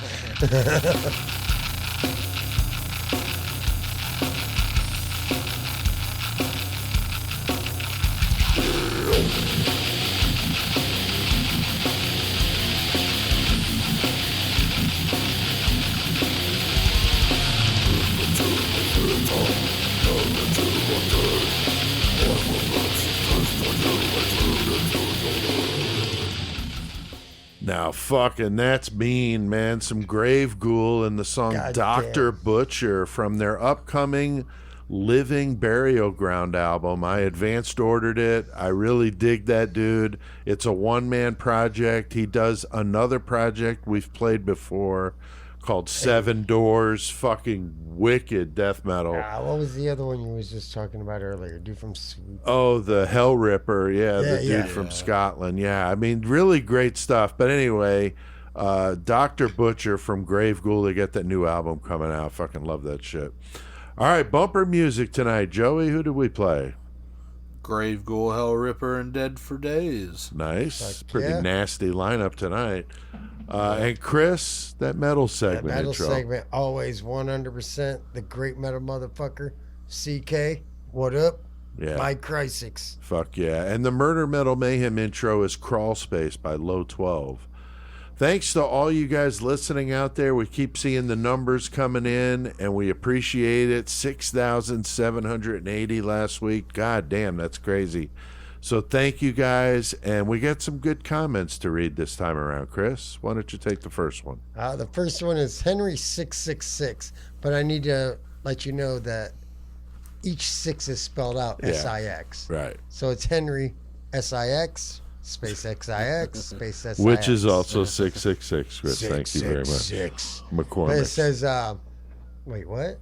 Now, fucking, that's mean, man. Some Grave Ghoul and the song Dr. Butcher from their upcoming Living Burial Ground album. I advanced ordered it. I really dig that dude. It's a one-man project. He does another project we've played before called Seven Doors. Fucking wicked death metal. What was the other one you was just talking about earlier? Dude from Oh, the Hell Ripper. Yeah, the dude from Scotland. Yeah, I mean, really great stuff. But anyway, Dr. Butcher from Grave Ghoul, they got that new album coming out. Fucking love that shit. All right, bumper music tonight. Joey, who did we play? Grave Ghoul, Hell Ripper, and Dead for Days. Nice. Pretty nasty lineup tonight. And Chris, that metal segment. That metal intro. segment, always 100%. The great metal motherfucker. CK, what up? Yeah. By Chrysix. Fuck yeah. And the Murder Metal Mayhem intro is Crawl Space by Low 12. Thanks to all you guys listening out there. We keep seeing the numbers coming in, and we appreciate it. 6,780 last week. God damn, that's crazy. So thank you guys, and we got some good comments to read this time around. Chris, why don't you take the first one? The first one is Henry666, but I need to let you know that each 6 is spelled out SIX. Right. So it's Henry SIX, space XIX, space SIX. Which is also 666, Chris. Thank you very much. 666. McCormick. But it says, wait, what?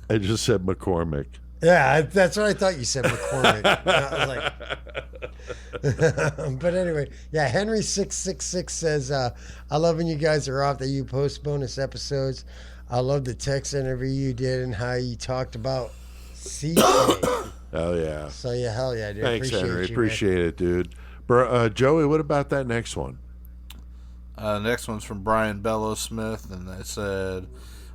I just said McCormick. Yeah, that's what I thought you said, McCormick. I was like, but anyway, yeah, Henry666 says, I love when you guys are off that you post bonus episodes. I love the text interview you did and how you talked about CK. Oh, yeah. So, yeah, hell yeah, dude. Thanks, Henry. Appreciate it, dude. Joey, what about that next one? Next one's from Brian Bellow Smith, and they said,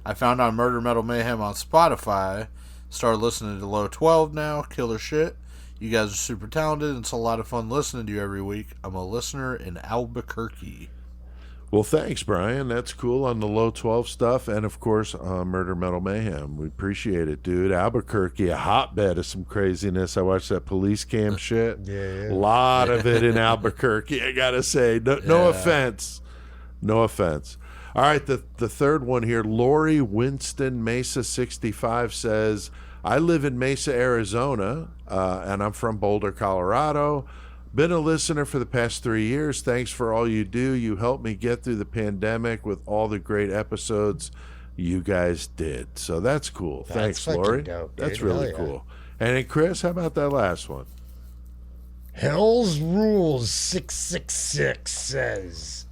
I found out Murder Metal Mayhem on Spotify. Started listening to Low 12 now. Killer shit. You guys are super talented, and it's a lot of fun listening to you every week. I'm a listener in Albuquerque. Well, thanks, Brian. That's cool on the Low 12 stuff. And, of course, Murder Metal Mayhem. We appreciate it, dude. Albuquerque, a hotbed of some craziness. I watched that police cam shit. Yeah. A lot of it in Albuquerque, I got to say. No offense. No offense. All right, the third one here. Lori Winston Mesa 65 says, I live in Mesa, Arizona, and I'm from Boulder, Colorado. Been a listener for the past 3 years. Thanks for all you do. You helped me get through the pandemic with all the great episodes you guys did. So that's cool. Thanks, Lori. Dope, that's really cool. And then, Chris, how about that last one? Hell's Rules 666 says,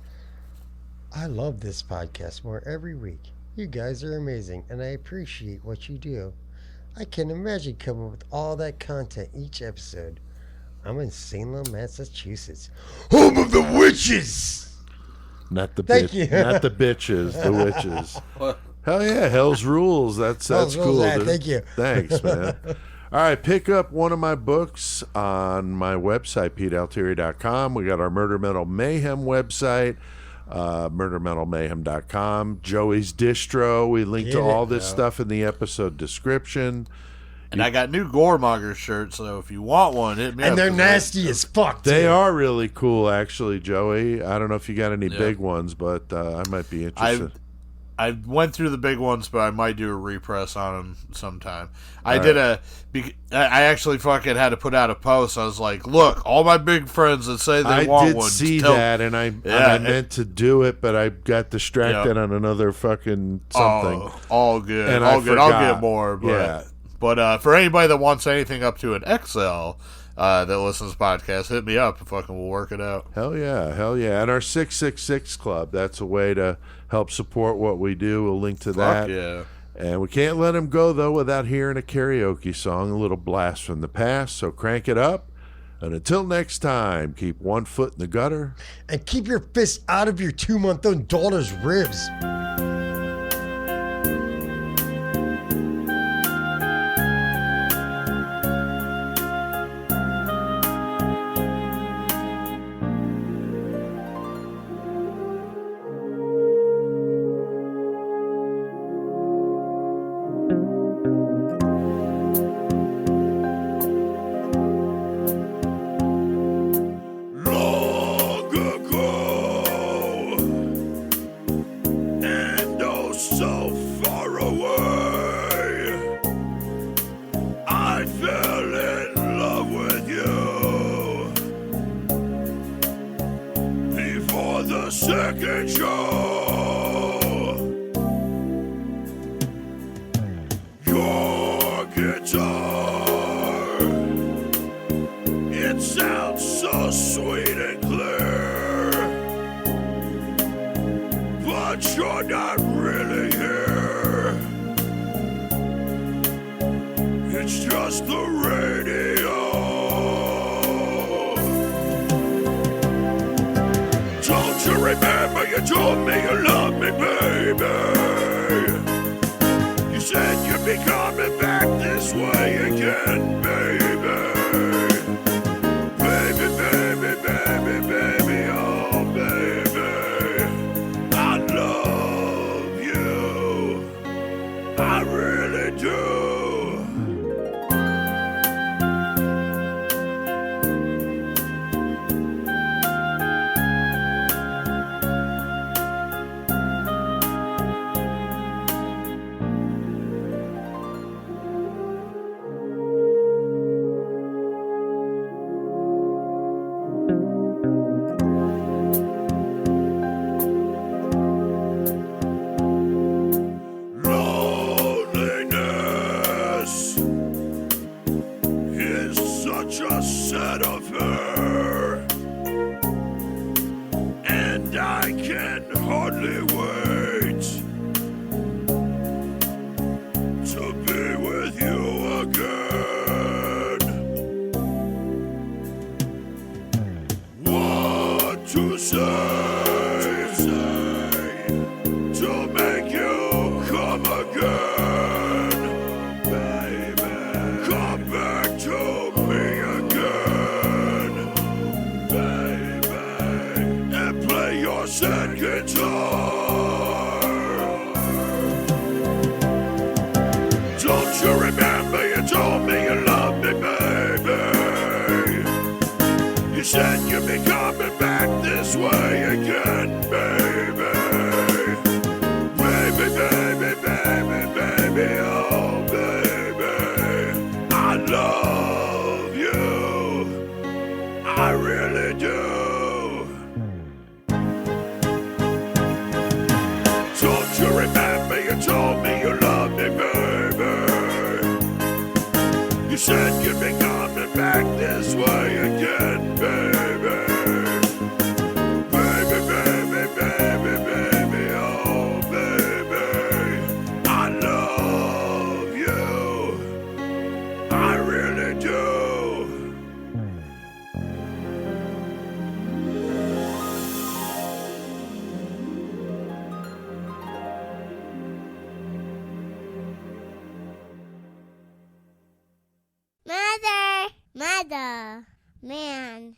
I love this podcast more every week. You guys are amazing, and I appreciate what you do. I can imagine coming up with all that content each episode. I'm in Salem, Massachusetts, home of the witches. Not the Thank you. Not the bitches, the witches. Hell yeah, Hell's Rules. That's Hell's cool. Rules, yeah, thank you. Thanks, man. All right, pick up one of my books on my website, PeteAltieri.com. We got our Murder Metal Mayhem website, murdermetalmayhem.com. Joey's Distro. We link to all this stuff in the episode description. And I got new Goremonger shirts, so if you want one, hit me up. And they're nasty as fuck, They are really cool, actually, Joey. I don't know if you got any big ones, but I might be interested. I went through the big ones, but I might do a repress on them sometime. I actually fucking had to put out a post. I was like, look, all my big friends that say they want one. I did see that, and I meant to do it, but I got distracted on another fucking something. Oh, all good. And all I good. forgot. I'll get more. But for anybody that wants anything up to an XL that listens to podcasts, hit me up. Fucking we'll work it out. Hell yeah. And our 666 Club, that's a way to help support what we do. We'll link to that. Yeah. And we can't let him go, though, without hearing a karaoke song, a little blast from the past. So crank it up. And until next time, keep one foot in the gutter. And keep your fist out of your 2-month-old daughter's ribs. Second show, your guitar, it sounds so sweet and clear, but you're not really here. It's just the radio. Don't you remember you told me you loved me, baby? You said you'd be coming back this way again, baby. Baby, baby, baby, baby, oh baby, I love you, I really do. Loneliness is such a set of her, and I can hardly wait to be with you again. What to say to make you come play your sad guitar. Don't you remember you told me you loved me, baby? You said you'd be coming back this way again, baby. Baby, baby, baby, baby, oh baby, I love you, I really do. Don't you remember you told me you loved me, baby? You said you'd be coming back this way again, baby. Baby, baby, baby, baby, oh baby, I love you, I really do. Mother, man.